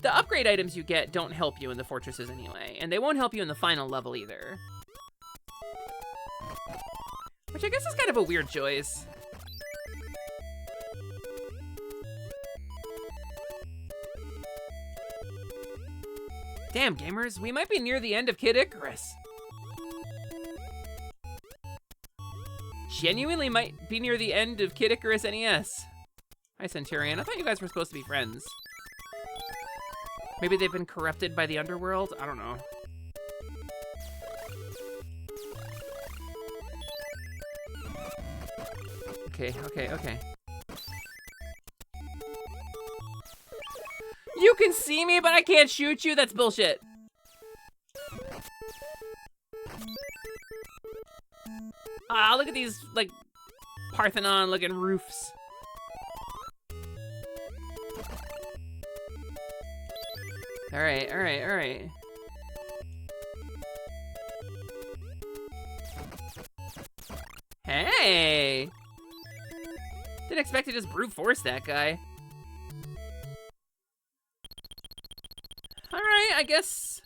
Speaker 2: upgrade items you get don't help you in the fortresses anyway, and they won't help you in the final level either. Which I guess is kind of a weird choice. Damn, gamers, we might be near the end of Kid Icarus. Genuinely might be near the end of Kid Icarus NES. Hi, Centurion. I thought you guys were supposed to be friends. Maybe they've been corrupted by the underworld? I don't know. Okay, okay, okay. You can see me, but I can't shoot you? That's bullshit. Ah, look at these, like, Parthenon-looking roofs. Alright, alright, alright. Hey! Didn't expect to just brute force that guy. Alright, I guess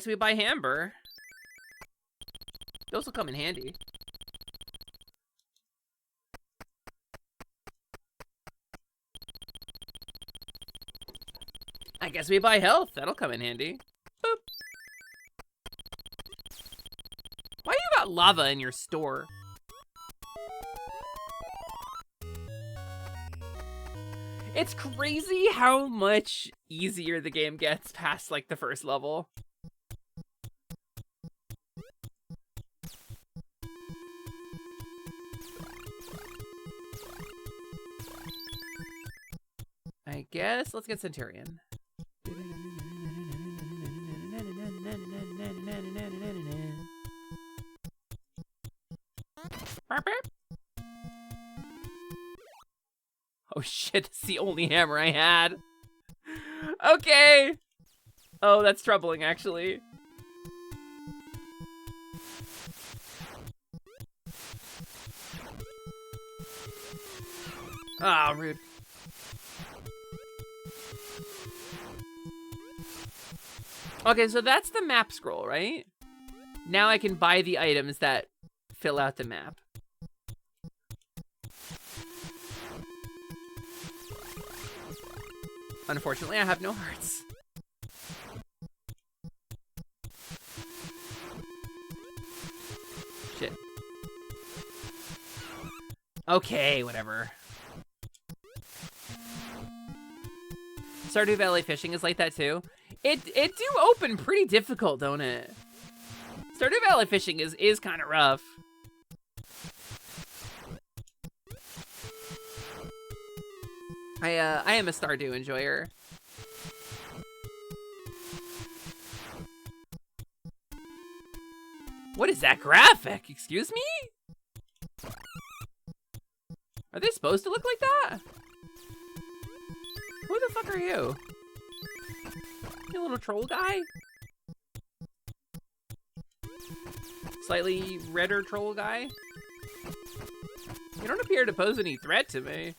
Speaker 2: we buy Hamber. Those will come in handy. I guess we buy health. That'll come in handy. Boop. Why you got lava in your store? It's crazy how much easier the game gets past, like, the first level. I guess let's get Centurion. Oh shit, it's the only hammer I had. Okay. Oh, that's troubling, actually. Ah, rude. Okay, so that's the map scroll, right? Now I can buy the items that fill out the map. Unfortunately, I have no hearts. Shit. Okay, whatever. Stardew Valley fishing is like that too. It do open pretty difficult, don't it? Stardew Valley fishing is kind of rough. I am a Stardew enjoyer. What is that graphic? Excuse me? Are they supposed to look like that? Who the fuck are you? You little troll guy? Slightly redder troll guy? You don't appear to pose any threat to me.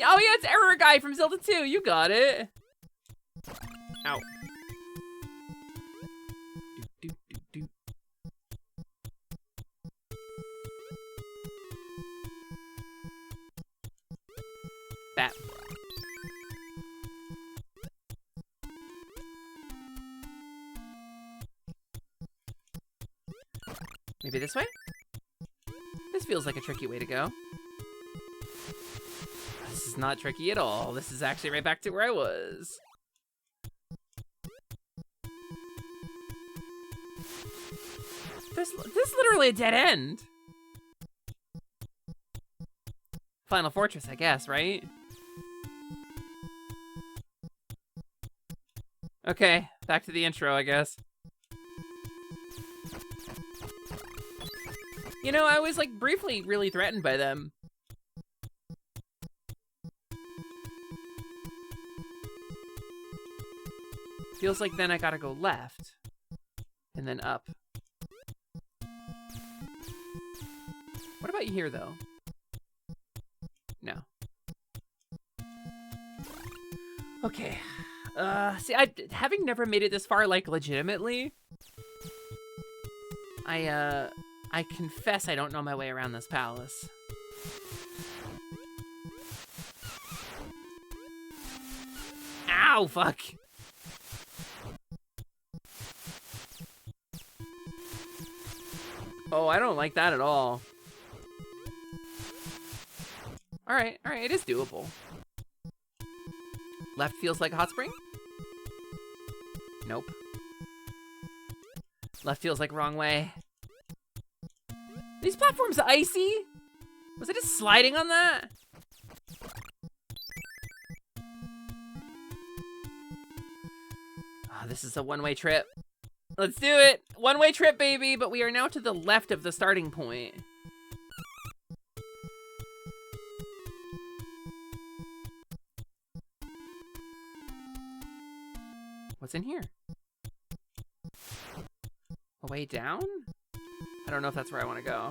Speaker 2: Oh yeah, it's Error Guy from Zelda 2. You got it. Ow. Do, do, do, do. Bat. Maybe this way? This feels like a tricky way to go. This is not tricky at all. This is actually right back to where I was. This is literally a dead end. Final Fortress, I guess, right? Okay, back to the intro, I guess. You know, I was like briefly really threatened by them. Feels like then I gotta go left. And then up. What about you here, though? No. Okay. See, having never made it this far, like, legitimately, I confess I don't know my way around this palace. Ow, fuck! Oh, I don't like that at all. Alright, it is doable. Left feels like a hot spring? Nope. Left feels like wrong way. These platforms icy? Was I just sliding on that? Oh, this is a one-way trip. Let's do it! One-way trip, baby! But we are now to the left of the starting point. What's in here? A way down? I don't know if that's where I want to go.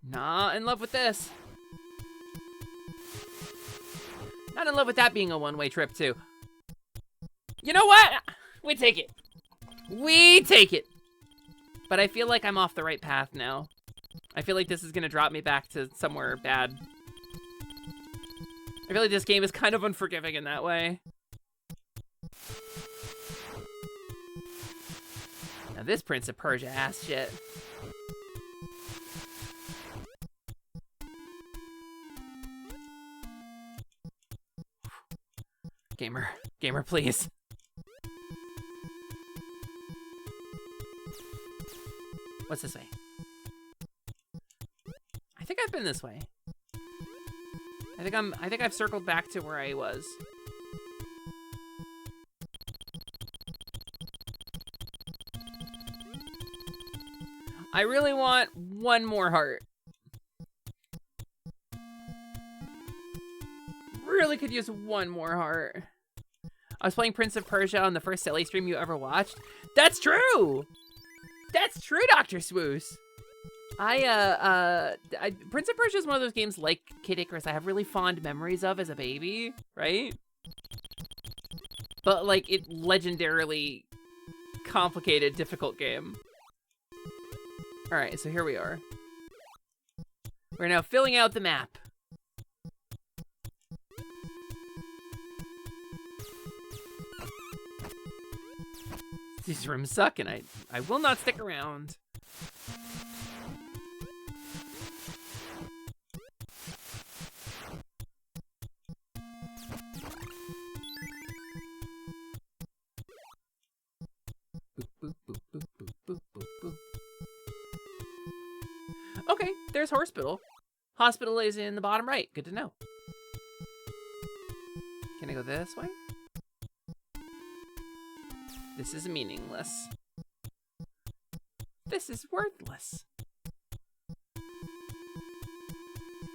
Speaker 2: Not in love with this. Not in love with that being a one-way trip, too. You know what? We take it. We take it. But I feel like I'm off the right path now. I feel like this is going to drop me back to somewhere bad. I feel like this game is kind of unforgiving in that way. Now this Prince of Persia ass shit. Gamer, please. What's this way? I think I've been this way. I think I've circled back to where I was. I really want one more heart. Really could use one more heart. I was playing Prince of Persia on the first Silly stream you ever watched. That's true! That's true, Dr. Swoos! Prince of Persia is one of those games like Kid Icarus I have really fond memories of as a baby, right? But, like, it legendarily complicated, difficult game. Alright, so here we are. We're now filling out the map. These rooms suck, and I will not stick around. Okay, there's Hospital. Hospital is in the bottom right. Good to know. Can I go this way? This is meaningless. This is worthless.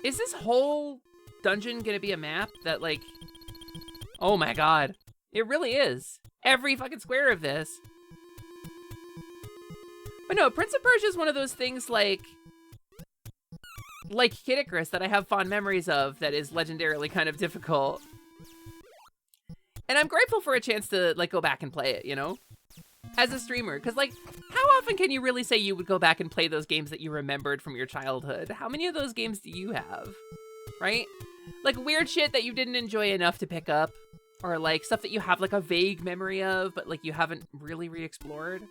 Speaker 2: Is this whole dungeon gonna be a map that, like... Oh my god. It really is. Every fucking square of this. But no, Prince of Persia is one of those things like Kid Icarus that I have fond memories of that is legendarily kind of difficult. And I'm grateful for a chance to, like, go back and play it, you know? As a streamer. Because, like, how often can you really say you would go back and play those games that you remembered from your childhood? How many of those games do you have? Right? Like, weird shit that you didn't enjoy enough to pick up. or like stuff that you have like a vague memory of, but like you haven't really re-explored.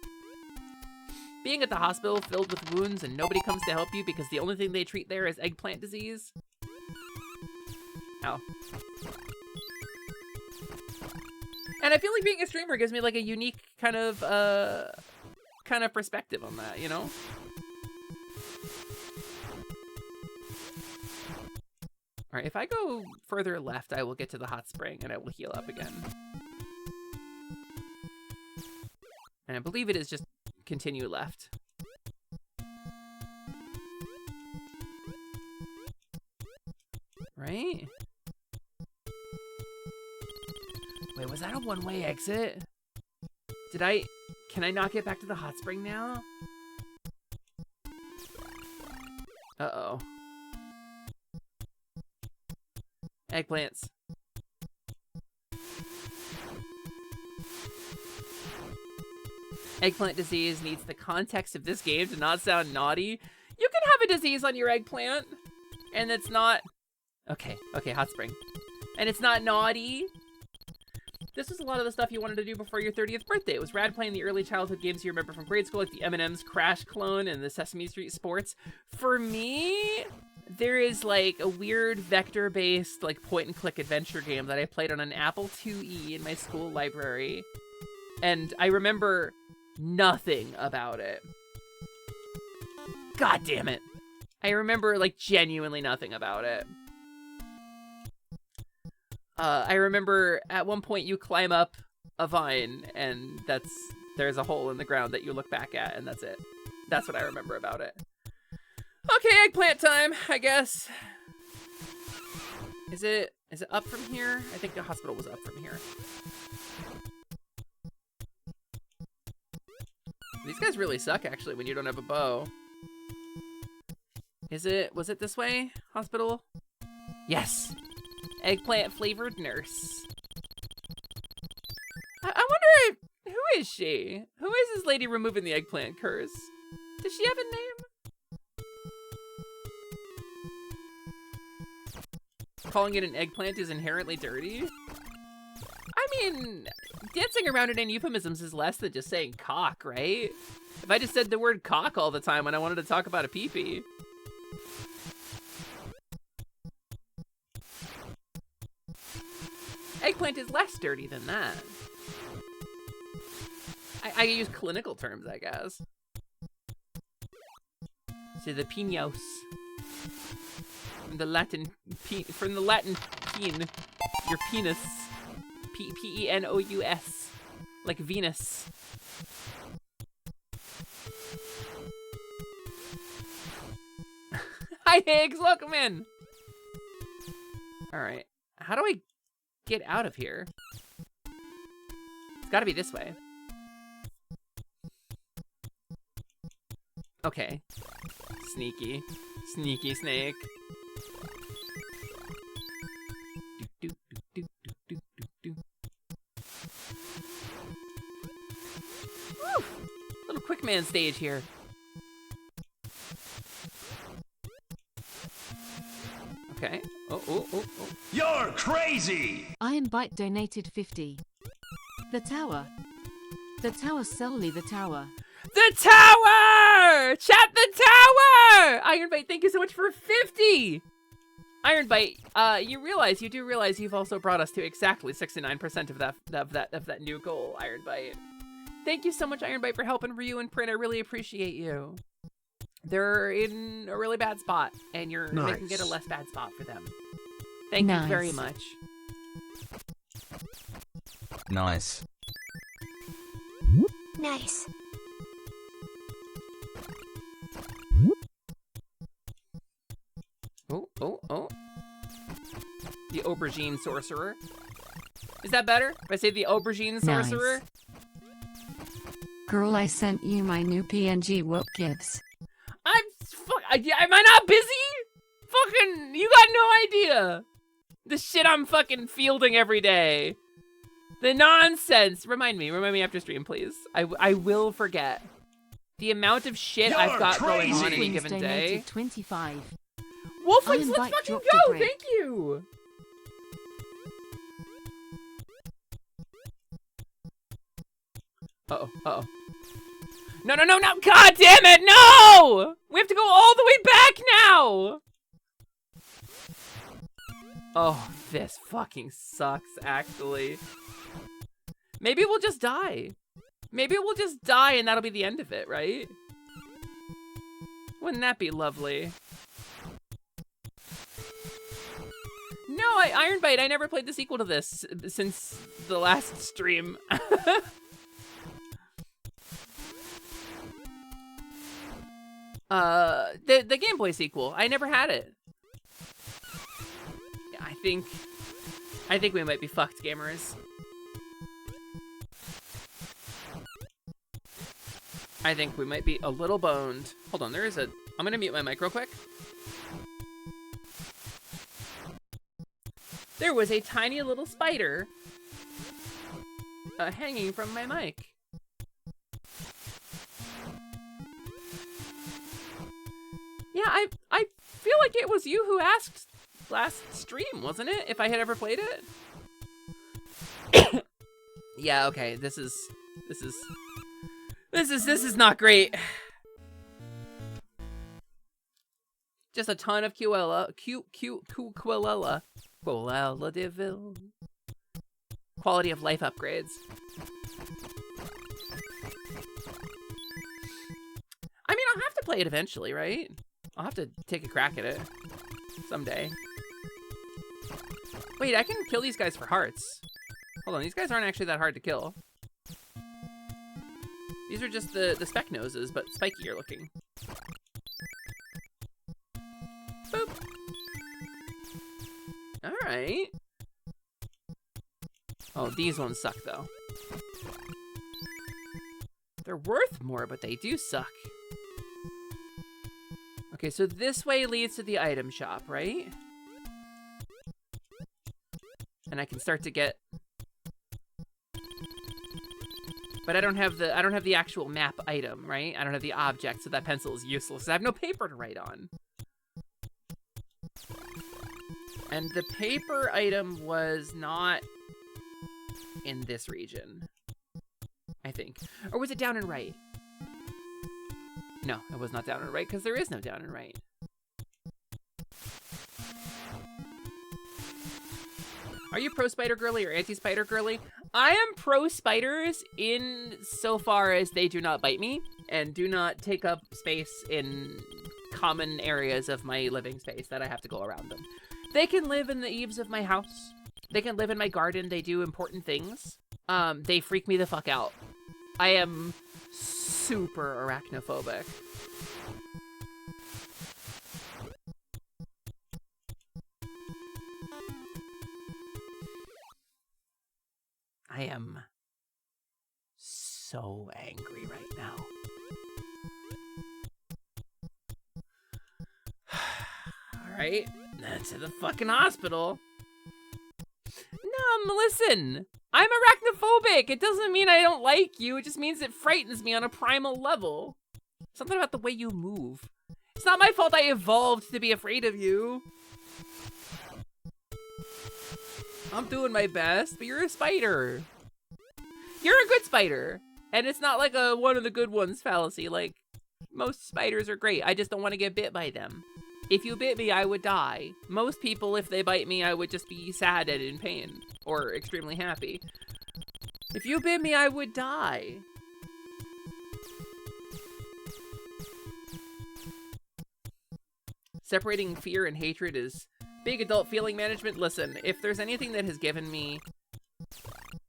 Speaker 2: Being at the hospital filled with wounds and nobody comes to help you because the only thing they treat there is eggplant disease. Ow. And I feel like being a streamer gives me like a unique kind of perspective on that, you know? All right, if I go further left, I will get to the hot spring and I will heal up again. And I believe it is just continue left. Right? Wait, was that a one-way exit? Can I not get back to the hot spring now? Uh-oh. Eggplants. Eggplant disease needs the context of this game to not sound naughty. You can have a disease on your eggplant, and it's not... Okay, hot spring. And it's not naughty. This was a lot of the stuff you wanted to do before your 30th birthday. It was rad playing the early childhood games you remember from grade school, like the M&M's Crash clone and the Sesame Street Sports. For me, there is like a weird vector-based like point-and-click adventure game that I played on an Apple IIe in my school library. And I remember nothing about it. God damn it. I remember like genuinely nothing about it. I remember at one point you climb up a vine and there's a hole in the ground that you look back at and that's it. That's what I remember about it. Okay, eggplant time, I guess. Is it up from here? I think the hospital was up from here. These guys really suck actually when you don't have a bow. Was it this way? Hospital? Yes. Eggplant flavored nurse. I wonder who is she? Who is this lady removing the eggplant curse? Does she have a name? Calling it an eggplant is inherently dirty? I mean, dancing around it in euphemisms is less than just saying cock, right? If I just said the word cock all the time when I wanted to talk about a pee-pee. Eggplant is less dirty than that. I use clinical terms, I guess. So the pinos. From the Latin peen, your penis. P-E-N-O-U-S. Like Venus. Hi Higgs, welcome in. Alright. How do I get out of here? It's gotta be this way. Okay. Sneaky. Sneaky snake. Do, do, do, do, do, do, do. Woo! Little quick man stage here. Okay. Oh.
Speaker 7: You're crazy!
Speaker 5: Iron Bite donated 50. The tower. The tower, Selly, the tower.
Speaker 2: The tower! Chat the tower! Iron Bite, thank you so much for 50! Iron Bite, you do realize you've also brought us to exactly 69% of that new goal, Iron Bite. Thank you so much, Iron Bite, for helping Ryu and Print. I really appreciate you. They're in a really bad spot, and you're making it a less bad spot for them. Thank you very much.
Speaker 3: Nice.
Speaker 6: Nice.
Speaker 2: Oh. The aubergine sorcerer. Is that better? If I say the aubergine sorcerer?
Speaker 1: Girl, I sent you my new PNG whoop gives.
Speaker 2: Am I not busy? Fucking, you got no idea. The shit I'm fucking fielding every day. The nonsense. Remind me after stream, please. I will forget. The amount of shit I've got going on in a given day.
Speaker 5: 25.
Speaker 2: Wolfwings, let's fucking go! Thank you! Uh-oh, uh-oh. No, no, no, no! God damn it, no! We have to go all the way back now! Oh, this fucking sucks, actually. Maybe we'll just die. Maybe we'll just die and that'll be the end of it, right? Wouldn't that be lovely? No, Iron Bite, I never played the sequel to this since the last stream. The Game Boy sequel, I never had it. Yeah, I think we might be fucked, gamers. I think we might be a little boned. Hold on, I'm gonna mute my mic real quick. There was a tiny little spider hanging from my mic. Yeah, I feel like it was you who asked last stream, wasn't it? If I had ever played it? Yeah, okay, this is not great. Just a ton of Quilella Deville. Quality of life upgrades. I mean, I'll have to play it eventually, right? I'll have to take a crack at it someday. Wait, I can kill these guys for hearts. Hold on, these guys aren't actually that hard to kill. These are just the speck noses, but spikier looking. Boop. Alright. Oh, these ones suck, though. They're worth more, but they do suck. Okay, so this way leads to the item shop, right? And I can start to get... But I don't have the actual map item, right? I don't have the object, so that pencil is useless. I have no paper to write on. And the paper item was not in this region, I think. Or was it down and right? No, it was not down and right, because there is no down and right. Are you pro spider girly or anti spider girly? I am pro spiders in so far as they do not bite me and do not take up space in common areas of my living space that I have to go around them. They can live in the eaves of my house. They can live in my garden. They do important things. They freak me the fuck out. I am super arachnophobic. I am so angry right now. Alright, to the fucking hospital. No, listen. I'm arachnophobic. It doesn't mean I don't like you. It just means it frightens me on a primal level. Something about the way you move. It's not my fault I evolved to be afraid of you. I'm doing my best, but you're a spider. You're a good spider. And it's not like a one of the good ones fallacy. Like, most spiders are great. I just don't want to get bit by them. If you bit me, I would die. Most people, if they bite me, I would just be sad and in pain. Or extremely happy. If you bit me, I would die. Separating fear and hatred is big adult feeling management. Listen, if there's anything that has given me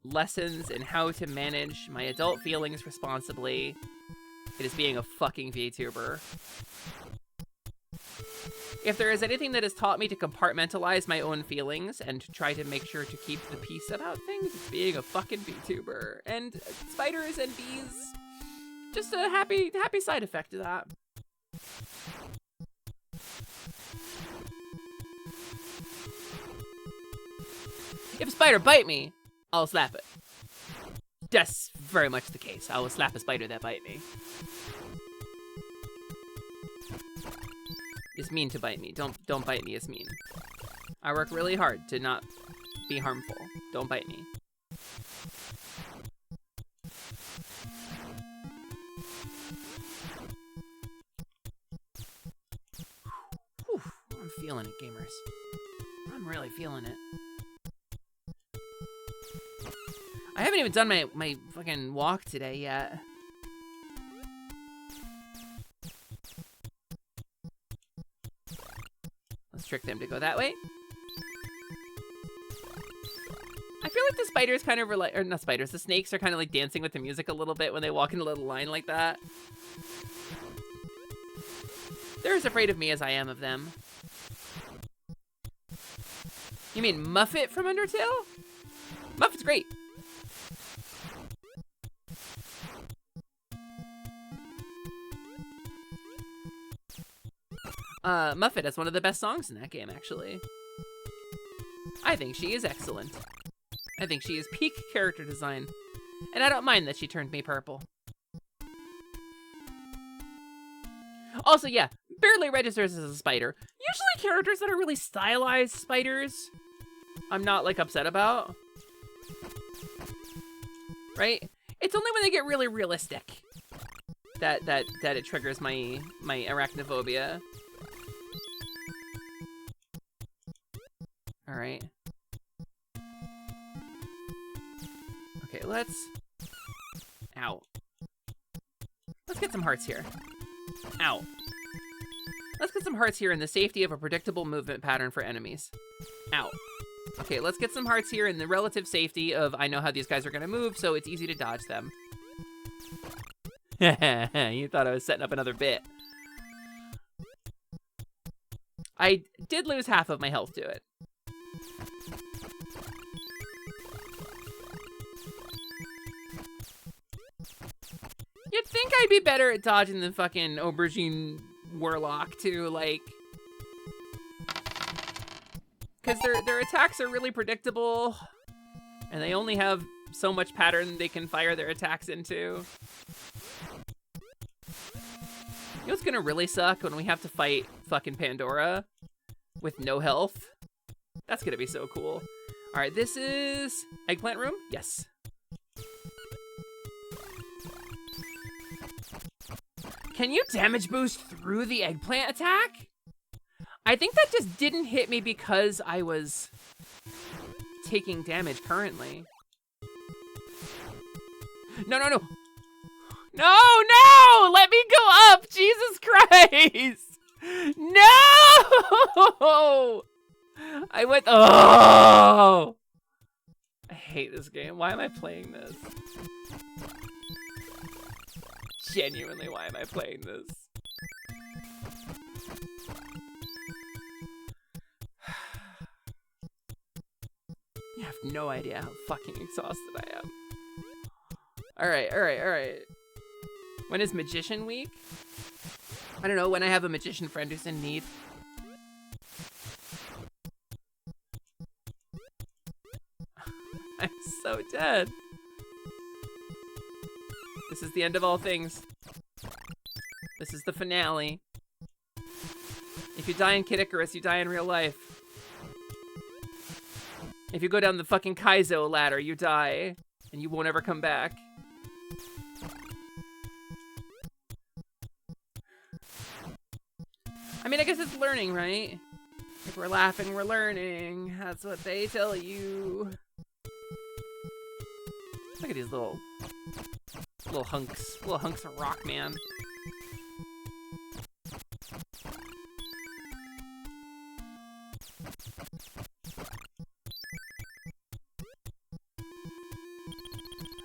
Speaker 2: lessons in how to manage my adult feelings responsibly, it is being a fucking VTuber. If there is anything that has taught me to compartmentalize my own feelings and to try to make sure to keep the peace about things, it's being a fucking VTuber. And spiders and bees, just a happy side effect of that. If a spider bite me, I'll slap it. That's very much the case. I will slap a spider that bite me. It's mean to bite me. Don't bite me, it's mean. I work really hard to not be harmful. Don't bite me. feeling it, gamers. I'm really feeling it. I haven't even done my fucking walk today yet. Let's trick them to go that way. I feel like the spiders kind of or not spiders, the snakes are kind of like dancing with the music a little bit when they walk in a little line like that. They're as afraid of me as I am of them. You mean Muffet from Undertale? Muffet's great. Muffet has one of the best songs in that game, actually. I think she is excellent. I think she is peak character design. And I don't mind that she turned me purple. Also, yeah, barely registers as a spider. Usually characters that are really stylized spiders, I'm not, like, upset about. Right? It's only when they get really realistic that it triggers my arachnophobia. Alright. Okay, let's... Ow. Let's get some hearts here. Ow. Let's get some hearts here in the safety of a predictable movement pattern for enemies. Ow. Okay, let's get some hearts here in the relative safety of I know how these guys are gonna move, so it's easy to dodge them. You thought I was setting up another bit. I did lose half of my health to it. You'd think I'd be better at dodging the fucking aubergine warlock too, like, because their attacks are really predictable, and they only have so much pattern they can fire their attacks into. You know what's gonna really suck when we have to fight fucking Pandora with no health? That's gonna be so cool. All right, this is eggplant room. Yes. Can you damage boost through the eggplant attack? I think that just didn't hit me because I was taking damage currently. No, no, no. No, no! Let me go up! Jesus Christ! No! I went, oh! I hate this game. Why am I playing this? Genuinely, why am I playing this? You have no idea how fucking exhausted I am. Alright, alright, alright. When is Magician Week? I don't know, when I have a magician friend who's in need. I'm so dead. This is the end of all things. This is the finale. If you die in Kid Icarus, you die in real life. If you go down the fucking Kaizo ladder, you die. And you won't ever come back. I mean, I guess it's learning, right? If we're laughing, we're learning. That's what they tell you. Look at these little hunks of rock, man.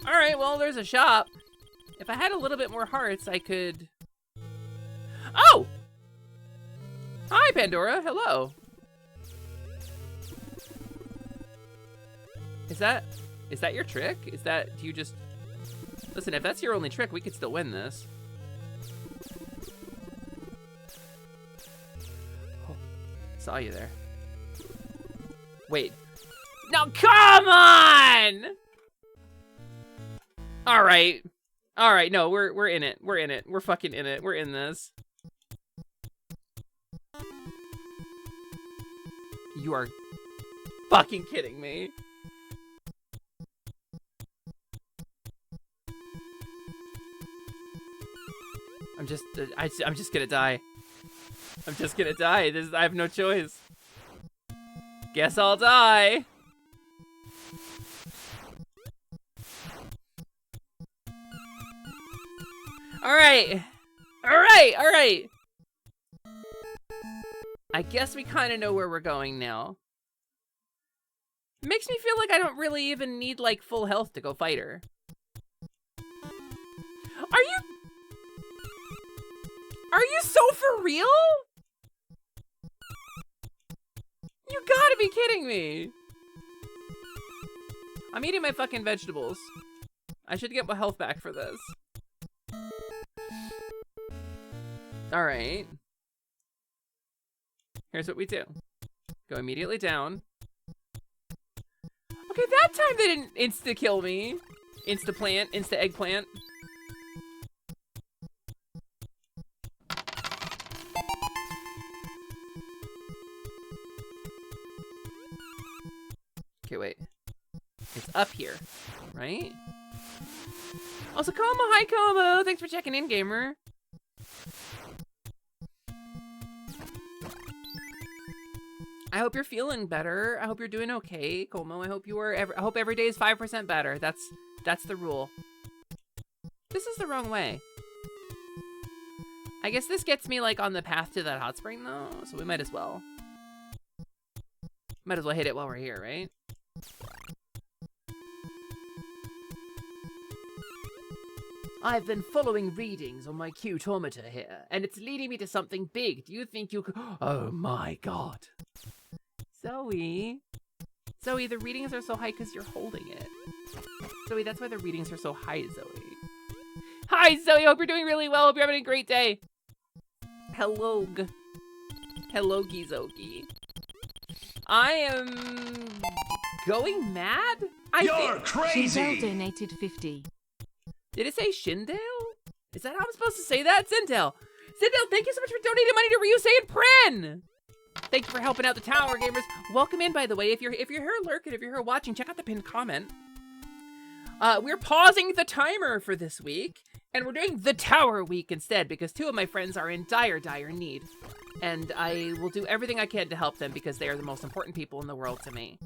Speaker 2: Alright, well, there's a shop. If I had a little bit more hearts, I could... Oh! Hi, Pandora. Hello. Is that your trick? Do you just... Listen, if that's your only trick, we could still win this. Oh, saw you there. Wait. No, come on! Alright. Alright, no, we're in it. We're in it. We're fucking in it. We're in this. You are fucking kidding me. I'm just gonna die. I'm just gonna die. I have no choice. Guess I'll die. Alright. Alright. I guess we kind of know where we're going now. It makes me feel like I don't really even need, like, full health to go fight her. Are you so for real? You gotta be kidding me. I'm eating my fucking vegetables. I should get my health back for this. Alright. Here's what we do. Go immediately down. Okay, that time they didn't insta-kill me. Insta-plant, insta-eggplant. Okay, wait. It's up here, right? Also, Como, hi Como! Thanks for checking in, gamer. I hope you're feeling better. I hope you're doing okay, Como. I hope I hope every day is 5% better. That's the rule. This is the wrong way. I guess this gets me like on the path to that hot spring though, so we might as well. Might as well hit it while we're here, right? I've been following readings on my Qtometer here, and it's leading me to something big. Do you think you could— Oh my god. Zoe, the readings are so high because you're holding it. Zoe, that's why the readings are so high, Zoe. Hi, Zoe, hope you're doing really well. Hope you're having a great day. Hello, hello, Gizoki. I am going mad?
Speaker 7: You're crazy!
Speaker 5: Shindell donated 50.
Speaker 2: Did it say Shindale? Is that how I'm supposed to say that? Zindel, thank you so much for donating money to Ryusei and Prin! Thank you for helping out the tower gamers. Welcome in, by the way. If you're here lurking, if you're here watching, check out the pinned comment. We're pausing the timer for this week, and we're doing the Tower Week instead because two of my friends are in dire need, and I will do everything I can to help them because they are the most important people in the world to me.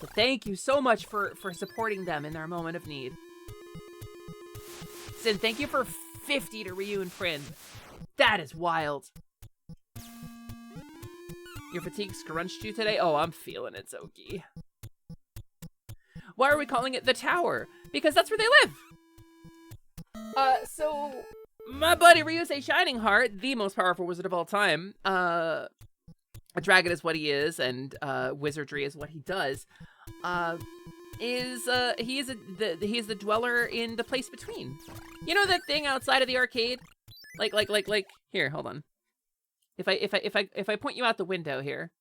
Speaker 2: So thank you so much for supporting them in their moment of need. Sin, thank you for 50 to Ryu and Prin. That is wild. Your fatigue scrunched you today? Oh, I'm feeling it, Zoki. Why are we calling it the Tower? Because that's where they live. So my buddy Ryusei Shining Heart, the most powerful wizard of all time, a dragon is what he is, and wizardry is what he does. He is the dweller in the place between. You know that thing outside of the arcade? Like here, hold on. If I point you out the window here,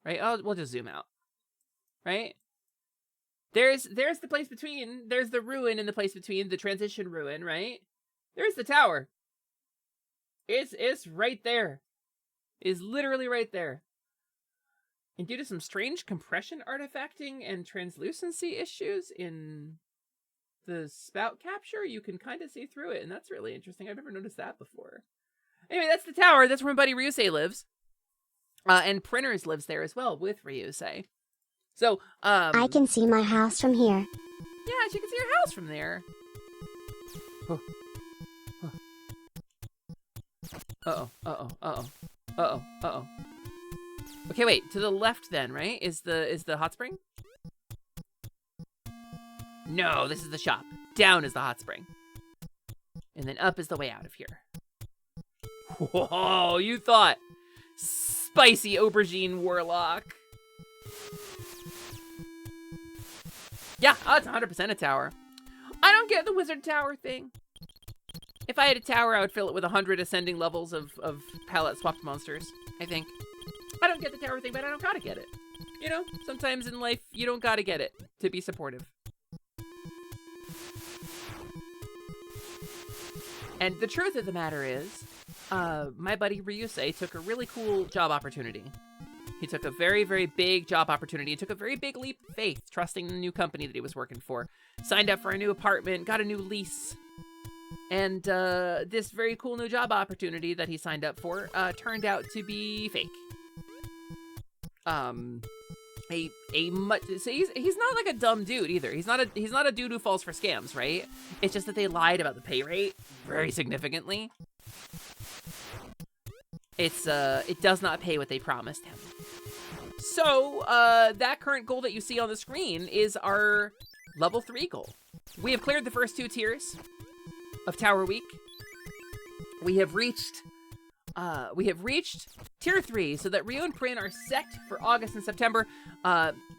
Speaker 2: right? We'll just zoom out. Right? There's the place between. There's the ruin in the place between, the transition ruin, right? There's the tower. It's right there. It's literally right there. And due to some strange compression artifacting and translucency issues in the spout capture, you can kind of see through it, and that's really interesting. I've never noticed that before. Anyway, that's the tower. That's where my buddy Ryusei lives. And Printers lives there as well with Ryusei. So,
Speaker 6: I can see my house from here.
Speaker 2: Yeah, she can see your house from there. Uh-oh. Okay, wait. To the left then, right? Is the hot spring? No, this is the shop. Down is the hot spring. And then up is the way out of here. Whoa, you thought. Spicy aubergine warlock. Yeah, oh, it's 100% a tower. I don't get the wizard tower thing. If I had a tower, I would fill it with 100 ascending levels of palette swapped monsters, I think. I don't get the tower thing, but I don't gotta get it. You know, sometimes in life, you don't gotta get it to be supportive. And the truth of the matter is, my buddy Ryusei took a really cool job opportunity. He took a very, very big job opportunity. He took a very big leap of faith, trusting the new company that he was working for. Signed up for a new apartment, got a new lease. And this very cool new job opportunity that he signed up for turned out to be fake. So he's not like a dumb dude either. He's not a dude who falls for scams, right? It's just that they lied about the pay rate very significantly. It does not pay what they promised him. So that current goal that you see on the screen is our level 3 goal. We have cleared the first 2 tiers of Tower Week. We have reached tier 3, so that Ryu and Prin are set for August and September,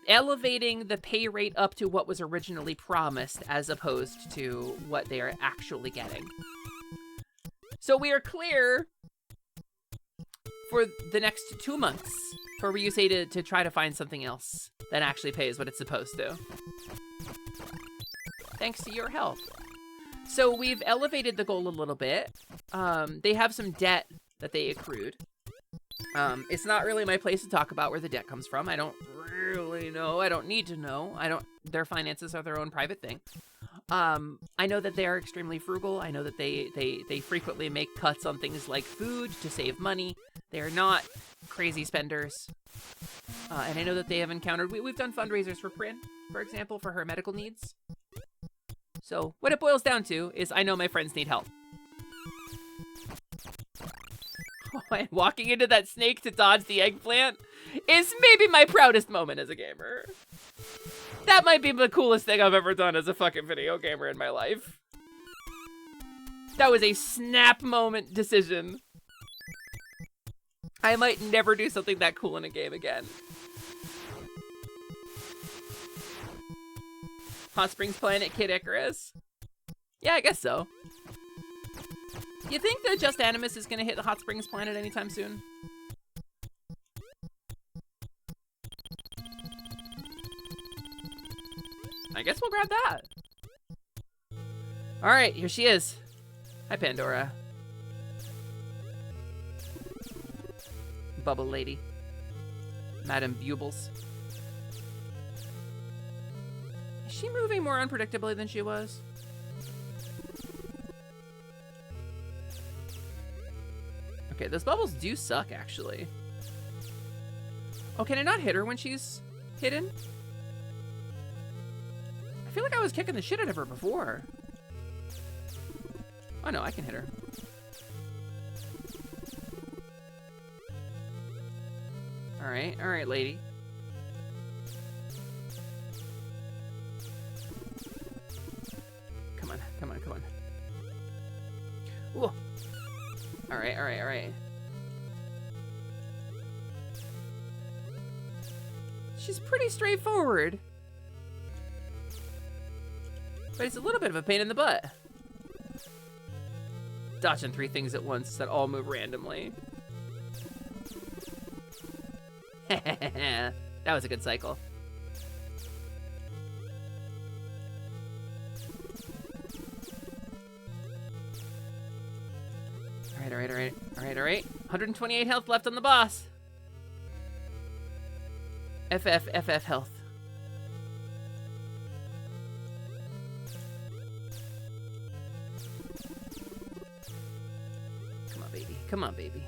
Speaker 2: elevating the pay rate up to what was originally promised as opposed to what they are actually getting. So we are clear for the next 2 months for Ryusei to try to find something else that actually pays what it's supposed to. Thanks to your help. So we've elevated the goal a little bit. They have some debt that they accrued. It's not really my place to talk about where the debt comes from. I don't really know. I don't need to know. Their finances are their own private thing. I know that they are extremely frugal. I know that they frequently make cuts on things like food to save money. They are not crazy spenders. And I know that they have encountered... We've done fundraisers for Prin, for example, for her medical needs. So what it boils down to is I know my friends need help. And walking into that snake to dodge the eggplant is maybe my proudest moment as a gamer. That might be the coolest thing I've ever done as a fucking video gamer in my life. That was a snap moment decision. I might never do something that cool in a game again. Hot Springs Planet, Kid Icarus? Yeah, I guess so. You think that Just Animus is gonna hit the Hot Springs Planet anytime soon? I guess we'll grab that. All right, here she is. Hi, Pandora. Bubble Lady. Madame Bubbles. Is she moving more unpredictably than she was? Okay, those bubbles do suck, actually. Oh, can I not hit her when she's hidden? I feel like I was kicking the shit out of her before. Oh no, I can hit her. All right, lady. Come on, come on, come on. Whoa. All right, all right, all right. She's pretty straightforward. But it's a little bit of a pain in the butt. Dodging 3 things at once that all move randomly. That was a good cycle. All right, all right, all right, all right, all right. 128 health left on the boss. FF health. Come on, baby. Come on, baby.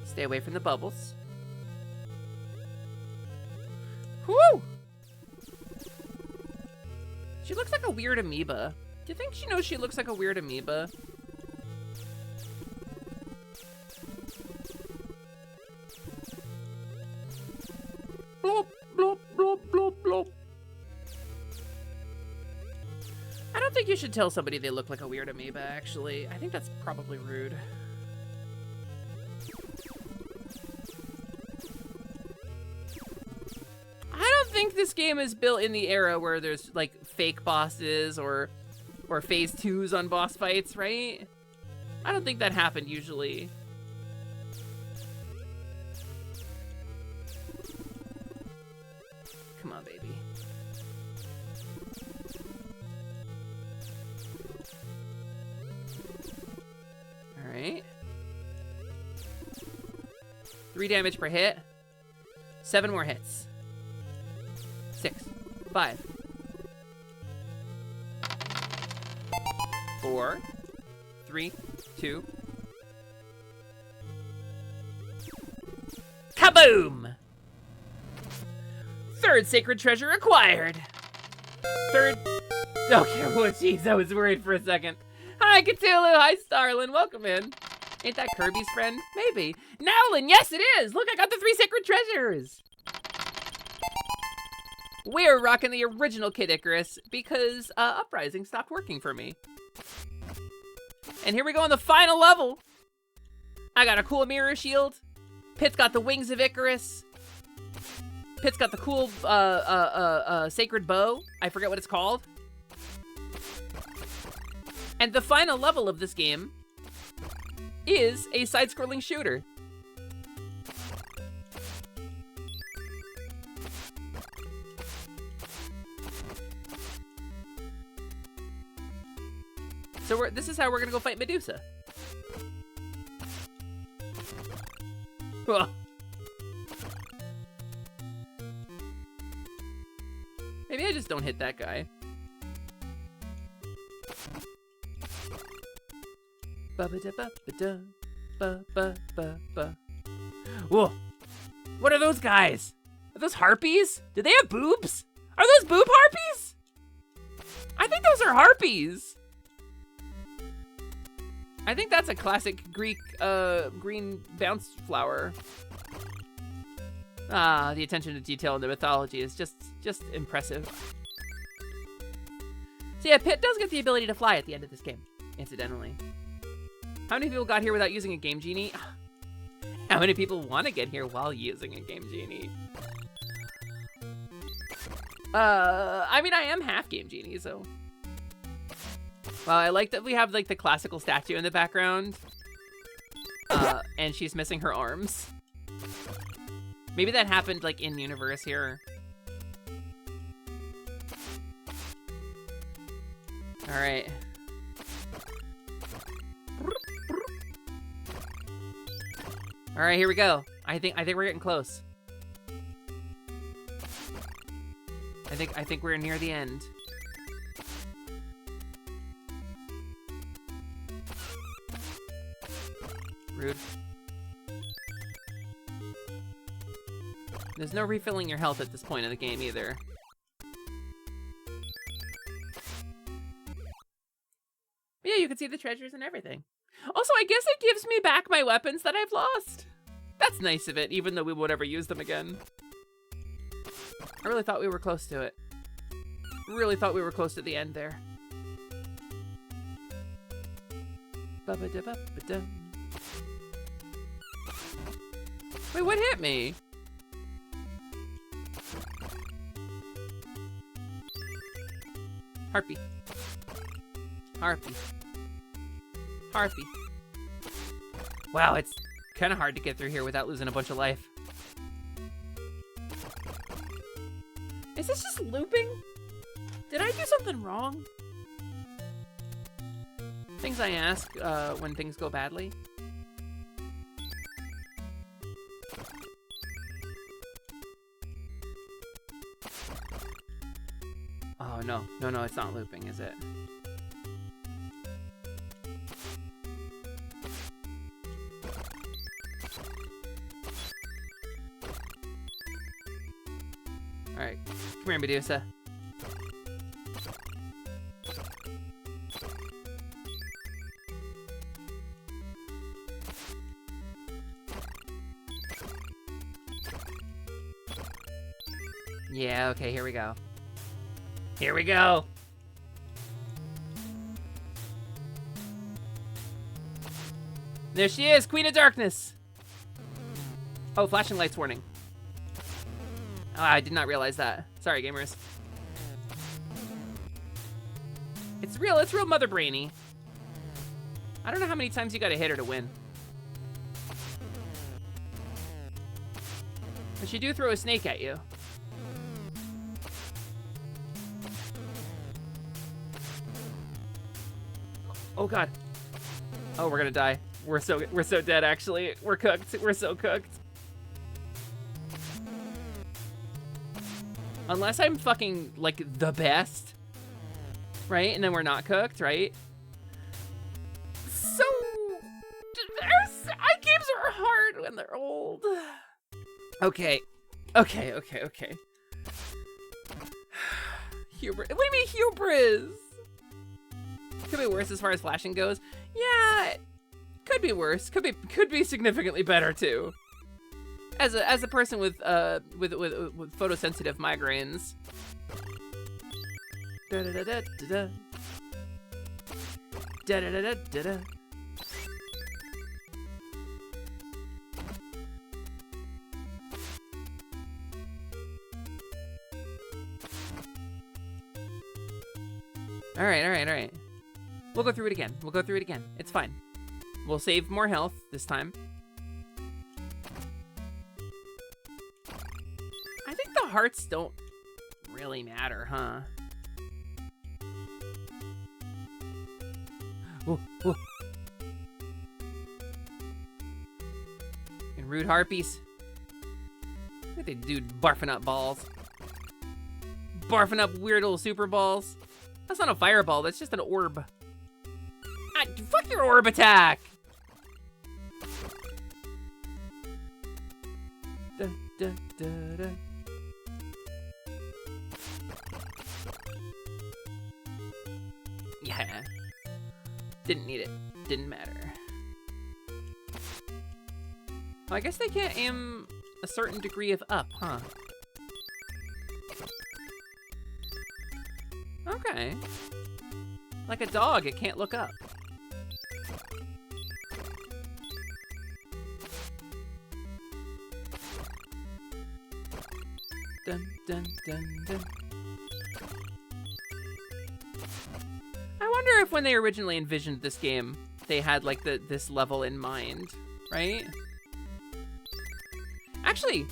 Speaker 2: Stay away from the bubbles. Woo! She looks like a weird amoeba. Do you think she knows she looks like a weird amoeba? Blop, blop, blop, blop, blop. I don't think you should tell somebody they look like a weird amoeba, actually. I think that's probably rude. I don't think this game is built in the era where there's like fake bosses or phase 2s on boss fights, right? I don't think that happened usually. Come on, baby. All right. 3 damage per hit. 7 more hits. 6, 5, 4, 3, 2. Kaboom! Third sacred treasure acquired. Third. Okay, well, jeez, I was worried for a second. Hi, Cthulhu. Hi, Starlin. Welcome in. Ain't that Kirby's friend? Maybe. Nowlin, yes, it is. Look, I got the 3 sacred treasures. We're rocking the original Kid Icarus because Uprising stopped working for me. And here we go on the final level. I got a cool mirror shield. Pit's got the wings of Icarus. Pit's got the cool sacred bow. I forget what it's called. And the final level of this game is a side-scrolling shooter. So this is how we're gonna go fight Medusa. Maybe I just don't hit that guy. Whoa! What are those guys? Are those harpies? Do they have boobs? Are those boob harpies? I think those are harpies. I think that's a classic Greek green bounce flower. Ah, the attention to detail in the mythology is just impressive. So yeah, Pit does get the ability to fly at the end of this game, incidentally. How many people got here without using a Game Genie? How many people want to get here while using a Game Genie? I mean, I am half Game Genie, so. Well, I like that we have like the classical statue in the background. And she's missing her arms. Maybe that happened like in universe here. All right. All right, here we go. I think we're getting close. I think we're near the end. Rude. There's no refilling your health at this point in the game either. But yeah, you can see the treasures and everything. Also, I guess it gives me back my weapons that I've lost. That's nice of it, even though we won't ever use them again. I really thought we were close to it. Really thought we were close to the end there. Ba-ba-da-ba-ba-dum. Wait, what hit me? Harpy. Harpy. Harpy. Wow, it's kind of hard to get through here without losing a bunch of life. Is this just looping? Did I do something wrong? Things I ask when things go badly. Oh, no. No, it's not looping, is it? Alright, come here, Medusa. Yeah, okay, here we go. Here we go! There she is, Queen of Darkness! Oh, flashing lights warning. Oh, I did not realize that. Sorry, gamers. It's real Mother Brainy. I don't know how many times you gotta hit her to win. But she do throw a snake at you. Oh god. Oh, we're gonna die. We're so dead actually. We're cooked. We're so cooked. Unless I'm fucking like the best. Right? And then we're not cooked, right? Okay. Okay. Hubris. What do you mean hubris? Could be worse as far as flashing goes. Yeah, could be worse. Could be significantly better too. As a person with photosensitive migraines. Da da da da da da da da da da. All right. We'll go through it again. It's fine. We'll save more health this time. I think the hearts don't really matter, huh? Ooh. And rude harpies. Look at the dude barfing up balls. Barfing up weird little super balls. That's not a fireball, that's just an orb. Ah, fuck your orb attack! Da, da, da, da. Yeah. Didn't need it. Didn't matter. Well, I guess they can't aim a certain degree of up, huh? Okay. Like a dog, it can't look up. Dun, dun, dun, dun. I wonder if when they originally envisioned this game, they had like this level in mind, right? Actually,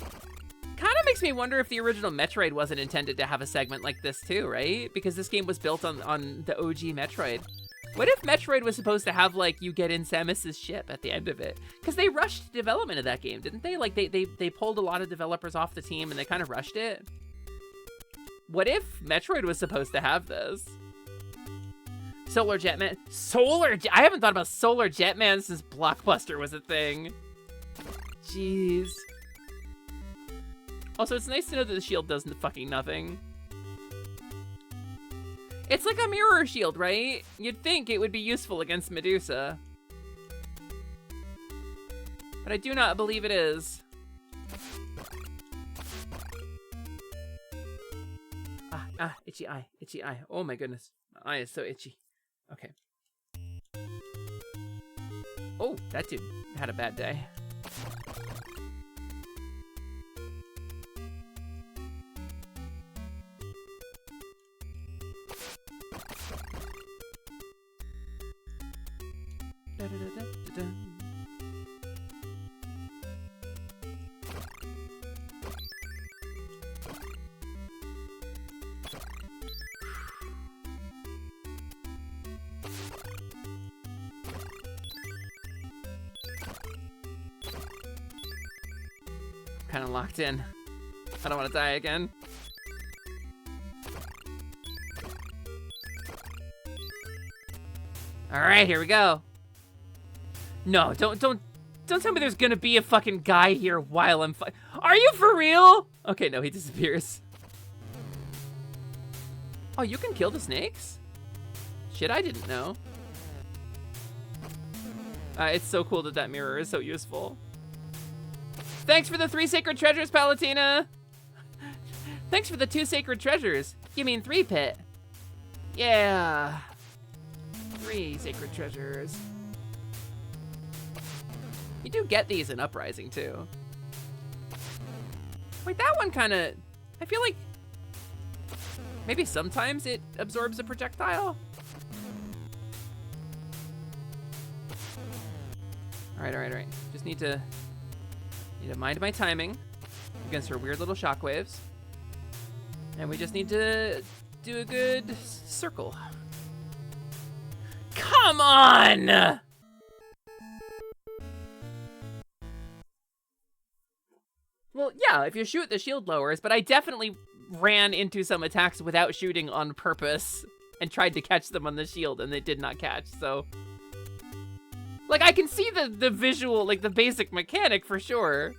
Speaker 2: kind of makes me wonder if the original Metroid wasn't intended to have a segment like this too, right? Because this game was built on the OG Metroid. What if Metroid was supposed to have, like, you get in Samus's ship at the end of it? Because they rushed development of that game, didn't they? Like, they pulled a lot of developers off the team and they kind of rushed it. What if Metroid was supposed to have this? Solar Jetman. I haven't thought about Solar Jetman since Blockbuster was a thing. Jeez. Also, it's nice to know that the shield does fucking nothing. It's like a mirror shield, right? You'd think it would be useful against Medusa. But I do not believe it is. Itchy eye, itchy eye. Oh my goodness, my eye is so itchy. Okay. Oh, that dude had a bad day. Kind of locked in. I don't want to die again. All right, here we go. No, don't tell me there's gonna be a fucking guy here while I'm fighting. Are you for real? Okay, no, he disappears. Oh, you can kill the snakes? Shit, I didn't know. It's so cool that mirror is so useful. Thanks for the 3 sacred treasures, Palatina. Thanks for the 2 sacred treasures. You mean 3, Pit? Yeah. 3 sacred treasures. You do get these in Uprising, too. Wait, that one kind of... I feel like... maybe sometimes it absorbs a projectile? Alright. Just need to mind my timing against her weird little shockwaves. And we just need to do a good circle. Come on! Well, yeah, if you shoot, the shield lowers, but I definitely ran into some attacks without shooting on purpose and tried to catch them on the shield, and they did not catch, so... like, I can see the visual, like, the basic mechanic for sure.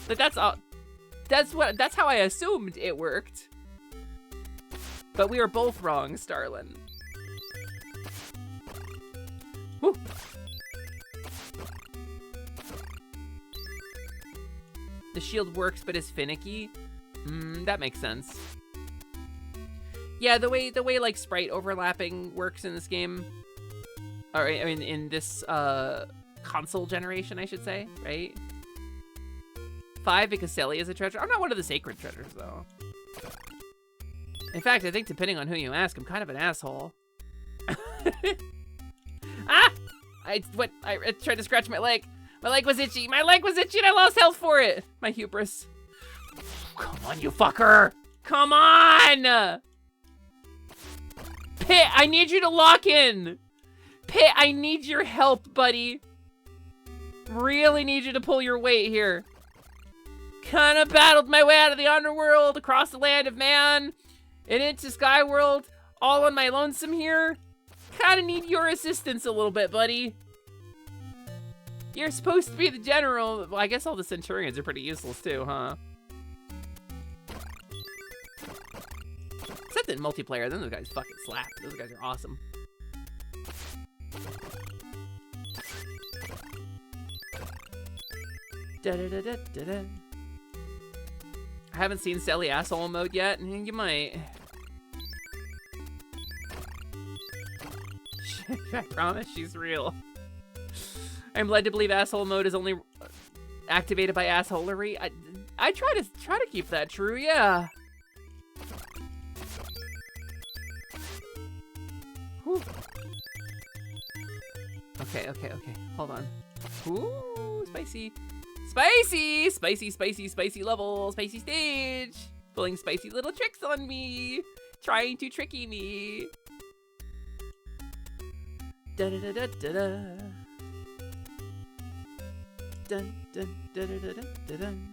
Speaker 2: Like, that's all... That's how I assumed it worked. But we were both wrong, Starlin. Woo. The shield works but is finicky. That makes sense. Yeah, the way like sprite overlapping works in this game. Or I mean in this console generation, I should say, right? 5 because Sally is a treasure. I'm not one of the sacred treasures though. In fact, I think depending on who you ask, I'm kind of an asshole. Ah! I tried to scratch my leg. My leg was itchy. My leg was itchy and I lost health for it. My hubris. Come on, you fucker. Come on! Pit, I need you to lock in. Pit, I need your help, buddy. Really need you to pull your weight here. Kinda battled my way out of the underworld, across the land of man, and into Skyworld, all on my lonesome here. Kinda need your assistance a little bit, buddy. You're supposed to be the general. Well, I guess all the Centurions are pretty useless too, huh? Except in multiplayer, then those guys fucking slap. Those guys are awesome. Da-da-da-da-da-da. I haven't seen Sally asshole mode yet. You might. I promise she's real. I'm led to believe asshole mode is only activated by assholery. I try to keep that true, yeah. Whew. Okay. Hold on. Ooh, spicy. Spicy level, spicy stage. Pulling spicy little tricks on me. Trying to tricky me. Da-da-da-da-da-da. Dun dun da da da da dun.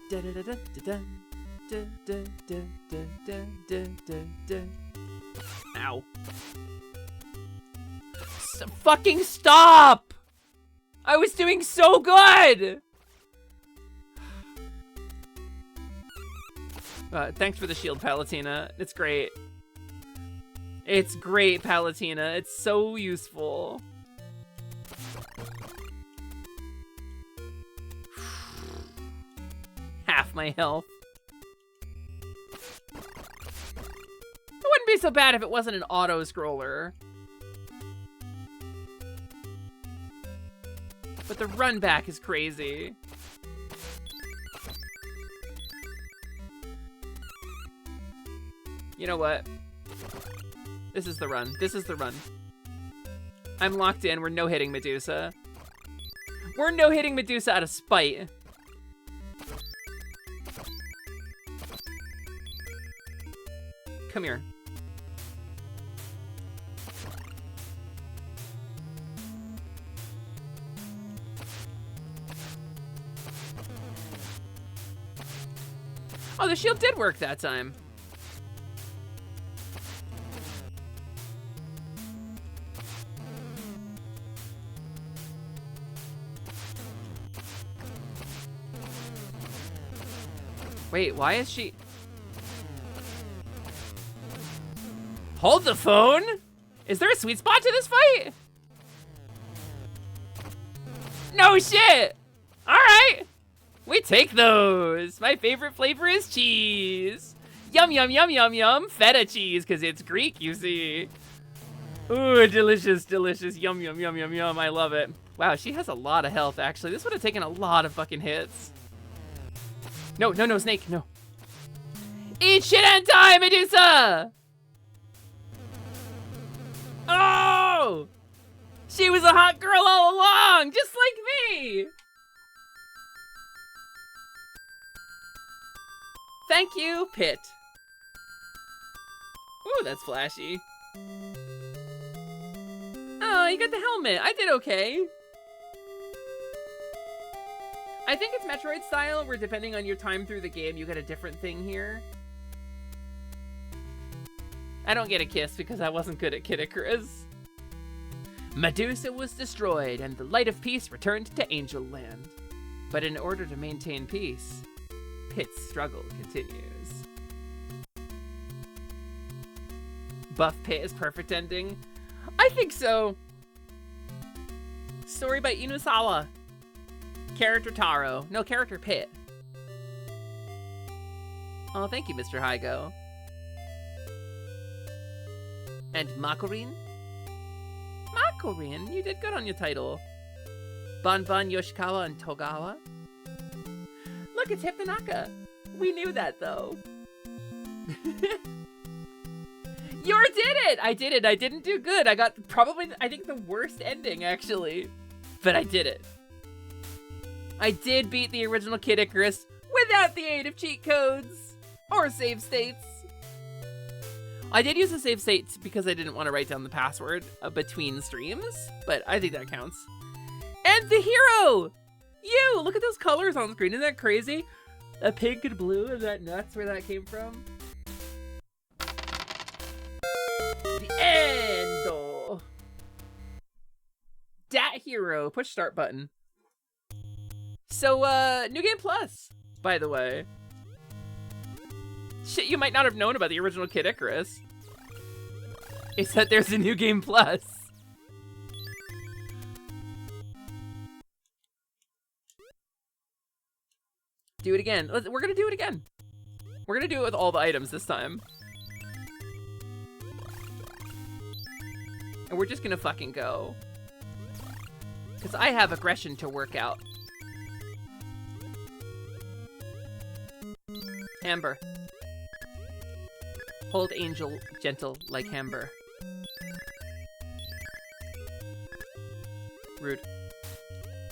Speaker 2: Da da da da dun. Da da da da da da da. Ow. Fucking stop! I was doing so good! Thanks for the shield, Palutena. It's great. It's great, Palutena. It's so useful. Half my health. It wouldn't be so bad if it wasn't an auto-scroller. But the run back is crazy. You know what? This is the run. This is the run. I'm locked in. We're no-hitting Medusa. We're no-hitting Medusa out of spite. Come here. Oh, the shield did work that time. Wait, why is she... Hold the phone? Is there a sweet spot to this fight? No shit! Alright! We take those. My favorite flavor is cheese. Yum, yum, yum, yum, yum. Feta cheese, because it's Greek, you see. Ooh, delicious, delicious. Yum, yum, yum, yum, yum. I love it. Wow, she has a lot of health, actually. This would have taken a lot of fucking hits. No, no, no, Snake, no. Eat shit and die, Medusa! Oh! She was a hot girl all along, just like me! Thank you, Pit. Ooh, that's flashy. Oh, you got the helmet. I did okay. I think it's Metroid style, where depending on your time through the game, you get a different thing here. I don't get a kiss because I wasn't good at Kickarud. Medusa was destroyed, and the light of peace returned to Angel Land. But in order to maintain peace, Pit's struggle continues. Buff Pit is perfect ending? I think so. Story by Inusawa. Character Taro. No, character Pit. Oh, thank you, Mr. Hygo. And Makorin? Makorin, you did good on your title. Banban, Yoshikawa, and Togawa. Look, it's Hipnaka. We knew that, though. Yor did it! I did it. I didn't do good. I got probably, I think, the worst ending, actually. But I did it. I did beat the original Kid Icarus without the aid of cheat codes or save states. I did use a save state because I didn't want to write down the password between streams, but I think that counts. And the hero! You! Look at those colors on screen. Isn't that crazy? A pink and blue, is that nuts where that came from? The end! Oh. Dat hero. Push start button. So, New Game Plus, by the way. Shit you might not have known about the original Kid Icarus is that there's a New Game Plus. Do it again. We're gonna do it again. We're gonna do it with all the items this time. And we're just gonna fucking go. Because I have aggression to work out. Amber. Hold angel gentle like Amber. Rude.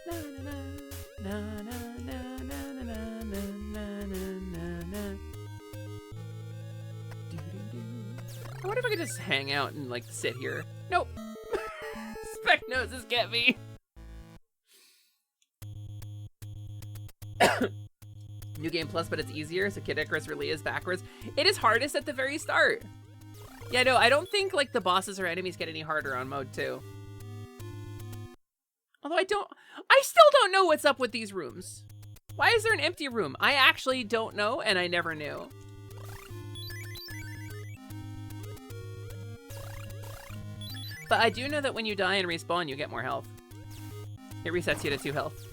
Speaker 2: Na, na, na, na, na, na, na, na, na, na, na. Do, do, do. I wonder if I could just hang out and like sit here. Nope. Spec noses get me. New Game Plus, but it's easier, so Kid Icarus really is backwards. It is hardest at the very start. Yeah, no, I don't think like the bosses or enemies get any harder on mode 2. Although I still don't know what's up with these rooms. Why is there an empty room? I actually don't know, and I never knew. But I do know that when you die and respawn, you get more health. It resets you to 2 health.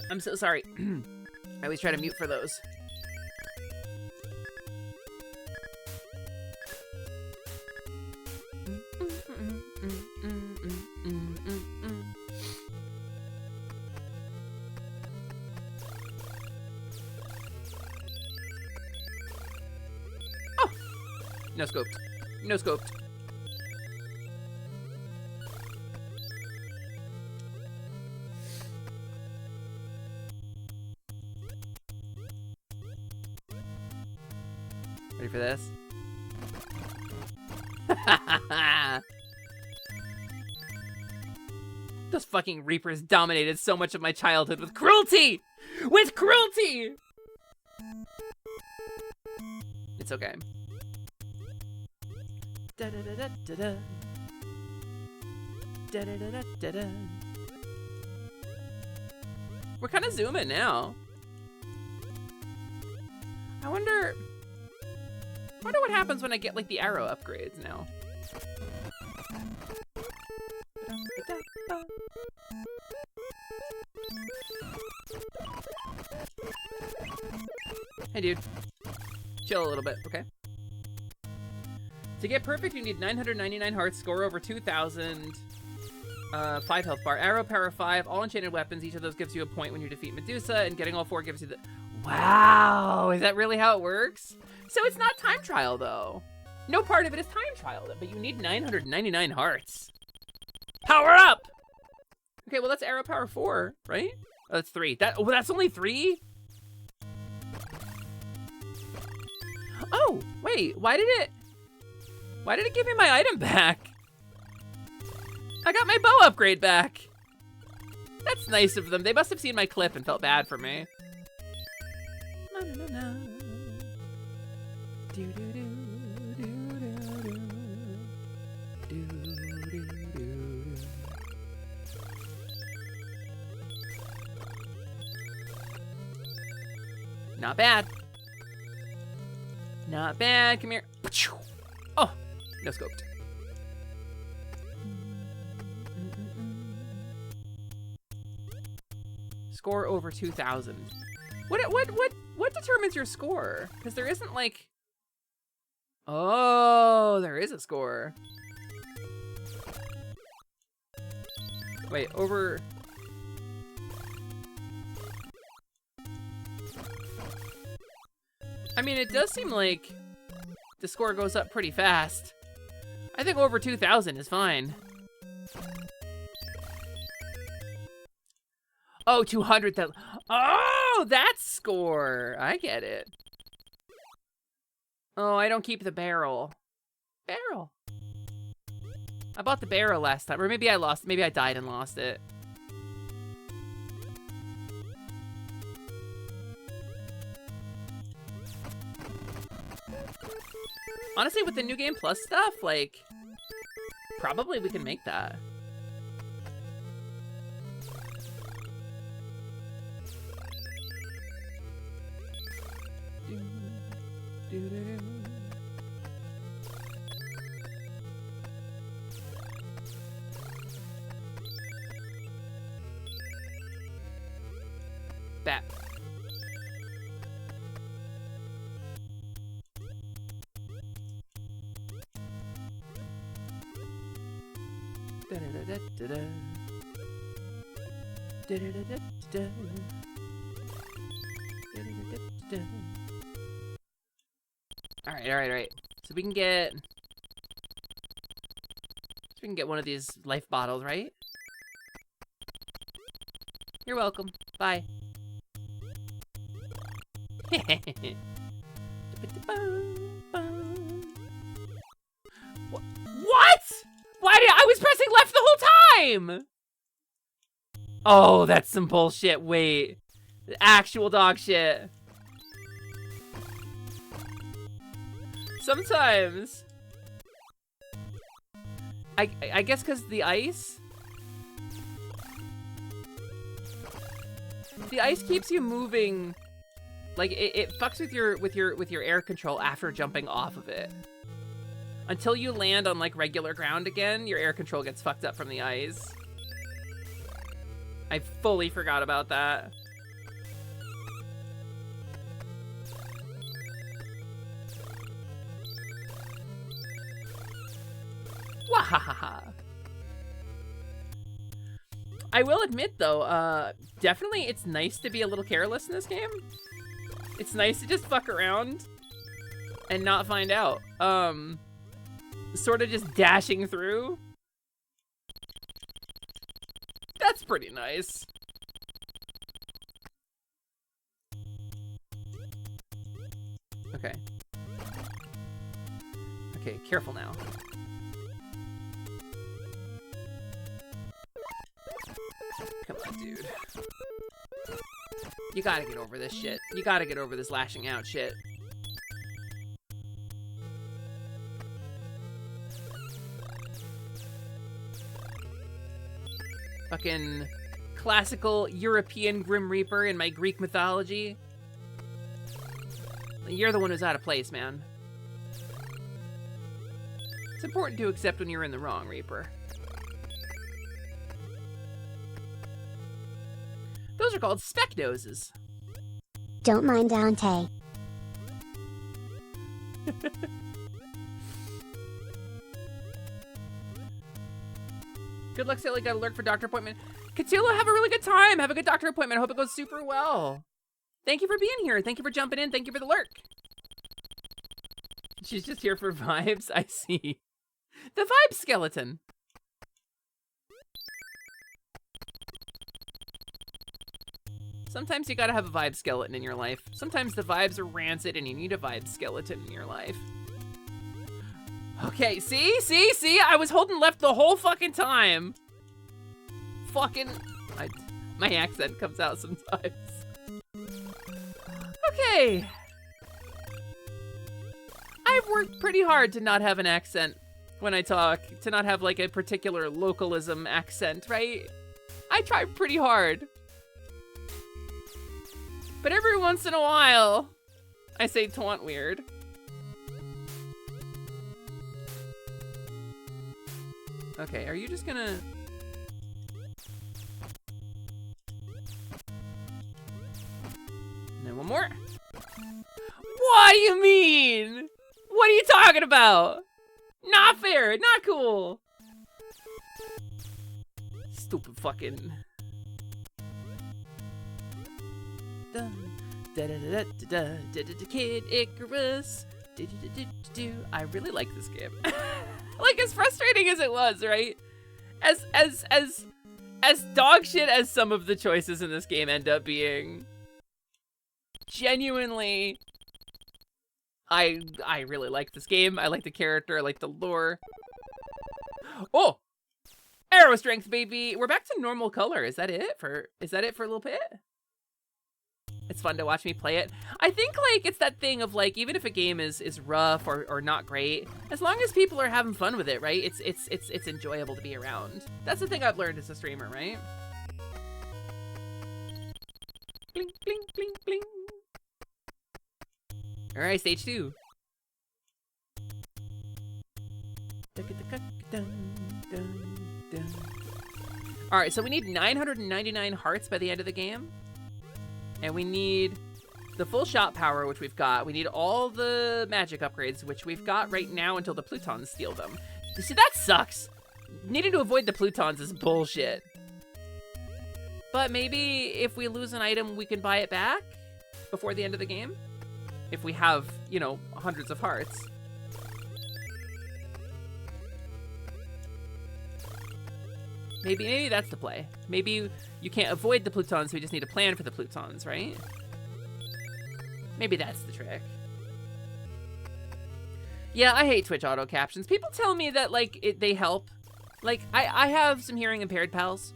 Speaker 2: I'm so sorry. I always try to mute for those. Oh! No scoped. No scoped. Ready for this? Those fucking Reapers dominated so much of my childhood with cruelty! With cruelty! It's okay. Da-da-da-da-da-da. Da-da-da-da-da-da. We're kind of zooming now. I wonder what happens when I get like the arrow upgrades now. Hey dude, chill a little bit, okay? To get perfect, you need 999 hearts, score over 2,000, 5 health bar, arrow power 5, all enchanted weapons. Each of those gives you a point when you defeat Medusa, and getting all 4 gives you the... Wow, is that really how it works? So it's not time trial though. No part of it is time trial, but you need 999 hearts. Power up! Okay, well that's arrow power 4, right? Oh, that's 3. That's only 3? Oh, wait, why did it give me my item back? I got my bow upgrade back. That's nice of them. They must have seen my clip and felt bad for me. Not bad. Not bad. Come here. Oh, no scoped. Score over 2,000. What determines your score? Because there isn't like. Oh, there is a score. Wait, over. I mean, it does seem like the score goes up pretty fast. I think over 2,000 is fine. Oh, 200,000. Oh, that's score. I get it. Oh, I don't keep the barrel. Barrel. I bought the barrel last time. Or maybe I lost. Maybe I died and lost it. Honestly, with the New Game Plus stuff, like, probably we can make that. Bat. All right. So we can get one of these life bottles, right? You're welcome. Bye. What? Why did I was pressing left the whole time? Oh, that's some bullshit. Wait. Actual dog shit. Sometimes. I guess because the ice keeps you moving. Like it fucks with your air control after jumping off of it. Until you land on like regular ground again, your air control gets fucked up from the ice. I fully forgot about that. Wahahaha. I will admit though, definitely it's nice to be a little careless in this game. It's nice to just fuck around and not find out. Sort of just dashing through. That's pretty nice. Okay. Okay, careful now. Come on, dude. You gotta get over this shit. You gotta get over this lashing out shit. Fucking classical European Grim Reaper in my Greek mythology. You're the one who's out of place, man. It's important to accept when you're in the wrong, Reaper. Those are called speck noses.
Speaker 6: Don't mind Dante.
Speaker 2: Good luck, Sally. Got a lurk for doctor appointment. Katula, have a really good time. Have a good doctor appointment. I hope it goes super well. Thank you for being here. Thank you for jumping in. Thank you for the lurk. She's just here for vibes. I see. The vibe skeleton. Sometimes you gotta have a vibe skeleton in your life. Sometimes the vibes are rancid and you need a vibe skeleton in your life. Okay, see? I was holding left the whole fucking time. My accent comes out sometimes. Okay. I've worked pretty hard to not have an accent when I talk, to not have like a particular localism accent, right? I try pretty hard. But every once in a while, I say twant weird. Okay, are you just gonna... And then one more. What do you mean? What are you talking about? Not fair, not cool. Stupid fucking... Kid Icarus. I really like this game. Like, as frustrating as it was, right? As dog shit as some of the choices in this game end up being, genuinely, I really like this game. I like the character. I like the lore. Oh, arrow strength, baby. We're back to normal color. Is that it for a little bit? It's fun to watch me play it. I think, like, it's that thing of, like, even if a game is rough or not great, as long as people are having fun with it, right? It's enjoyable to be around. That's the thing I've learned as a streamer, right? Bling, bling, bling, bling. All right, stage 2. All right, so we need 999 hearts by the end of the game. And we need the full shot power, which we've got. We need all the magic upgrades, which we've got right now until the Plutons steal them. You see, that sucks. Needing to avoid the Plutons is bullshit. But maybe if we lose an item, we can buy it back before the end of the game. If we have, you know, hundreds of hearts. Maybe that's the play. Maybe you can't avoid the Plutons, so we just need to plan for the Plutons, right? Maybe that's the trick. Yeah, I hate Twitch auto captions. People tell me that, like, they help. Like, I have some hearing impaired pals.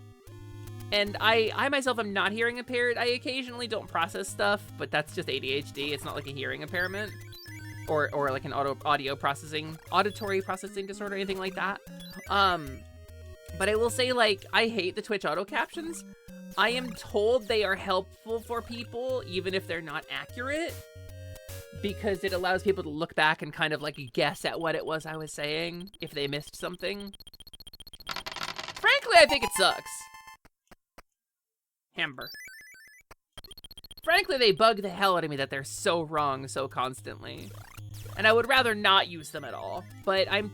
Speaker 2: And I myself am not hearing impaired. I occasionally don't process stuff, but that's just ADHD. It's not like a hearing impairment. Or like an auditory processing disorder, anything like that. But I will say, like, I hate the Twitch auto captions. I am told they are helpful for people, even if they're not accurate, because it allows people to look back and kind of, like, guess at what it was I was saying, if they missed something. Frankly, I think it sucks. Hamber. Frankly, they bug the hell out of me that they're so wrong so constantly. And I would rather not use them at all. But I'm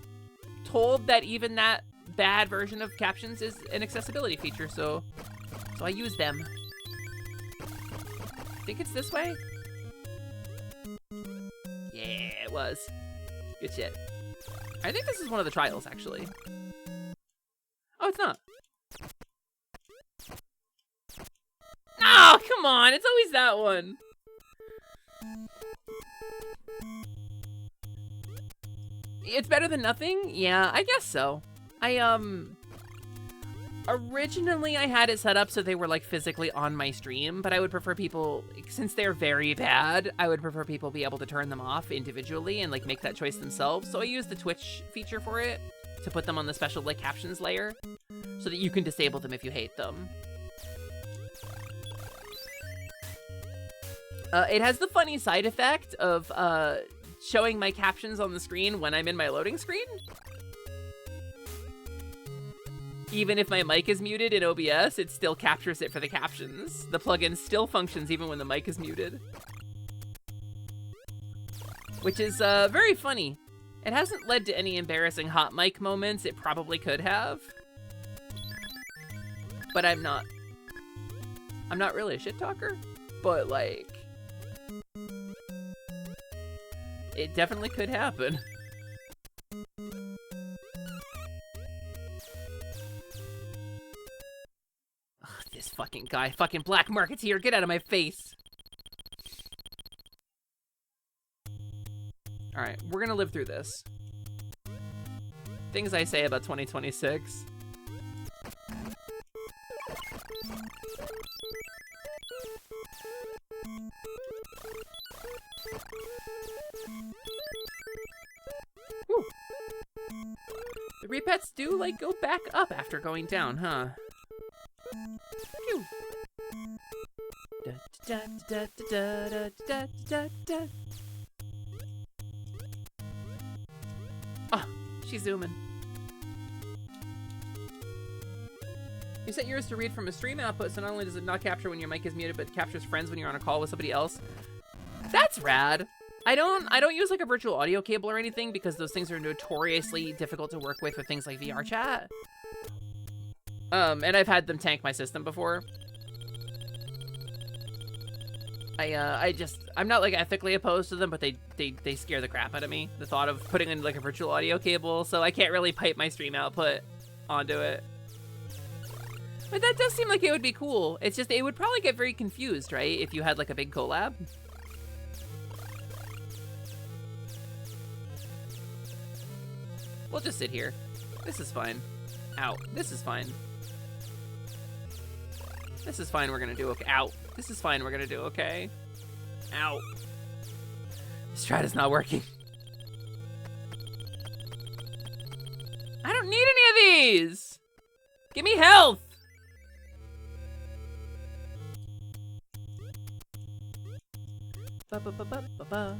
Speaker 2: told that even that bad version of captions is an accessibility feature, so I use them. I think it's this way? Yeah, it was. Good shit. I think this is one of the trials, actually. Oh, it's not. Oh, come on! It's always that one! It's better than nothing? Yeah, I guess so. Originally I had it set up so they were, like, physically on my stream, but I would prefer people, since they're very bad, I would prefer people be able to turn them off individually and, like, make that choice themselves. So I used the Twitch feature for it to put them on the special, like, captions layer so that you can disable them if you hate them. It has the funny side effect of, showing my captions on the screen when I'm in my loading screen. Even if my mic is muted in OBS, it still captures it for the captions. The plugin still functions even when the mic is muted. Which is, very funny. It hasn't led to any embarrassing hot mic moments. It probably could have. But I'm not really a shit talker. But, like, it definitely could happen. Ugh, this fucking guy. Fucking Black Market's here. Get out of my face. Alright, we're gonna live through this. Things I say about 2026. Whew. The repets do, like, go back up after going down, huh? Phew. Oh, she's zooming. You set yours to read from a stream output, so not only does it not capture when your mic is muted, but it captures friends when you're on a call with somebody else. That's rad. I don't use like a virtual audio cable or anything because those things are notoriously difficult to work with things like VR chat. And I've had them tank my system before. I'm not like ethically opposed to them, but they scare the crap out of me. The thought of putting in like a virtual audio cable, so I can't really pipe my stream output onto it. But that does seem like it would be cool. It's just, it would probably get very confused, right? If you had like a big collab. We'll just sit here. This is fine. Ow. This is fine. This is fine, we're gonna do okay. Ow. This is fine, we're gonna do okay. Ow. This strat is not working. I don't need any of these! Give me health! Ba-ba-ba-ba-ba-ba.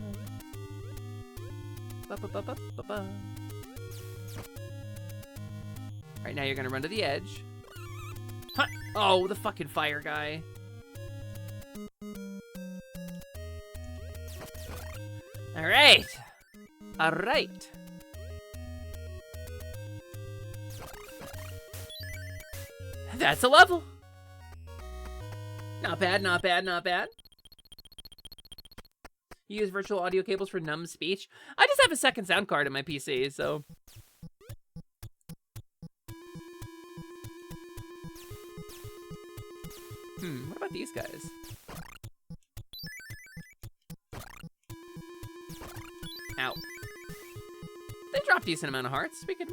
Speaker 2: Ba-ba-ba-ba-ba-ba. Right now you're gonna run to the edge. Huh. Oh, the fucking fire guy. Alright. Alright. That's a level. Not bad, not bad, not bad. You use virtual audio cables for numb speech? I just have a second sound card in my PC, so... what about these guys? Ow. They drop decent amount of hearts. We could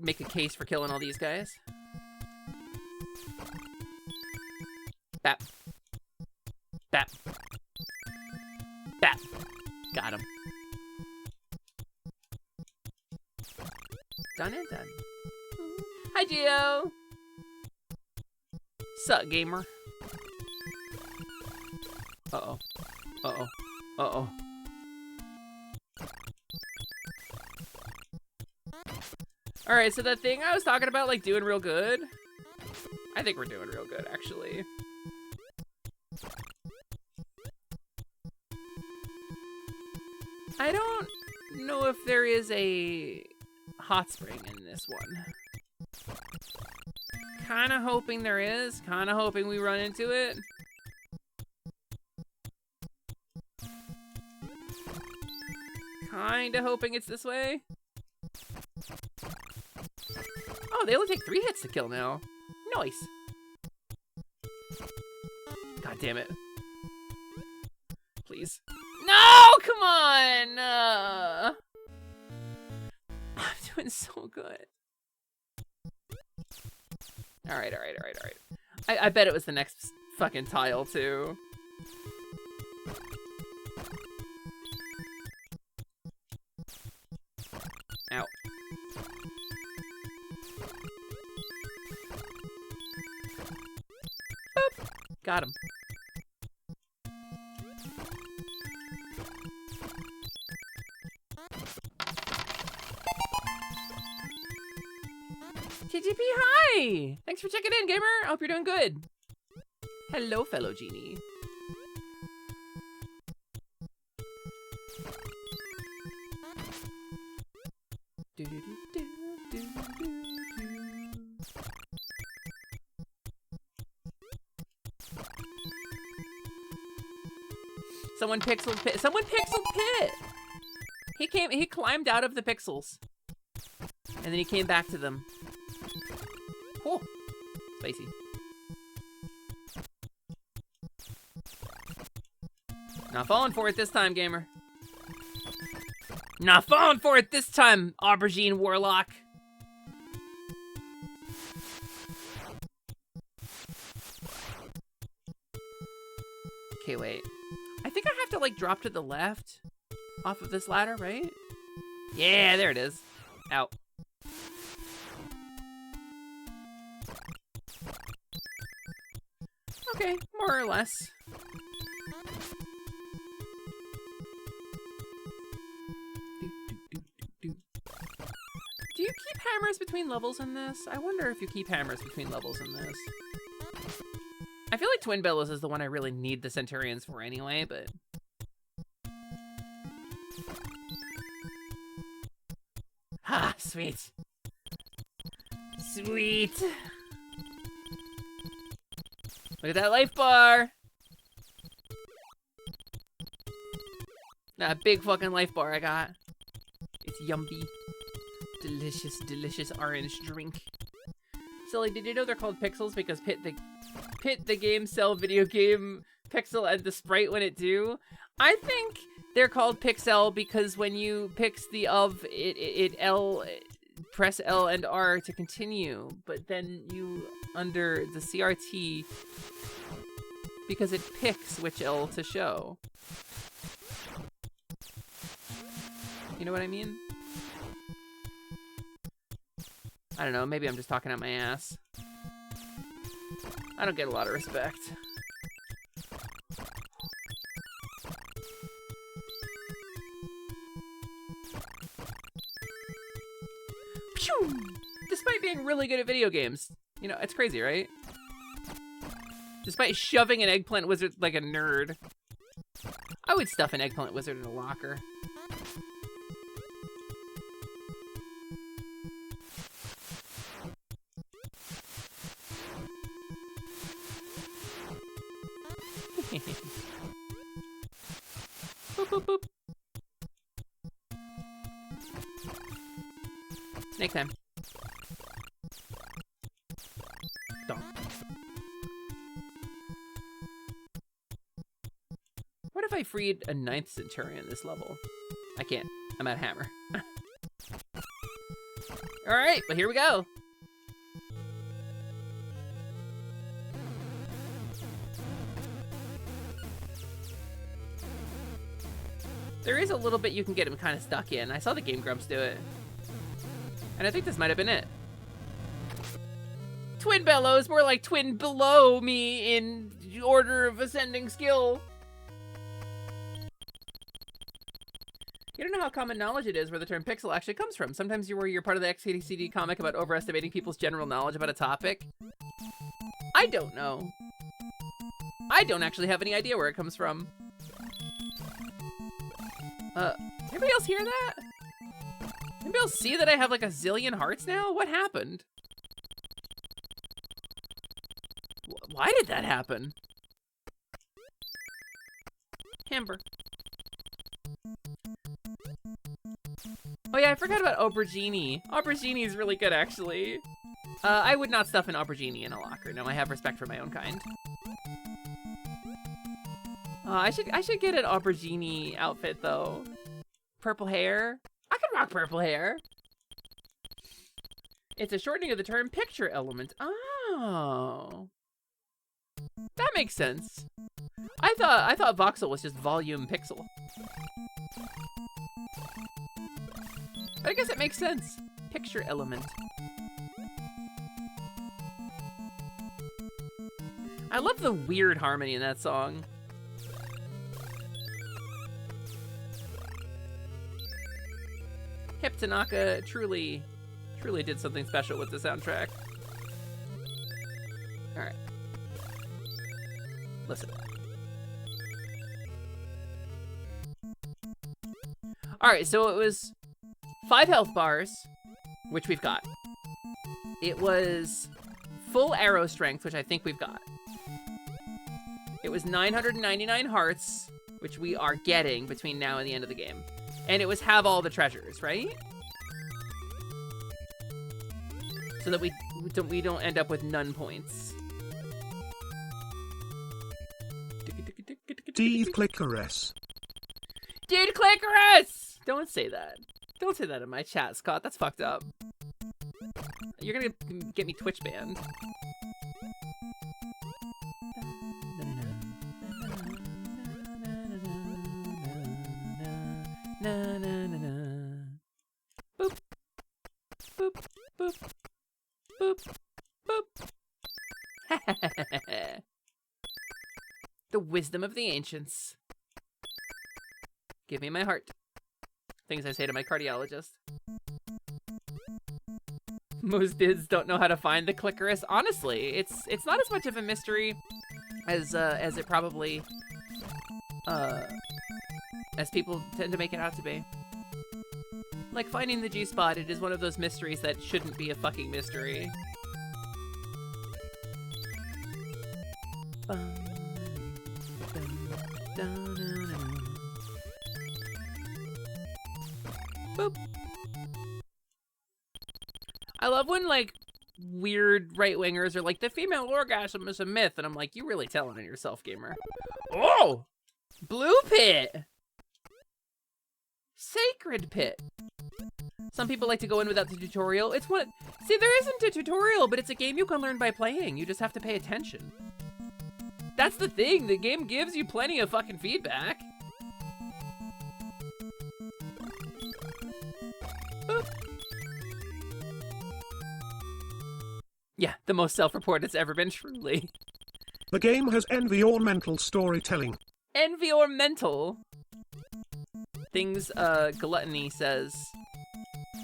Speaker 2: make a case for killing all these guys. Bap. Bap. Bap. Got him. Done and done. Hi, Gio. Sup, gamer? Uh-oh. Uh-oh. Uh-oh. Alright, so that thing I was talking about, like, doing real good, I think we're doing real good, actually. I don't know if there is a hot spring in this one. Kinda hoping there is. Kinda hoping we run into it. Kinda hoping it's this way. Oh, they only take 3 hits to kill now. Nice. God damn it. Please. No! Come on! I'm doing so good. Alright, alright, alright, alright. I bet it was the next fucking tile, too. Ow. Boop. Got him. TGP, hi! Thanks for checking in, gamer. I hope you're doing good. Hello, fellow genie. Someone pixeled Pit. Someone pixeled Pit! He climbed out of the pixels. And then he came back to them. Oh, spicy. Not falling for it this time, gamer. Not falling for it this time, Aubergine Warlock. Okay, wait. I think I have to, like, drop to the left off of this ladder, right? Yeah, there it is. Out. Okay, more or less. Do you keep hammers between levels in this? I wonder if you keep hammers between levels in this. I feel like Twin Bellows is the one I really need the Centurions for anyway, but... Ah, sweet. Sweet. Look at that life bar. That big fucking life bar I got. It's yummy. Delicious, delicious orange drink. Silly, did you know they're called pixels because pit the game cell video game pixel and the sprite when it do? I think they're called pixel because when you pix the of press L and R to continue, but then you under the CRT because it picks which L to show. You know what I mean? I don't know, maybe I'm just talking out my ass. I don't get a lot of respect. Phew! Despite being really good at video games. You know, it's crazy, right? Despite shoving an eggplant wizard like a nerd. I would stuff an eggplant wizard in a locker. Boop, boop, boop. Snake time. Donk. What if I freed a 9th Centurion this level? I can't. I'm at hammer. Alright, but here we go. There is a little bit you can get him kind of stuck in. I saw the Game Grumps do it. And I think this might have been it. Twin Bellows, more like twin below me in order of ascending skill. You don't know how common knowledge it is where the term pixel actually comes from. Sometimes you're part of the XKCD comic about overestimating people's general knowledge about a topic. I don't know. I don't actually have any idea where it comes from. Anybody else hear that? Anybody else see that I have like a zillion hearts now? What happened? Why did that happen? Camber. Oh yeah, I forgot about Aubergine. Aubergine is really good, actually. I would not stuff an Aubergine in a locker. No, I have respect for my own kind. I should get an Aubergine outfit though. Purple hair. I can rock purple hair. It's a shortening of the term picture element. Oh, that makes sense. I thought voxel was just volume pixel. But I guess it makes sense. Picture element. I love the weird harmony in that song. Hip Tanaka truly did something special with the soundtrack. Alright. Listen. Alright, so it was 5 health bars, which we've got. It was full arrow strength, which I think we've got. It was 999 hearts, which we are getting between now and the end of the game. And it was have all the treasures, right? So that we don't end up with none points.
Speaker 4: Dude Clickerus.
Speaker 2: Dude Clickerus! Don't say that. Don't say that in my chat, Scott. That's fucked up. You're gonna get me Twitch banned. Na na na na. Boop. Boop. Boop. Boop. Boop. The wisdom of the ancients. Give me my heart. Things I say to my cardiologist. Most dudes don't know how to find the clitoris. Honestly, it's not as much of a mystery as it probably as people tend to make it out to be. Like finding the G-spot, it is one of those mysteries that shouldn't be a fucking mystery. Boop. I love when, like, weird right-wingers are like, the female orgasm is a myth, and I'm like, you really telling on yourself, gamer. Oh! Blue pit! Sacred pit. Some people like to go in without the tutorial. It's one... See, there isn't a tutorial, but it's a game you can learn by playing. You just have to pay attention. That's the thing. The game gives you plenty of fucking feedback. Boop. Yeah, the most self-report it's ever been, truly.
Speaker 4: The game has environmental storytelling.
Speaker 2: Environmental? Things Gluttony says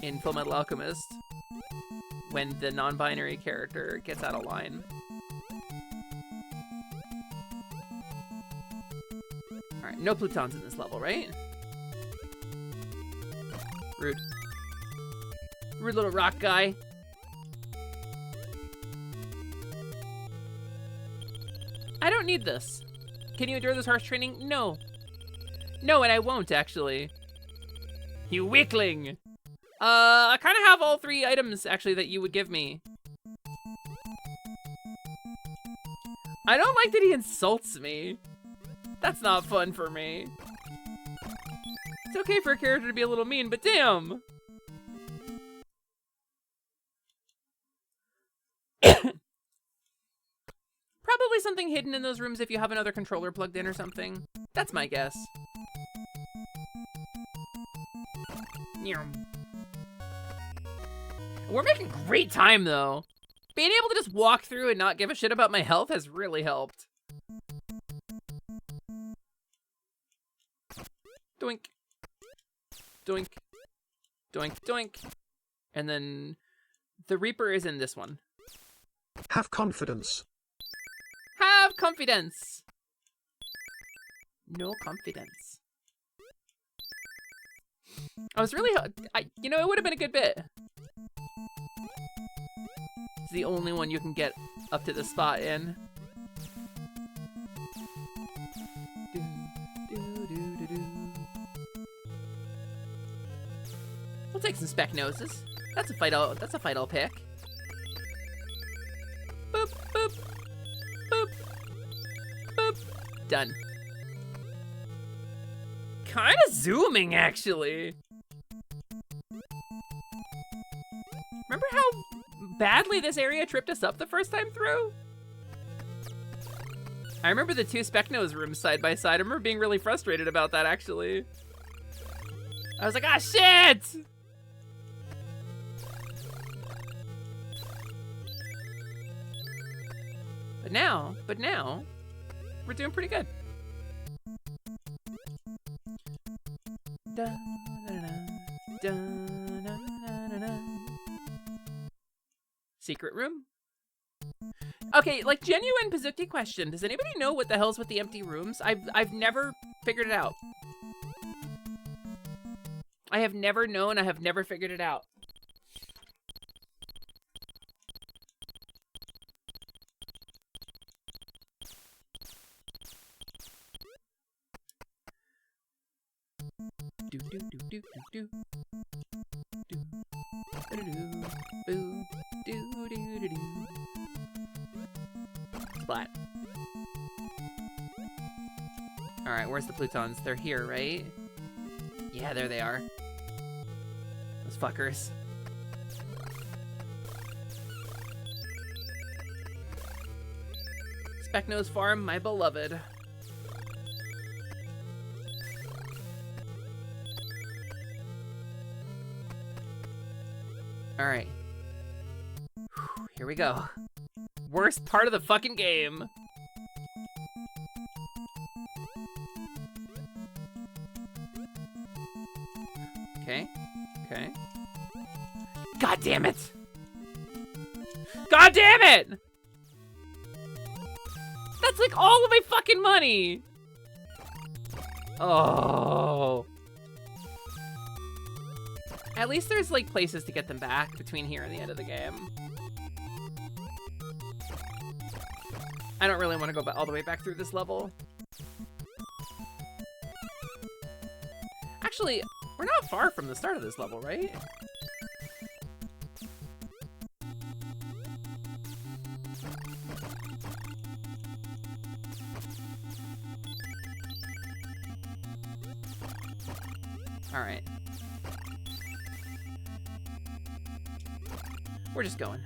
Speaker 2: in Fullmetal Alchemist when the non-binary character gets out of line. Alright, no Plutons in this level, right? Rude. Rude little rock guy. I don't need this. Can you endure this harsh training? No. No, and I won't, actually. You weakling! I kind of have all 3 items, actually, that you would give me. I don't like that he insults me. That's not fun for me. It's okay for a character to be a little mean, but damn! Probably something hidden in those rooms if you have another controller plugged in or something. That's my guess. We're making great time, though. Being able to just walk through and not give a shit about my health has really helped. Doink. Doink. Doink, doink. And then the Reaper is in this one.
Speaker 4: Have confidence.
Speaker 2: Have confidence. No confidence. I was really, you know, it would have been a good bit. It's the only one you can get up to the spot in. We'll take some spec noses. That's a fight I'll pick. Boop, boop, boop, boop. Done. Kind of zooming, actually. Remember how badly this area tripped us up the first time through? I remember the 2 Specnos rooms side by side. I remember being really frustrated about that, actually. I was like, ah, shit! But now, we're doing pretty good. Da, da, da, da, da, da. Secret room? Okay, like, genuine Pazukti question. Does anybody know what the hell's with the empty rooms? I've never figured it out. I have never known, I have never figured it out. Do do do do do do do do do do do do. Splat. All right, where's the Plutons? They're here, right? Yeah, there they are. Those fuckers. Specknose Farm, my beloved. All right. Here we go. Worst part of the fucking game. Okay. Okay. God damn it! God damn it! That's like all of my fucking money! Oh. At least there's like places to get them back between here and the end of the game. I don't really want to go all the way back through this level. Actually, we're not far from the start of this level, right? All right. We're just going.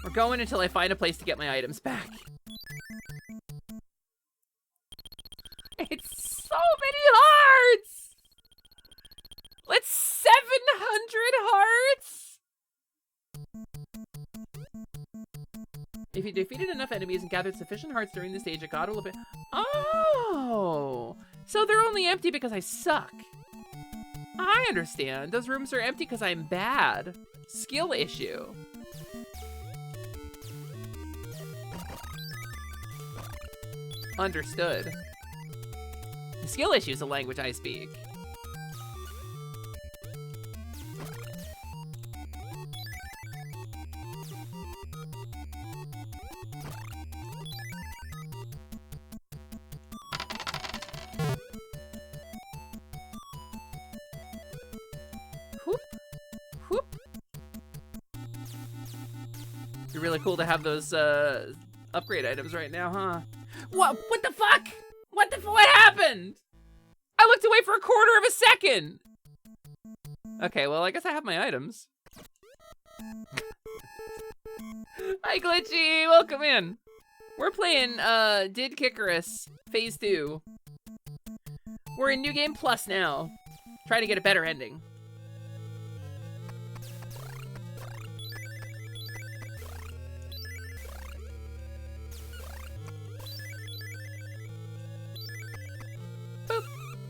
Speaker 2: We're going until I find a place to get my items back. It's so many hearts! Let's 700 hearts! If you defeated enough enemies and gathered sufficient hearts during this stage, a god will appear. Oh! So they're only empty because I suck. I understand. Those rooms are empty because I'm bad. Skill issue. Understood. The skill issue is a language I speak. Whoop. Whoop. You're really cool to have those upgrade items right now, huh? What the fuck? What happened? I looked away for a quarter of a second. Okay, well, I guess I have my items. Hi, Glitchy, welcome in. We're playing, Did Kickarud Phase 2. We're in New Game Plus now. Trying to get a better ending.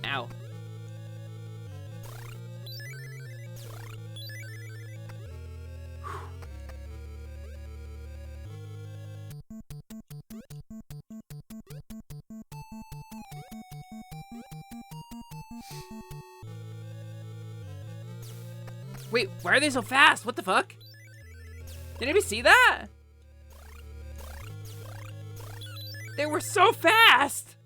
Speaker 2: Ow. Wait, why are they so fast? What the fuck? Did anybody see that? They were so fast!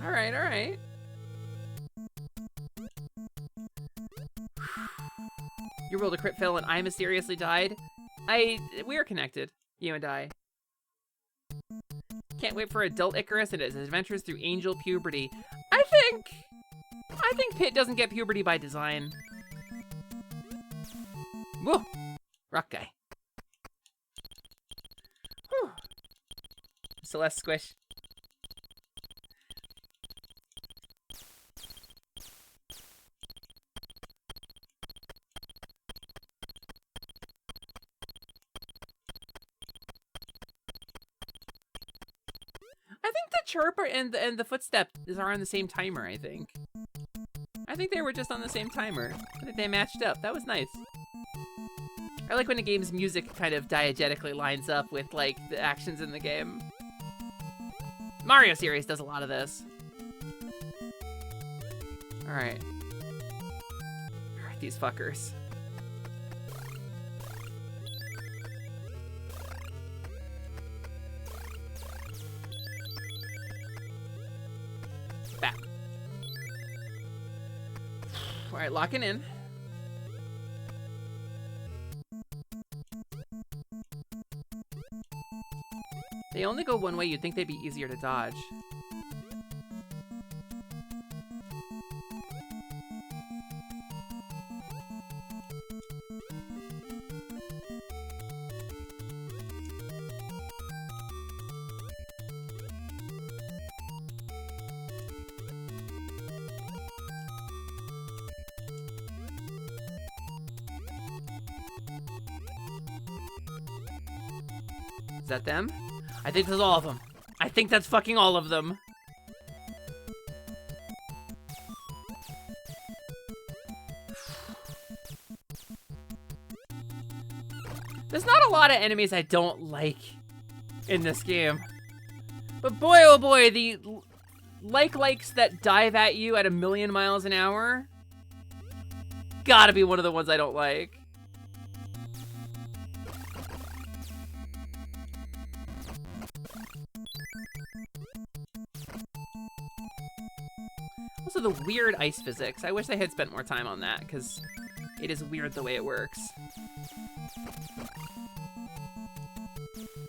Speaker 2: Alright, alright. You rolled a crit fail and I mysteriously died? We are connected, you and I. Can't wait for adult Icarus and his adventures through angel puberty. I think Pit doesn't get puberty by design. Whoa, rock guy. Whew. Celeste squish. I think the chirper and the footstep are on the same timer, I think. I think they were just on the same timer. I think they matched up. That was nice. I like when a game's music kind of diegetically lines up with, like, the actions in the game. Mario series does a lot of this. Alright. Alright, these fuckers. Back. Alright, locking in. They only go one way, you'd think they'd be easier to dodge. Is that them? I think that's all of them. I think that's fucking all of them. There's not a lot of enemies I don't like in this game. But boy, oh boy, the likes that dive at you at 1,000,000 miles an hour gotta be one of the ones I don't like. Also, the weird ice physics. I wish they had spent more time on that, because it is weird the way it works.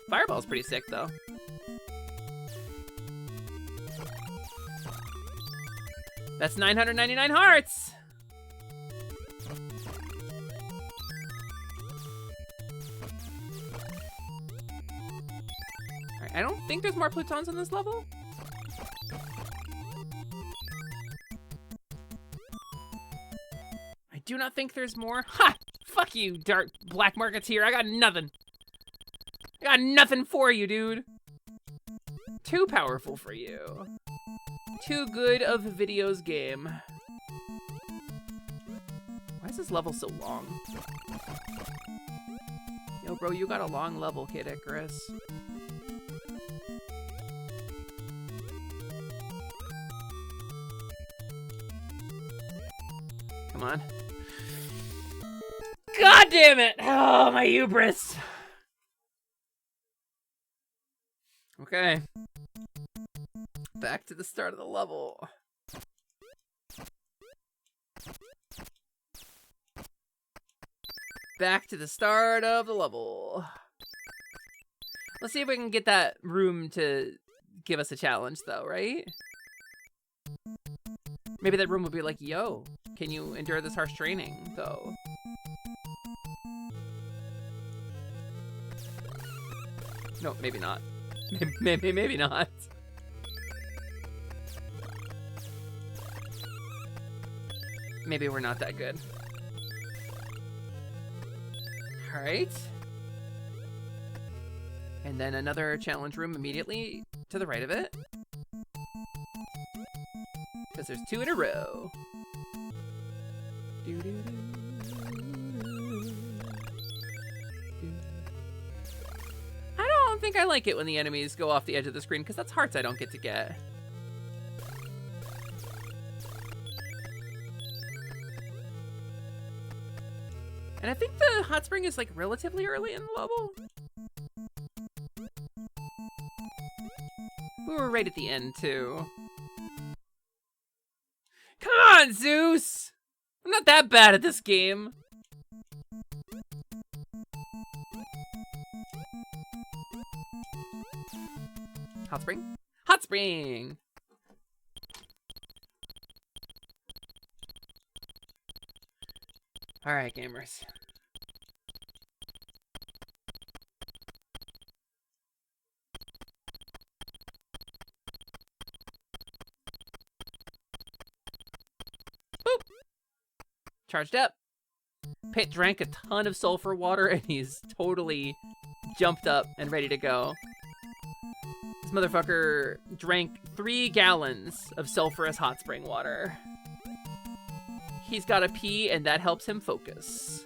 Speaker 2: Fireball's pretty sick, though. That's 999 hearts! Alright, I don't think there's more plutons on this level. I do not think there's more. Ha! Fuck you, dark black marketeer. I got nothing. I got nothing for you, dude. Too powerful for you. Too good of a videos game. Why is this level so long? Yo, bro, you got a long level, Kid Icarus. Come on. God damn it! Oh, my hubris. Okay. Back to the start of the level. Back to the start of the level. Let's see if we can get that room to give us a challenge, though, right? Maybe that room will be like, yo, can you endure this harsh training, though? No, maybe not. Maybe not. Maybe we're not that good. All right. And then another challenge room immediately to the right of it. Because there's 2 in a row. I don't think I like it when the enemies go off the edge of the screen, because that's hearts I don't get to get. And I think the hot spring is like relatively early in the level. We were right at the end too. Come on, Zeus! I'm not that bad at this game. Hot spring? Hot spring! Alright, gamers. Boop! Charged up. Pit drank a ton of sulfur water and he's totally jumped up and ready to go. This motherfucker drank 3 gallons of sulfurous hot spring water. He's gotta pee, and that helps him focus.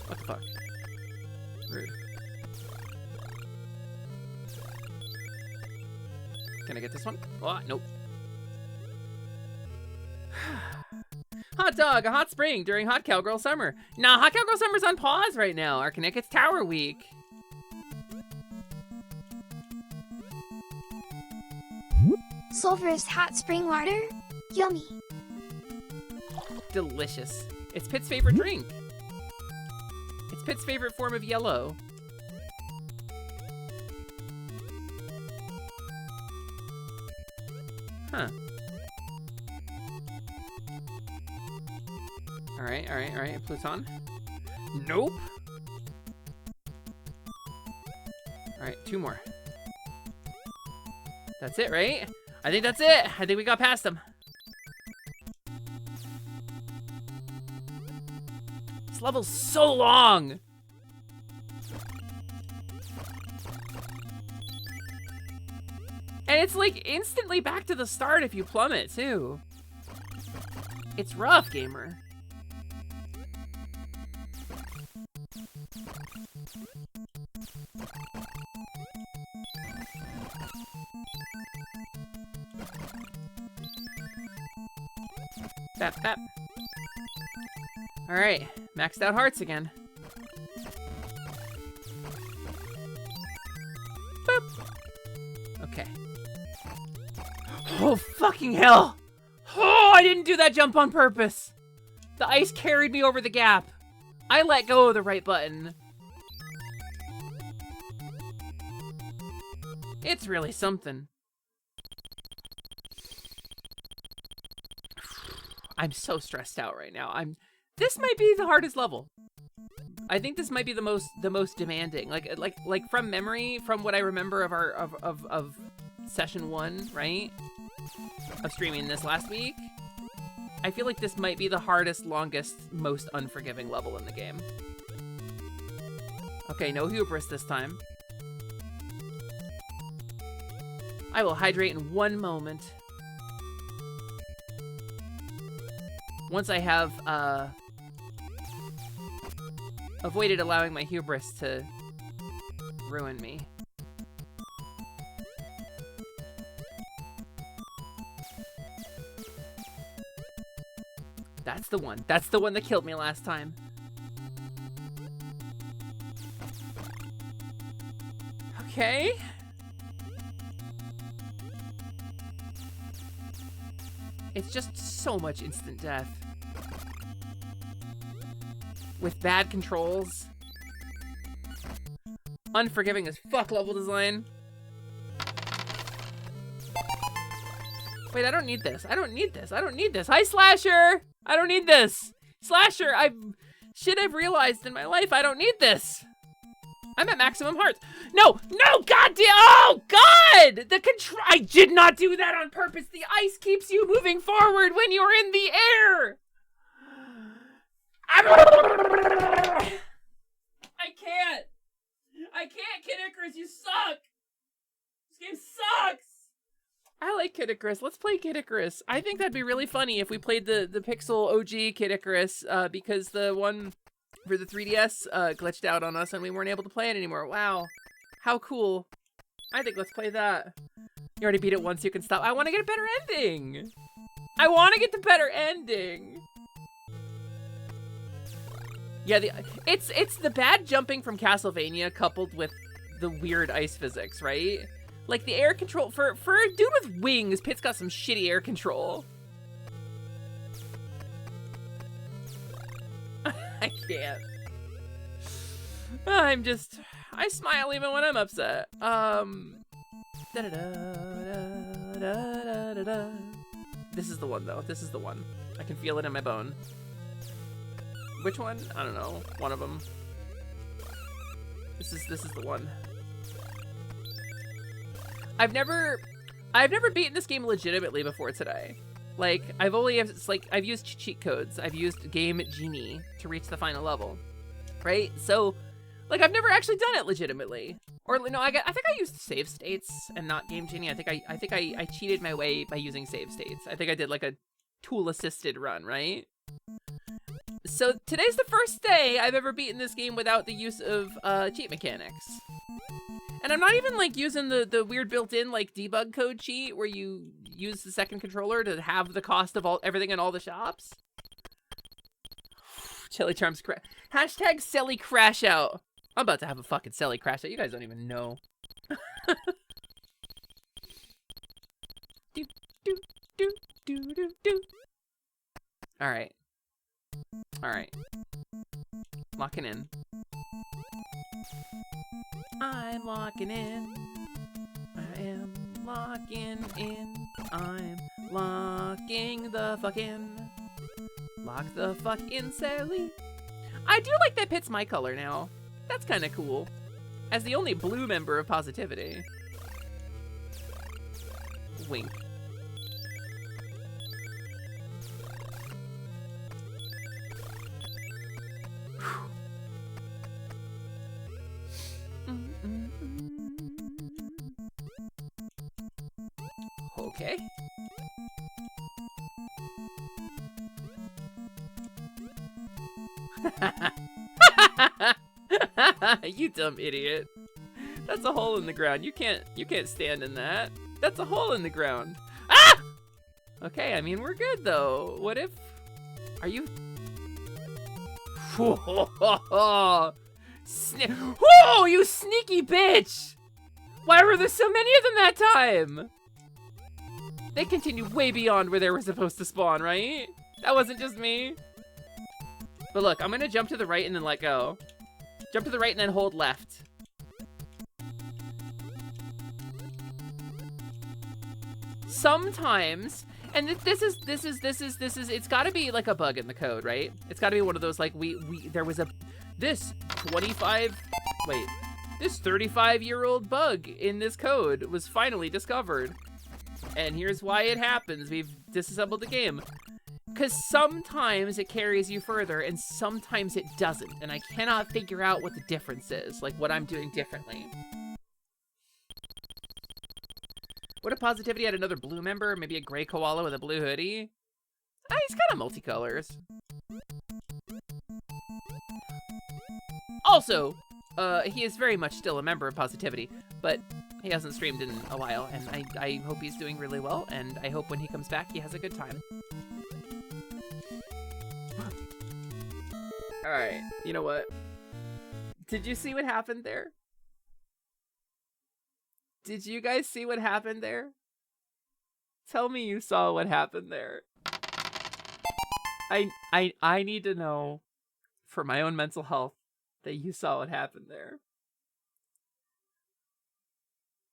Speaker 2: What the fuck? Rude. Can I get this one? Oh, nope. Hot dog, a hot spring during Hot Cowgirl Summer. Nah, Hot Cowgirl Summer's on pause right now. Arcanic, it's Tower Week.
Speaker 6: Sulfurous hot spring water? Yummy.
Speaker 2: Delicious. It's Pit's favorite drink. It's Pit's favorite form of yellow. Huh. Alright, Pluton. Nope. Alright, 2 more. That's it, right? I think that's it. I think we got past them. This level's so long. And it's like instantly back to the start if you plummet too. It's rough, gamer. Bap, bap. All right, maxed out hearts again. Boop. Okay. Oh, fucking hell. Oh, I didn't do that jump on purpose. The ice carried me over the gap. I let go of the right button. It's really something. I'm so stressed out right now. This might be the hardest level. I think this might be the most demanding. Like from memory, from what I remember of our of session 1, right? Of streaming this last week. I feel like this might be the hardest, longest, most unforgiving level in the game. Okay, no hubris this time. I will hydrate in 1 moment. Once I have avoided allowing my hubris to ruin me. That's the one. That's the one that killed me last time. Okay. It's just so much instant death. With bad controls. Unforgiving as fuck level design. Wait, I don't need this. I don't need this. I don't need this. Hi, Slasher! I don't need this. Slasher, shit I've realized in my life, I don't need this. I'm at maximum hearts. No, no, goddamn, oh, God! I did not do that on purpose. The ice keeps you moving forward when you're in the air. I can't. Kid Icarus, you suck. This game sucks. I like Kid Icarus. Let's play Kid Icarus. I think that'd be really funny if we played the Pixel OG Kid Icarus, because the one for the 3DS glitched out on us and we weren't able to play it anymore. Wow. How cool. I think let's play that. You already beat it once, you can stop. I want to get a better ending. I want to get the better ending. Yeah, it's the bad jumping from Castlevania coupled with the weird ice physics, right? Like the air control for a dude with wings, Pit's got some shitty air control. I can't. I smile even when I'm upset. This is the one though. This is the one. I can feel it in my bone. Which one? I don't know. One of them. This is the one. I've never beaten this game legitimately before today. Like, I've used cheat codes. I've used Game Genie to reach the final level, right? So, like, I've never actually done it legitimately. Or no, I think I used save states and not Game Genie. I think I cheated my way by using save states. I think I did like a tool assisted run, right? So today's the first day I've ever beaten this game without the use of cheat mechanics. And I'm not even like using the weird built-in like debug code cheat where you use the second controller to have the cost of everything in all the shops. Chili Charms hashtag Selly crash out. I'm about to have a fucking Selly crash out. You guys don't even know. do, do, do, do, do, do. All right. All right. Locking in. I'm locking in. I am locking in. I'm locking the fuck in. Lock the fuck in, Sally. I do like that Pit's my color now. That's kind of cool. As the only blue member of Positivity. Wink. Okay. You dumb idiot. That's a hole in the ground. You can't stand in that. That's a hole in the ground. Ah! Okay, I mean, we're good though. What if... Are you... Oh, you sneaky bitch! Why were there so many of them that time? They continued way beyond where they were supposed to spawn, right? That wasn't just me. But look, I'm gonna jump to the right and then let go. Jump to the right and then hold left. Sometimes, and this is, it's gotta be like a bug in the code, right? It's gotta be one of those, like, there was this 35-year-old bug in this code was finally discovered. And here's why it happens. We've disassembled the game. Because sometimes it carries you further and sometimes it doesn't. And I cannot figure out what the difference is, like what I'm doing differently. What if Positivity had another blue member? Maybe a gray koala with a blue hoodie? Ah, he's kind of multicolors. Also, he is very much still a member of Positivity, but he hasn't streamed in a while, and I hope he's doing really well, and I hope when he comes back he has a good time. Alright, you know what? Did you see what happened there? Did you guys see what happened there? Tell me you saw what happened there. I need to know, for my own mental health, that you saw what happened there.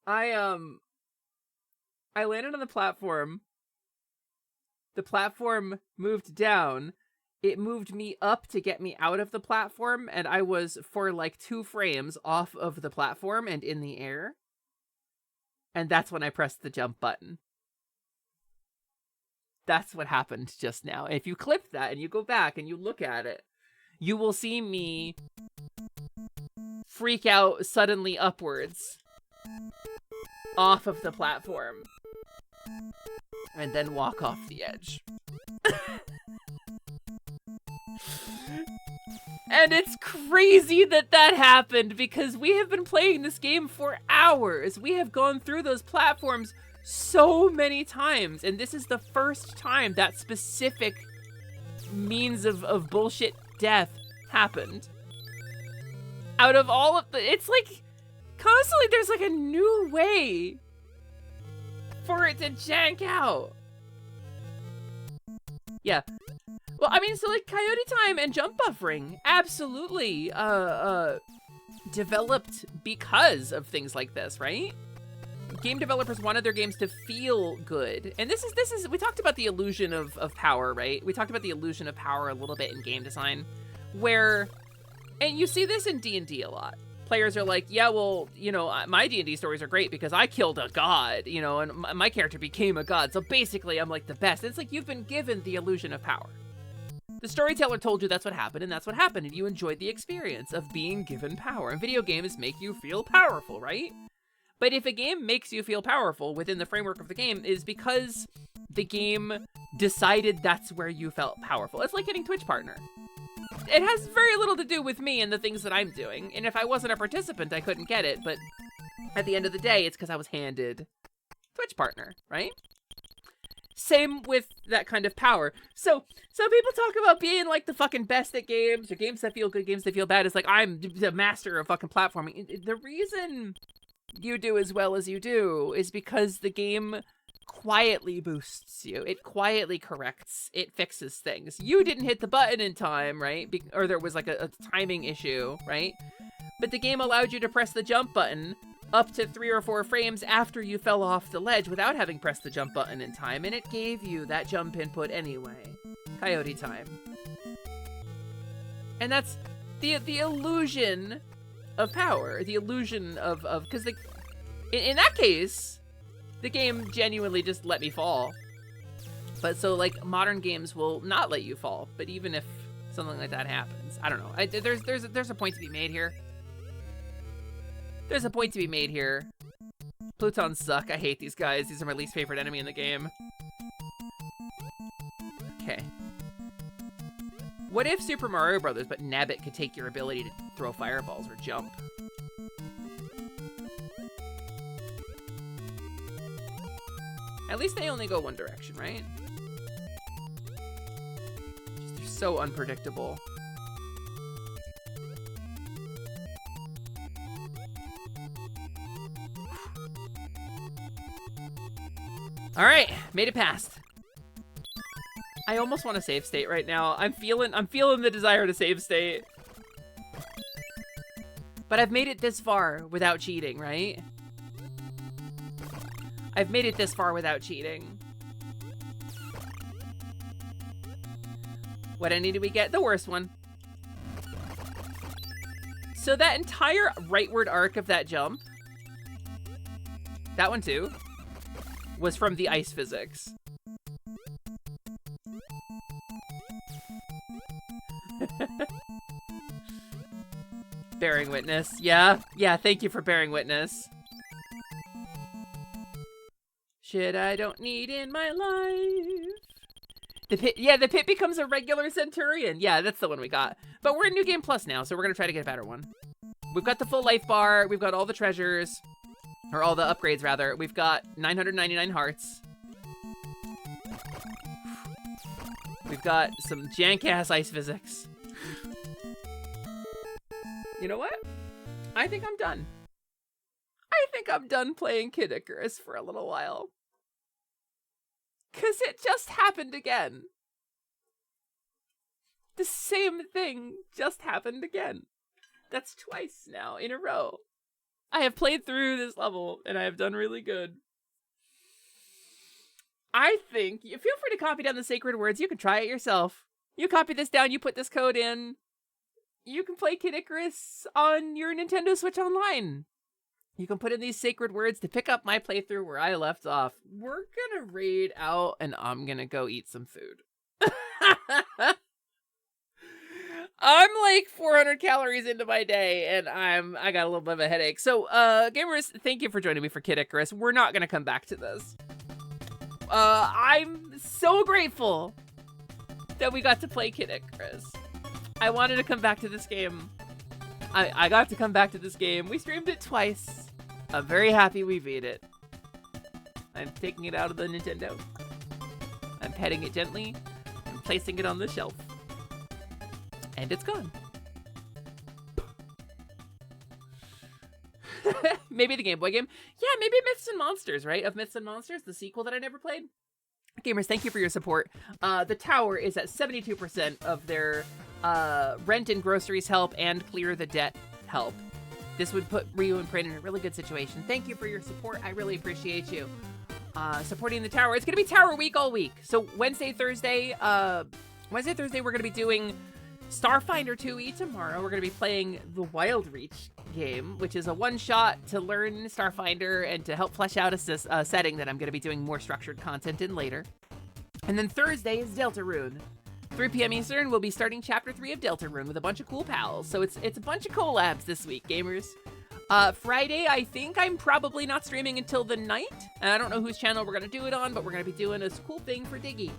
Speaker 2: I landed on the platform. The platform moved down. It moved me up to get me out of the platform, and I was, for like 2 frames, off of the platform and in the air. And that's when I pressed the jump button. That's what happened just now. If you clip that and you go back and you look at it, you will see me freak out suddenly upwards off of the platform and then walk off the edge. And it's crazy that that happened because we have been playing this game for hours. We have gone through those platforms so many times, and this is the first time that specific means of bullshit death happened. Out of all of the, it's like constantly there's like a new way for it to jank out. Yeah. Well, I mean, so like Coyote Time and jump buffering absolutely developed because of things like this, right? Game developers wanted their games to feel good. And this is we talked about the illusion of power, right? We talked about the illusion of power a little bit in game design, where, and you see this in D&D a lot. Players are like, yeah, well, you know, my D&D stories are great because I killed a god, you know, and my character became a god. So basically I'm like the best. And it's like you've been given the illusion of power. The storyteller told you that's what happened, and that's what happened, and you enjoyed the experience of being given power. And video games make you feel powerful, right? But if a game makes you feel powerful within the framework of the game, is because the game decided that's where you felt powerful. It's like getting Twitch partner. It has very little to do with me and the things that I'm doing, and if I wasn't a participant, I couldn't get it, but at the end of the day, it's because I was handed Twitch partner, right? Same with that kind of power. So people talk about being like the fucking best at games, or games that feel good, games that feel bad. It's like, I'm the master of fucking platforming. The reason you do as well as you do is because the game quietly boosts you. It quietly corrects. It fixes things. You didn't hit the button in time, right? Or there was like a timing issue, right? But the game allowed you to press the jump button up to 3 or 4 frames after you fell off the ledge without having pressed the jump button in time, and it gave you that jump input anyway. Coyote Time. And that's the illusion of power, the illusion of because in that case, the game genuinely just let me fall. But so like modern games will not let you fall, but even if something like that happens, I don't know. There's a point to be made here. There's a point to be made here. Plutons suck. I hate these guys. These are my least favorite enemy in the game. Okay. What if Super Mario Brothers, but Nabbit could take your ability to throw fireballs or jump? At least they only go one direction, right? Just, they're so unpredictable. All right, made it past. I almost want to save state right now. I'm feeling the desire to save state. But I've made it this far without cheating, right? I've made it this far without cheating. What ending did we get? The worst one. So that entire rightward arc of that jump, that one too, was from the ice physics. Bearing witness. Yeah, thank you for bearing witness. Shit I don't need in my life. The pit becomes a regular centurion. Yeah, that's the one we got. But we're in New Game Plus now, so we're gonna try to get a better one. We've got the full life bar, we've got all the treasures, or all the upgrades rather. We've got 999 hearts. We've got some jank-ass ice physics. You know what? I think I'm done. I think I'm done playing Kid Icarus for a little while. 'Cause it just happened again. The same thing just happened again. That's twice now in a row. I have played through this level and I have done really good. I think, feel free to copy down the sacred words. You can try it yourself. You copy this down, you put this code in. You can play Kid Icarus on your Nintendo Switch Online. You can put in these sacred words to pick up my playthrough where I left off. We're gonna raid out and I'm gonna go eat some food. I'm like 400 calories into my day and I got a little bit of a headache. So, gamers, thank you for joining me for Kid Icarus. We're not gonna come back to this. I'm so grateful that we got to play Kid Icarus. I wanted to come back to this game. I got to come back to this game. We streamed it twice. I'm very happy we beat it. I'm taking it out of the Nintendo. I'm petting it gently and placing it on the shelf. And it's gone. Maybe the Game Boy game. Yeah, maybe Myths and Monsters, right? Of Myths and Monsters, the sequel that I never played. Gamers, thank you for your support. The tower is at 72% of their rent and groceries help and clear the debt help. This would put Ryu and Prin in a really good situation. Thank you for your support. I really appreciate you supporting the tower. It's going to be Tower Week all week. So Wednesday, Thursday, we're going to be doing Starfinder 2E tomorrow. We're going to be playing the Wild Reach game, which is a one-shot to learn Starfinder and to help flesh out a setting that I'm going to be doing more structured content in later. And then Thursday is Deltarune. 3 p.m. Eastern, we'll be starting Chapter 3 of Deltarune with a bunch of cool pals. So it's a bunch of collabs this week, gamers. Friday, I think I'm probably not streaming until the night. And I don't know whose channel we're going to do it on, but we're going to be doing a cool thing for Diggy.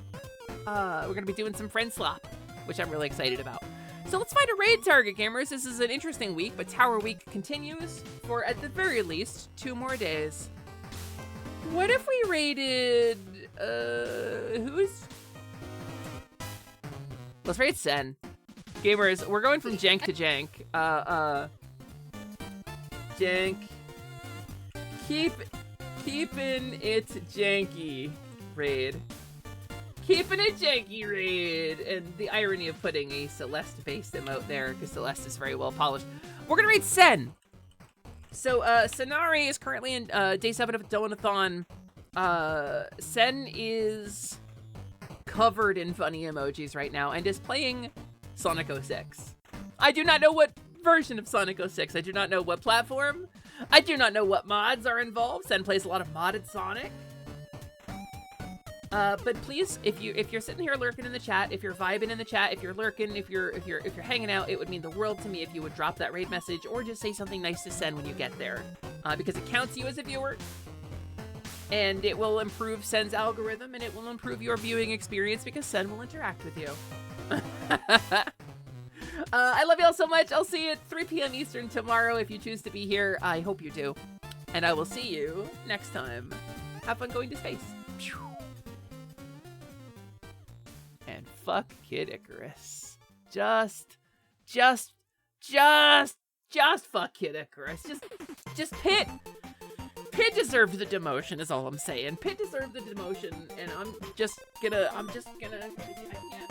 Speaker 2: We're going to be doing some friend slop, which I'm really excited about. So let's find a raid target, gamers. This is an interesting week, but Tower Week continues for, at the very least, 2 more days. What if we raided... Let's raid Sen. Gamers, we're going from jank to jank. Jank. Keeping it janky raid. Keeping it janky raid. And the irony of putting a Celeste-based emote there, because Celeste is very well polished. We're gonna raid Sen. So, Senari is currently in day 7 of Donathon. Sen is covered in funny emojis right now and is playing Sonic 06. I do not know what version of Sonic 06. I do not know what platform. I do not know what mods are involved. Sen plays a lot of modded Sonic. But please, if you're sitting here lurking in the chat, if you're vibing in the chat, if you're lurking, if you're hanging out, it would mean the world to me if you would drop that raid message or just say something nice to Sen when you get there. because it counts you as a viewer, and it will improve Sen's algorithm, and it will improve your viewing experience because Sen will interact with you. I love y'all so much. I'll see you at 3 p.m. Eastern tomorrow if you choose to be here. I hope you do. And I will see you next time. Have fun going to space. And fuck Kid Icarus. Just fuck Kid Icarus. Just Pit. Pit deserved the demotion is all I'm saying. Pit deserved the demotion, and I'm just gonna, I can't.